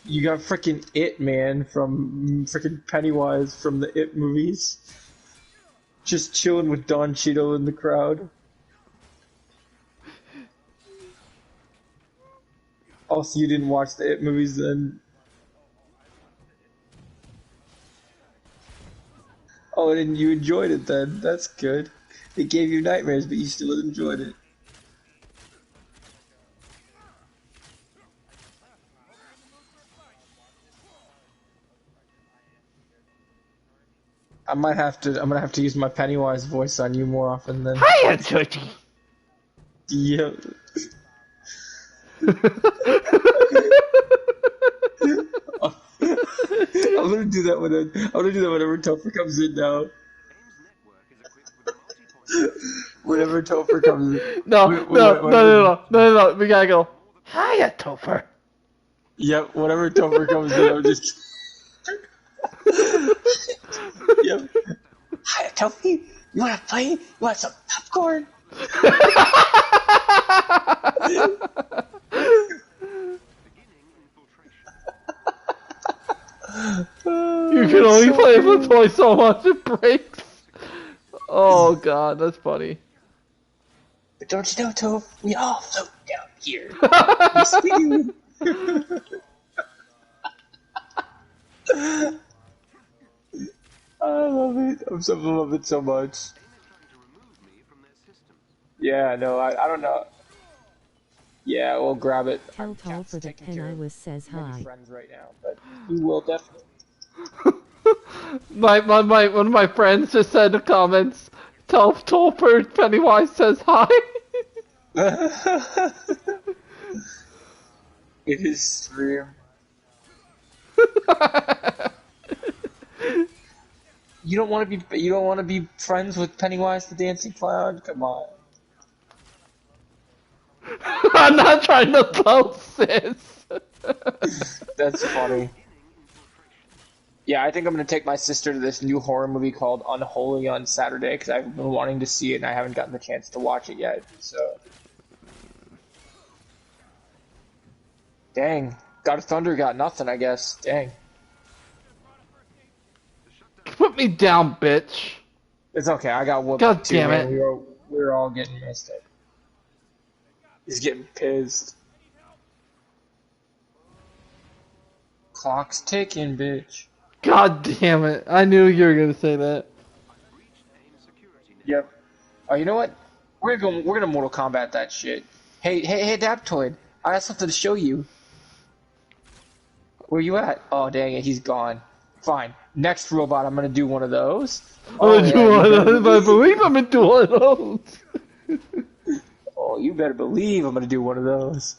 A: you got freaking It Man from freaking Pennywise from the It movies, just chilling with Don Cheadle in the crowd. Also, you didn't watch the It movies then. Oh, and you enjoyed it then. That's good. It gave you nightmares, but you still enjoyed it. I'm gonna have to use my Pennywise voice on you more often then.
B: Hiya, Turkey.
A: Yeah. I'm gonna do that I'm gonna do that whenever Topher comes in now.
D: AIM's network is equipped with a multi-point communication
A: Whenever Topher comes in.
B: No,
A: Wait,
B: no, no,
A: whenever,
B: no, no, no, no, no. We gotta go. Hiya, Topher.
A: yep, whenever Topher comes in, I'm just. Yep. Hi, Topher. You wanna play? You want some popcorn?
D: beginning infiltration.
B: You can only play with toy so much it breaks. Oh god, that's funny.
A: But don't you know, Toph? We all float down here. Yes, we do. I love it. I love it so much.
D: AIM is trying to remove me from their systems.
A: Yeah, no, I don't know. Yeah, we'll grab it.
C: Tell
A: Our
C: Tall
A: cat's
C: for the
A: taking care of
C: Pennywise says
A: many
C: hi.
A: friends right now, but we will definitely.
B: One of my friends just said in the comments, tell Topher Pennywise says hi.
A: It is stream. You don't want to be friends with Pennywise the Dancing Clown? Come on.
B: I'm not trying to tell sis.
A: That's funny. Yeah, I think I'm gonna take my sister to this new horror movie called Unholy on Saturday because I've been wanting to see it and I haven't gotten the chance to watch it yet. So, dang, God of Thunder got nothing, I guess. Dang,
B: Put me down, bitch.
A: it's okay. I got whooped
B: God
A: too,
B: damn
A: man.
B: it.
A: We were all getting missed. He's getting pissed. Clock's ticking, bitch.
B: God damn it. I knew you were gonna say that.
D: Breached AIM security net.
A: Yep. Oh, you know what? We're gonna Mortal Kombat that shit. Hey, Adaptoid. I got something to show you. Where you at? Oh, dang it, he's gone. Fine. Next robot, I'm gonna do one of those. Oh,
B: I'm
A: yeah,
B: gonna do one
A: you
B: of
A: better
B: those. I believe I'm gonna do one of those.
A: Oh, you better believe I'm gonna do one of those.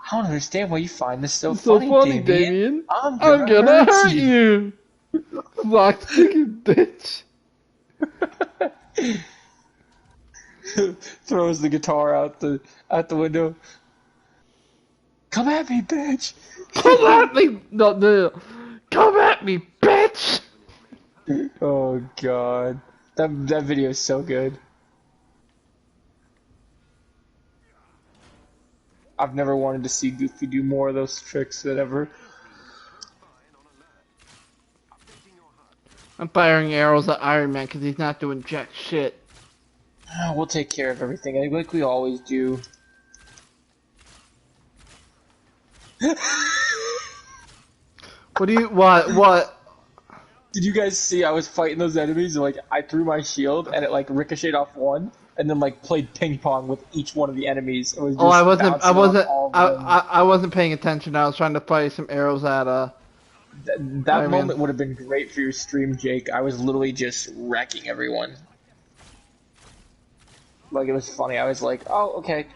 A: I don't understand why you find this so
B: It's so
A: funny,
B: funny,
A: Damien.
B: Damien.
A: I'm
B: I'm
A: gonna
B: gonna
A: hurt
B: hurt you. Clock ticking, bitch.
A: Throws the guitar out the window. Come at me, bitch.
B: Come at me. No, no, no. Come at me, bitch.
A: Oh god, that video is so good. I've never wanted to see Goofy do more of those tricks than ever.
B: I'm firing arrows at Iron Man because he's not doing jack shit.
A: We'll take care of everything like we always do.
B: What do you what?
A: Did you guys see I was fighting those enemies? And, like I threw my shield and it like ricocheted off one, and then like played ping pong with each one of the enemies. It was
B: Oh, I
A: just
B: wasn't. I
A: bouncing off
B: wasn't.
A: all of
B: I,
A: them.
B: I I wasn't paying attention. I was trying to fire some arrows at
A: That
B: Iron Man.
A: moment would have been great for your stream, Jake. I was literally just wrecking everyone. Like it was funny. I was like, oh okay,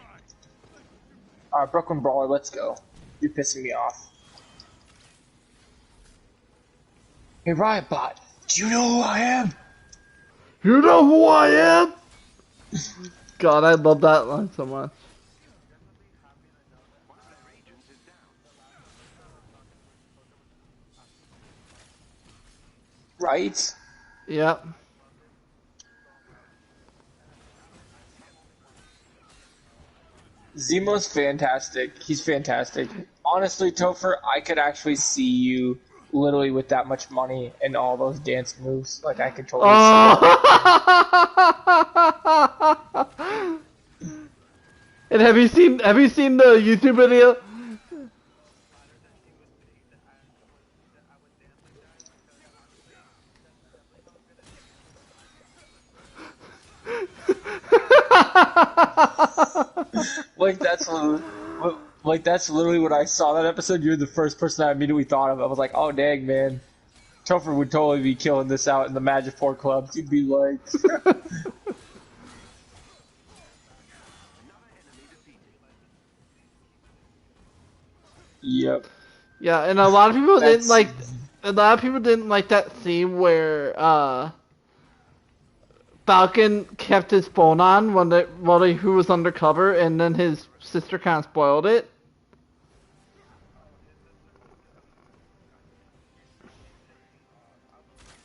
A: Brooklyn Brawler, let's go. You're pissing me off. Hey Riotbot, do you know who I am?
B: You know who I am? God, I love that line so much.
D: One of their agents is down.
A: Right?
B: Yep.
A: Zemo's fantastic. He's fantastic. Honestly, Topher, I could actually see you literally with that much money and all those dance moves. Like I could totally see that.
B: Oh! And have you seen the YouTube video?
A: Like that's literally, like that's literally when I saw that episode. You're the first person I immediately thought of. I was like, oh dang man, Topher would totally be killing this out in the Magipore clubs. He'd be like, yep.
B: Yeah, and a lot of people didn't
A: That's
B: like. A lot of people didn't like that scene where Falcon kept his phone on while he was undercover, and then his sister kind of spoiled it.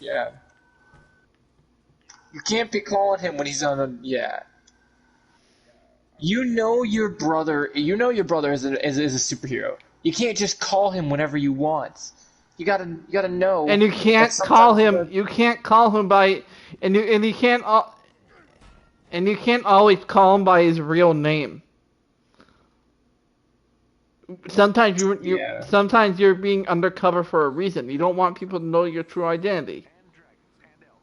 A: yeah. You can't be calling him when he's on a yeah. You know your brother. You know your brother is a superhero. You can't just call him whenever you want. You gotta know
B: And you
A: that
B: can't call
A: sometimes you
B: him.
A: gotta,
B: You can't call him by, and you can't. And you can't always call him by his real name. Sometimes
A: yeah.
B: sometimes you're being undercover for a reason. You don't want people to know your true identity.
D: And dragons and elves.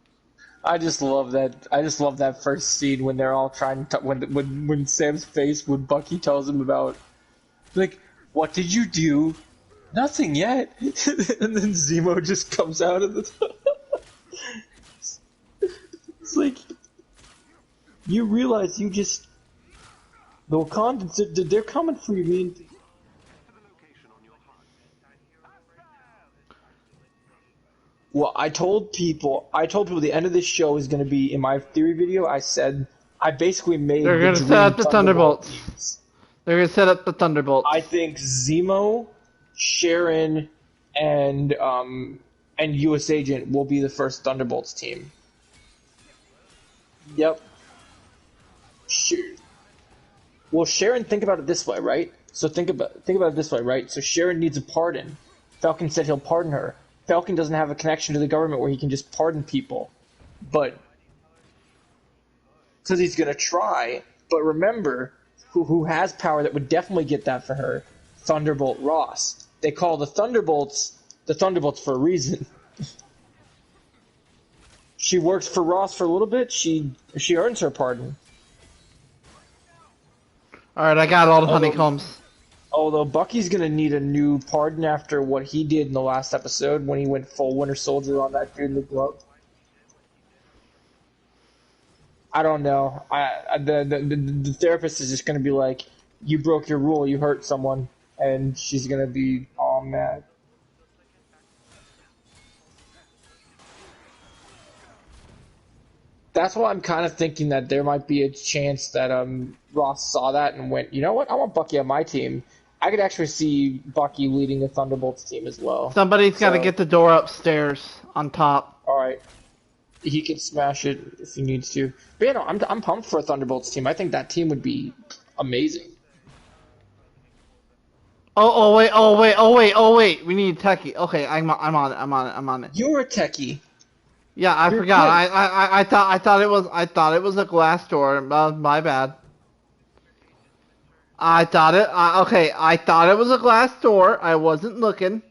A: I just love that. I just love that first scene when they're all trying to when Sam's face when Bucky tells him about like what did you do? Nothing yet. And then Zemo just comes out of the. It's like you realize you just the Wakandans they're coming for you, man.
D: Head to the location on your HUD.
A: Well, I told people the end of this show is going to be in my theory video. I said I basically made
B: They're
A: the
B: gonna
A: dream
B: set up the
A: Thunderbolt
B: Thunderbolts.
A: teams.
B: They're gonna set up the Thunderbolts.
A: I think Zemo, Sharon, and U.S. Agent will be the first Thunderbolts team. Yep. Sure. Well, Sharon, think about it this way, right? So think about it this way, right? So Sharon needs a pardon. Falcon said he'll pardon her. Falcon doesn't have a connection to the government where he can just pardon people, but because he's gonna try. But remember, who has power that would definitely get that for her? Thunderbolt Ross. They call the Thunderbolts for a reason. She works for Ross for a little bit. She earns her pardon.
B: All right, I got all the
A: Although-
B: honeycombs.
A: Although Bucky's gonna need a new pardon after what he did in the last episode when he went full Winter Soldier on that dude in the glove. I don't know. The therapist is just gonna be like, "You broke your rule. You hurt someone," and she's gonna be all mad. That's why I'm kind of thinking that there might be a chance that Ross saw that and went, you know what? I want Bucky on my team. I could actually see Bucky leading the Thunderbolts team as well.
B: Somebody's got to
A: So-
B: get the door upstairs on top.
A: All right, he can smash it if he needs to. But yeah, no, I'm pumped for a Thunderbolts team. I think that team would be amazing.
B: Oh wait. We need Techie. Okay, I'm on it.
A: You're a techie.
B: Yeah, I
A: You're
B: forgot.
A: good.
B: I thought it was a glass door. My bad. I thought it was a glass door. I wasn't looking.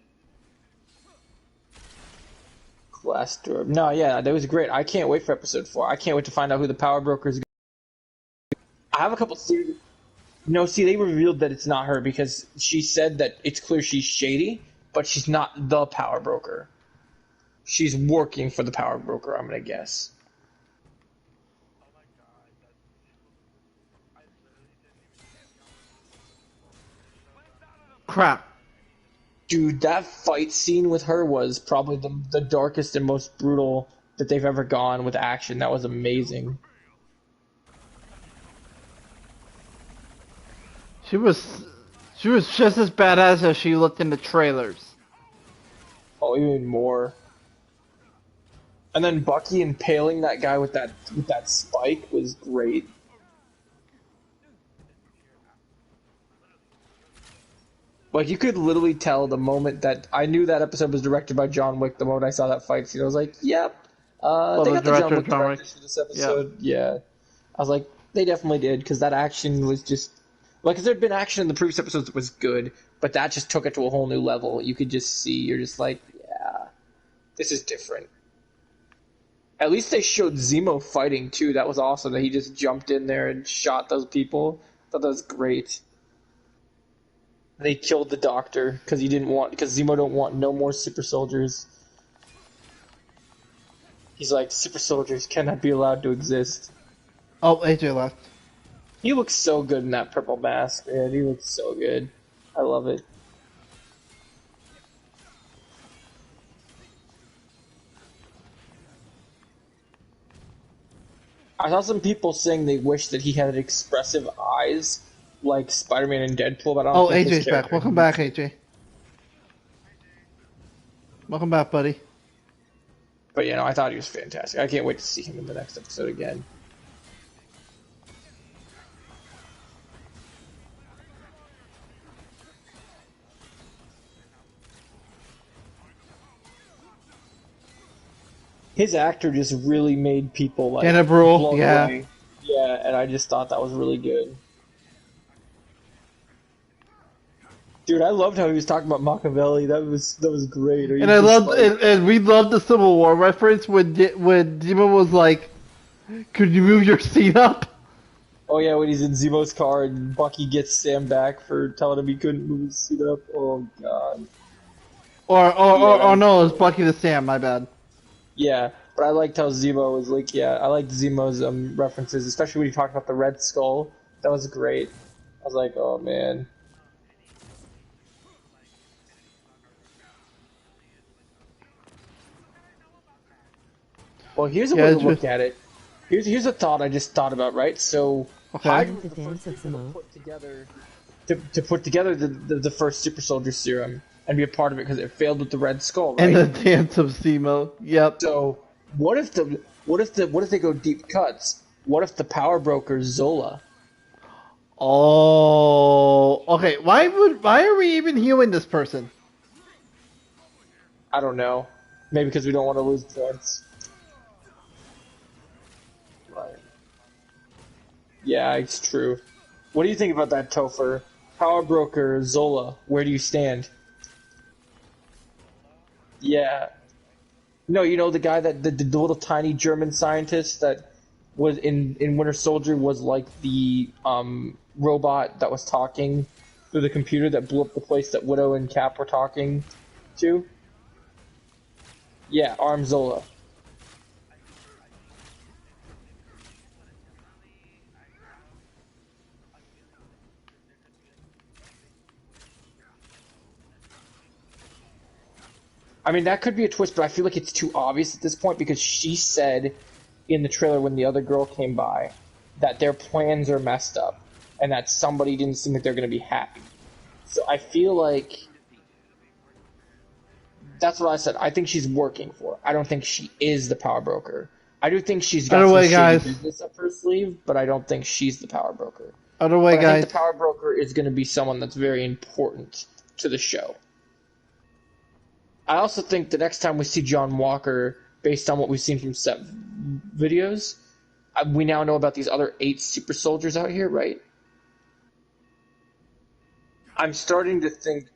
A: Last door. No, yeah, that was great. I can't wait for episode 4. I can't wait to find out who the power broker is. I have a couple theories. No, see, they revealed that it's not her because she said that it's clear she's shady, but she's not the power broker. She's working for the power broker, I'm gonna guess.
B: Crap.
A: Dude, that fight scene with her was probably the darkest and most brutal that they've ever gone with action. That was amazing.
B: She was just as badass as she looked in the trailers.
A: Oh, even more. And then Bucky impaling that guy with that spike was great. Like, you could literally tell the moment that I knew that episode was directed by John Wick. The moment I saw that fight scene, I was like, "Yep, they got the John Wick directors for this episode." Yeah, I was like, they definitely did because that action was just like, because there'd been action in the previous episodes that was good, but that just took it to a whole new level. You could just see, you're just like, yeah, this is different. At least they showed Zemo fighting too. That was awesome. That he just jumped in there and shot those people. I thought that was great. They killed the doctor because Zemo don't want no more super soldiers. He's like, super soldiers cannot be allowed to exist.
B: Oh, AJ left.
A: He looks so good in that purple mask, man. He looks so good. I love it. I saw some people saying they wish that he had expressive eyes like Spider-Man and Deadpool, but I don't think
B: AJ's back. Welcome back, AJ. Welcome back, buddy.
A: But you know, I thought he was fantastic. I can't wait to see him in the next episode again. His actor just really made people like blown away. Yeah, and I just thought that was really good. Dude, I loved how he was talking about Machiavelli. That was great.
B: And I loved, and we loved the Civil War reference when Zemo was like, "Could you move your seat up?"
A: Oh yeah, when he's in Zemo's car and Bucky gets Sam back for telling him he couldn't move his seat up. Oh god.
B: Or no, it was Bucky to Sam. My bad.
A: Yeah, but I liked how Zemo was like, yeah, I liked Zemo's references, especially when he talked about the Red Skull. That was great. I was like, oh man. Well, here's a way to look at it. Here's a thought I just thought about, right? So, Hydra was the first people to put together the first super soldier serum and be a part of it because it failed with the Red Skull, right?
B: And the dance of Zemo. Yep.
A: So, what if they go deep cuts? What if the power broker is Zola?
B: Oh, okay. Why are we even healing this person?
A: I don't know. Maybe because we don't want to lose points. Right. Yeah, it's true. What do you think about that, Topher? Power broker Zola, where do you stand? Yeah. No, you know the guy that the little tiny German scientist that was in Winter Soldier was like the robot that was talking through the computer that blew up the place that Widow and Cap were talking to. Yeah, Arm Zola. I mean, that could be a twist, but I feel like it's too obvious at this point because she said in the trailer when the other girl came by that their plans are messed up and that somebody didn't seem like they're going to be happy. So I feel like that's what I said. I think she's working for it. I don't think she is the power broker. I do think she's got some shady business up her sleeve, but I don't think she's the power broker. I think the power broker is going to be someone that's very important to the show. I also think the next time we see John Walker, based on what we've seen from set videos, we now know about these other 8 super soldiers out here, right? I'm starting to think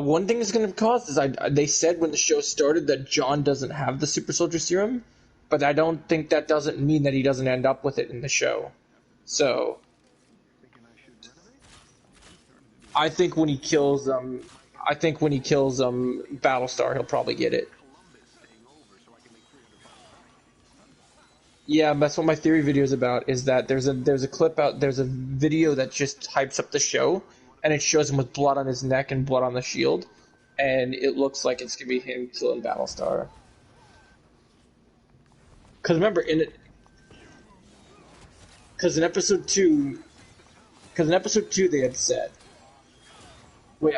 A: One thing it's going to cause is they said when the show started that John doesn't have the super soldier serum, but I don't think that doesn't mean that he doesn't end up with it in the show. So I think when he kills Battlestar, he'll probably get it. Yeah, that's what my theory video is about. Is that there's a video that just hypes up the show, and it shows him with blood on his neck and blood on the shield, and it looks like it's gonna be him killing Battlestar. Because remember because in episode two they had said, wait,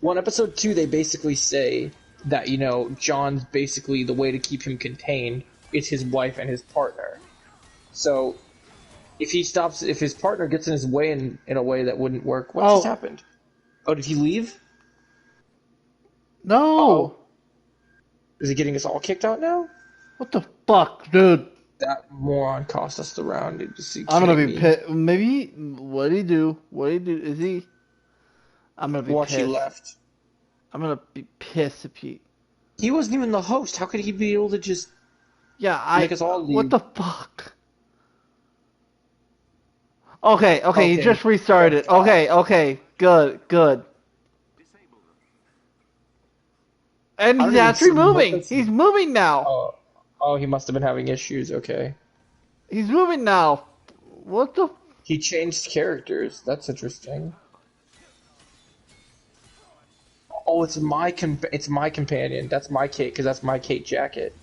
A: well, in episode two they basically say that John's basically the way to keep him contained is his wife and his partner. So if his partner gets in his way in a way that wouldn't work, what just happened? Oh, did he leave?
B: No.
A: Uh-oh. Is he getting us all kicked out now?
B: What the fuck, dude?
A: That moron cost us the round.
B: I'm gonna be pissed. Maybe what did he do? Is he? I'm gonna be
A: Watch,
B: pissed.
A: he left.
B: I'm gonna be pissed if
A: he wasn't even the host. How could he be able to just make us all leave?
B: What the fuck? Okay, he just restarted. Okay, good. And he's actually moving. He's moving now.
A: Oh, he must have been having issues. Okay.
B: He's moving now. What the?
A: He changed characters. That's interesting. Oh, it's my companion. That's my Kate, because that's my Kate jacket.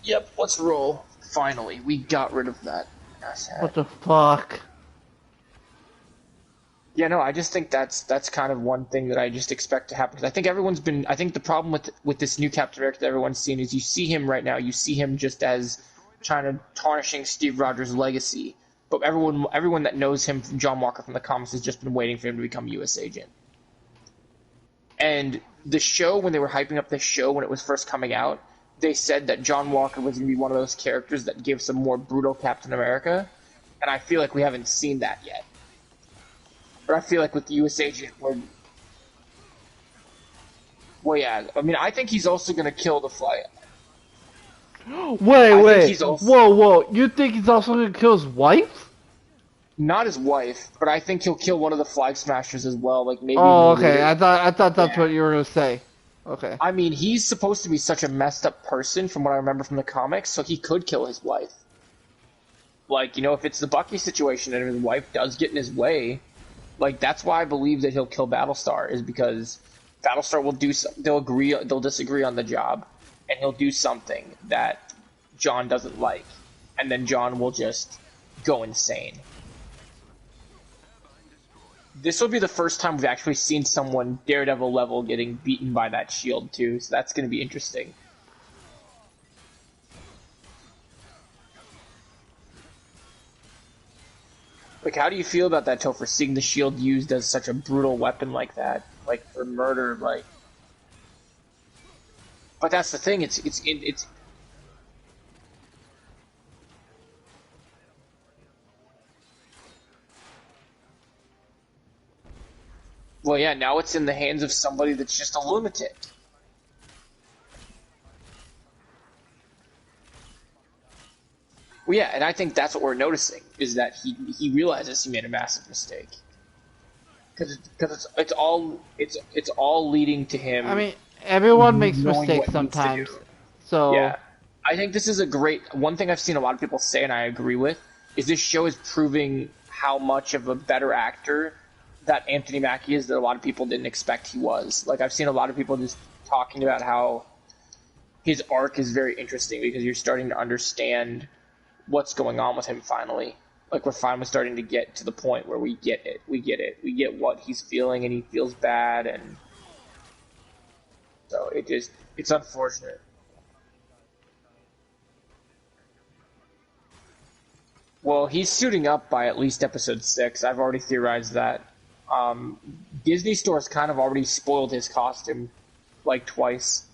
A: Yep, let's roll. Finally, we got rid of that.
B: What the fuck?
A: Yeah, no, I just think that's kind of one thing that I just expect to happen. Because I think the problem with this new Captain America that everyone's seen is you see him right now, you see him just as trying to tarnishing Steve Rogers' legacy. But everyone that knows him from John Walker from the comics has just been waiting for him to become U.S. agent. And the show, when they were hyping up this show when it was first coming out, they said that John Walker was going to be one of those characters that gives some more brutal Captain America, and I feel like we haven't seen that yet. But I feel like with the U.S. agent, well, yeah, I mean, I think he's also going to kill the Fly.
B: Wait, whoa, you think he's also going to kill his wife?
A: Not his wife, but I think he'll kill one of the Flag Smashers as well, like maybe...
B: Oh, okay, I thought that's what you were going to say. Okay.
A: I mean, he's supposed to be such a messed up person from what I remember from the comics, so he could kill his wife. Like, if it's the Bucky situation and his wife does get in his way, like, that's why I believe that he'll kill Battlestar, is because Battlestar will they'll disagree on the job, and he'll do something that John doesn't like, and then John will just go insane. This will be the first time we've actually seen someone Daredevil level getting beaten by that shield too, so that's going to be interesting. Like, how do you feel about that, Topher, seeing the shield used as such a brutal weapon like that? Like, for murder, like... But that's the thing, it's... Well, yeah, now it's in the hands of somebody that's just a lunatic. Well, yeah, and I think that's what we're noticing, is that he realizes he made a massive mistake. Because it's all leading to him.
B: I mean, everyone makes mistakes sometimes. So
A: yeah, I think this is a great one thing I've seen a lot of people say, and I agree with, is this show is proving how much of a better actor that Anthony Mackie is that a lot of people didn't expect he was. Like, I've seen a lot of people just talking about how his arc is very interesting because you're starting to understand what's going on with him finally. Like, we're finally starting to get to the point where we get it. We get what he's feeling, and he feels bad, and so it's unfortunate. Well, he's suiting up by at least episode 6. I've already theorized that. Disney Store's kind of already spoiled his costume, like, twice.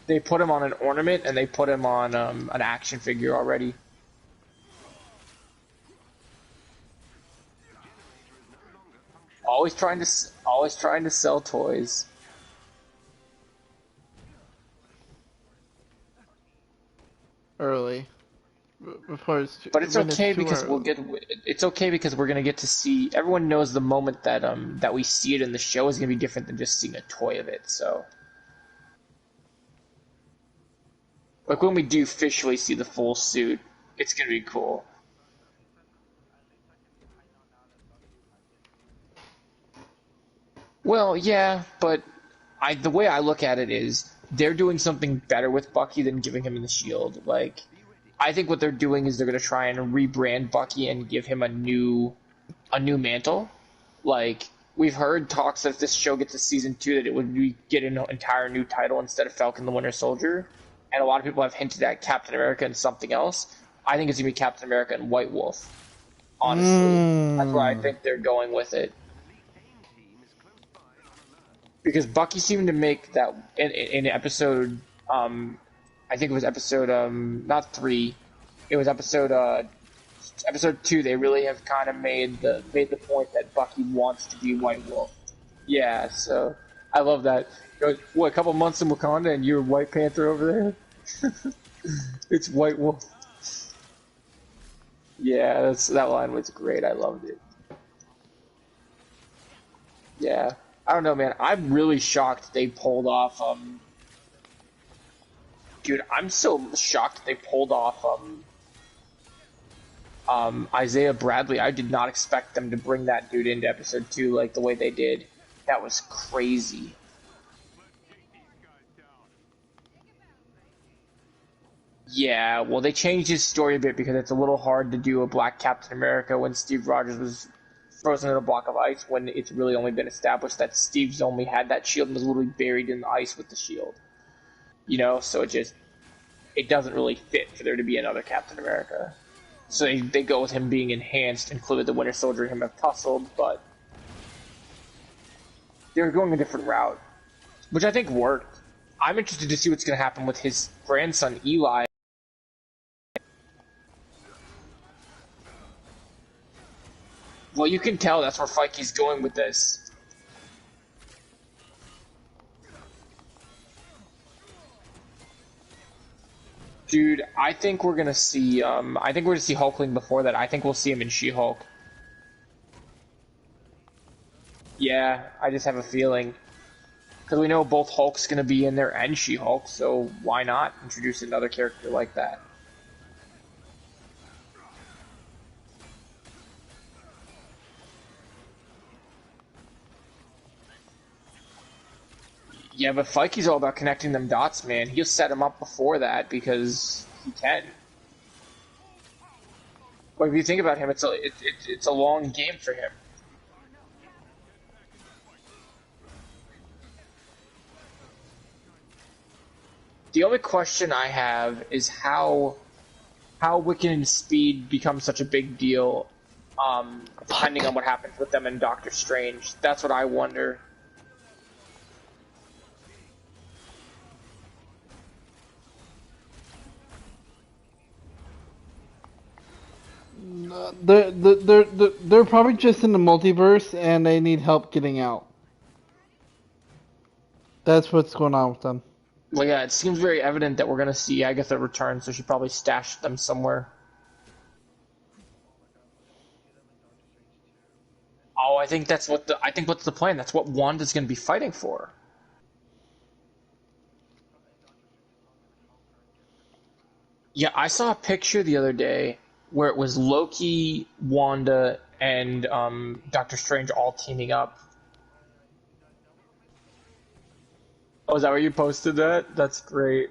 A: They put him on an ornament, and they put him on an action figure already. always trying to sell toys.
B: early. Before it's
A: But it's
B: when it's
A: okay
B: too
A: because
B: early.
A: it's okay because we're gonna get to see. Everyone knows the moment that that we see it in the show is gonna be different than just seeing a toy of it. So like when we do officially see the full suit, it's gonna be cool. Well, yeah, but the way I look at it is they're doing something better with Bucky than giving him the shield. Like I think what they're doing is they're gonna try and rebrand Bucky and give him a new mantle. Like we've heard talks that if this show gets to season 2 that it would get an entire new title instead of Falcon the Winter Soldier, and a lot of people have hinted at Captain America and something else. I think it's gonna be Captain America and White Wolf. Honestly, that's where I
B: Mmm.
A: think they're going with it because Bucky seemed to make that in episode I think it was episode not 3, it was episode 2. They really have kind of made the point that Bucky wants to be White Wolf. Yeah, so I love that. What, a couple months in Wakanda and you're White Panther over there? It's White Wolf. Yeah, that line was great. I loved it. Yeah. I don't know, man. I'm really shocked they pulled off dude, I'm so shocked they pulled off Isaiah Bradley. I did not expect them to bring that dude into episode 2 like the way they did. That was crazy. Yeah, well, they changed his story a bit because it's a little hard to do a Black Captain America when Steve Rogers was frozen in a block of ice when it's really only been established that Steve's only had that shield and was literally buried in the ice with the shield. You know, so it doesn't really fit for there to be another Captain America. So they go with him being enhanced, included the Winter Soldier and him have tussled, but they're going a different route, which I think worked. I'm interested to see what's going to happen with his grandson Eli. Well, you can tell that's where Feige's going with this. Dude, I think we're gonna see. I think we're gonna see Hulkling before that. I think we'll see him in She-Hulk. Yeah, I just have a feeling because we know both Hulk's gonna be in there and She-Hulk, so why not introduce another character like that? Yeah, but Feige's all about connecting them dots, man. He'll set them up before that because he can. But if you think about him, it's a long game for him. The only question I have is how Wiccan Speed becomes such a big deal, depending on what happens with them in Doctor Strange. That's what I wonder.
B: They're probably just in the multiverse and they need help getting out. That's what's going on with them.
A: Well, yeah, it seems very evident that we're gonna see Agatha return, so she probably stashed them somewhere. Oh, I think what's the plan. That's what Wanda's gonna be fighting for. Yeah, I saw a picture the other day where it was Loki, Wanda, and Doctor Strange all teaming up. Oh, is that where you posted that? That's great.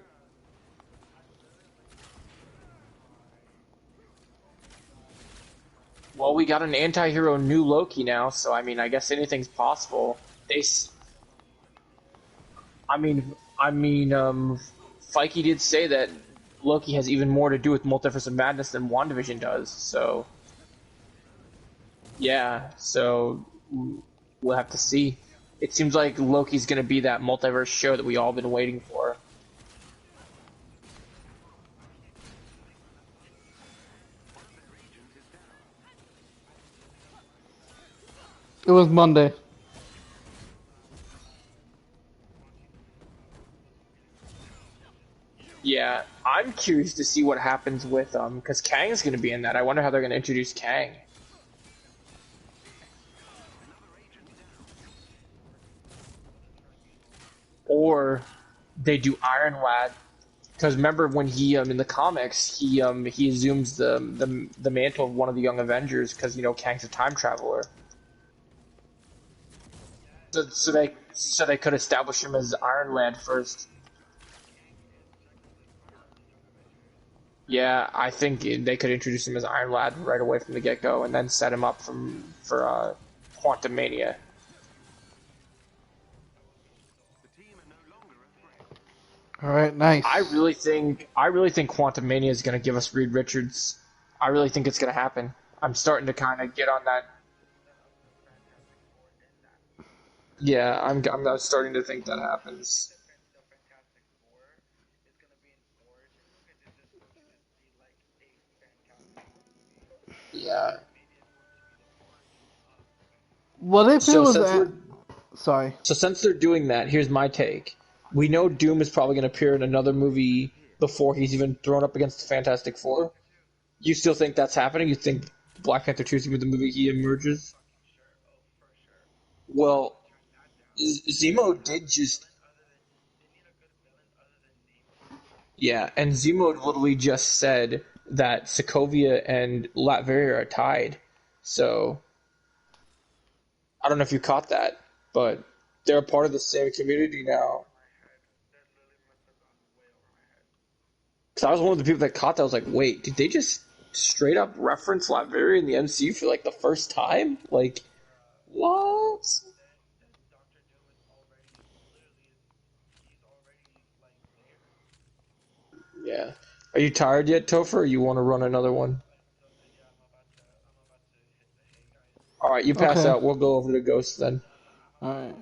A: Well, we got an anti-hero new Loki now, so I mean, I guess anything's possible. Feige did say that Loki has even more to do with Multiverse of Madness than WandaVision does. So, yeah, so we'll have to see. It seems like Loki's going to be that multiverse show that we all been waiting for.
B: It was Monday.
A: Yeah, I'm curious to see what happens with because Kang's going to be in that. I wonder how they're going to introduce Kang. Or they do Iron Lad. Because remember when he in the comics he assumes the mantle of one of the Young Avengers because Kang's a time traveler. So they could establish him as Iron Lad first. Yeah, I think they could introduce him as Iron Lad right away from the get go, and then set him up for Quantum Mania.
B: All right, nice.
A: I really think Quantum Mania is going to give us Reed Richards. I really think it's going to happen. I'm starting to kind of get on that. Yeah, I'm starting to think that happens. Yeah.
B: What if it
A: So
B: was?
A: since we're
B: Sorry.
A: so since they're doing that, here's my take. We know Doom is probably going to appear in another movie before he's even thrown up against the Fantastic Four. You still think that's happening? You think Black Panther 2 is going to be the movie he emerges? Well, Zemo did just yeah, and Zemo literally just said that Sokovia and Latveria are tied. So I don't know if you caught that, but they're a part of the same community now. Because I was one of the people that caught that. I was like, wait, did they just straight up reference Latveria in the MCU for like the first time? Like, what? Yeah. Are you tired yet, Topher, or you want to run another one? All right, you pass
B: Okay.
A: out. We'll go over to Ghost then.
B: All right.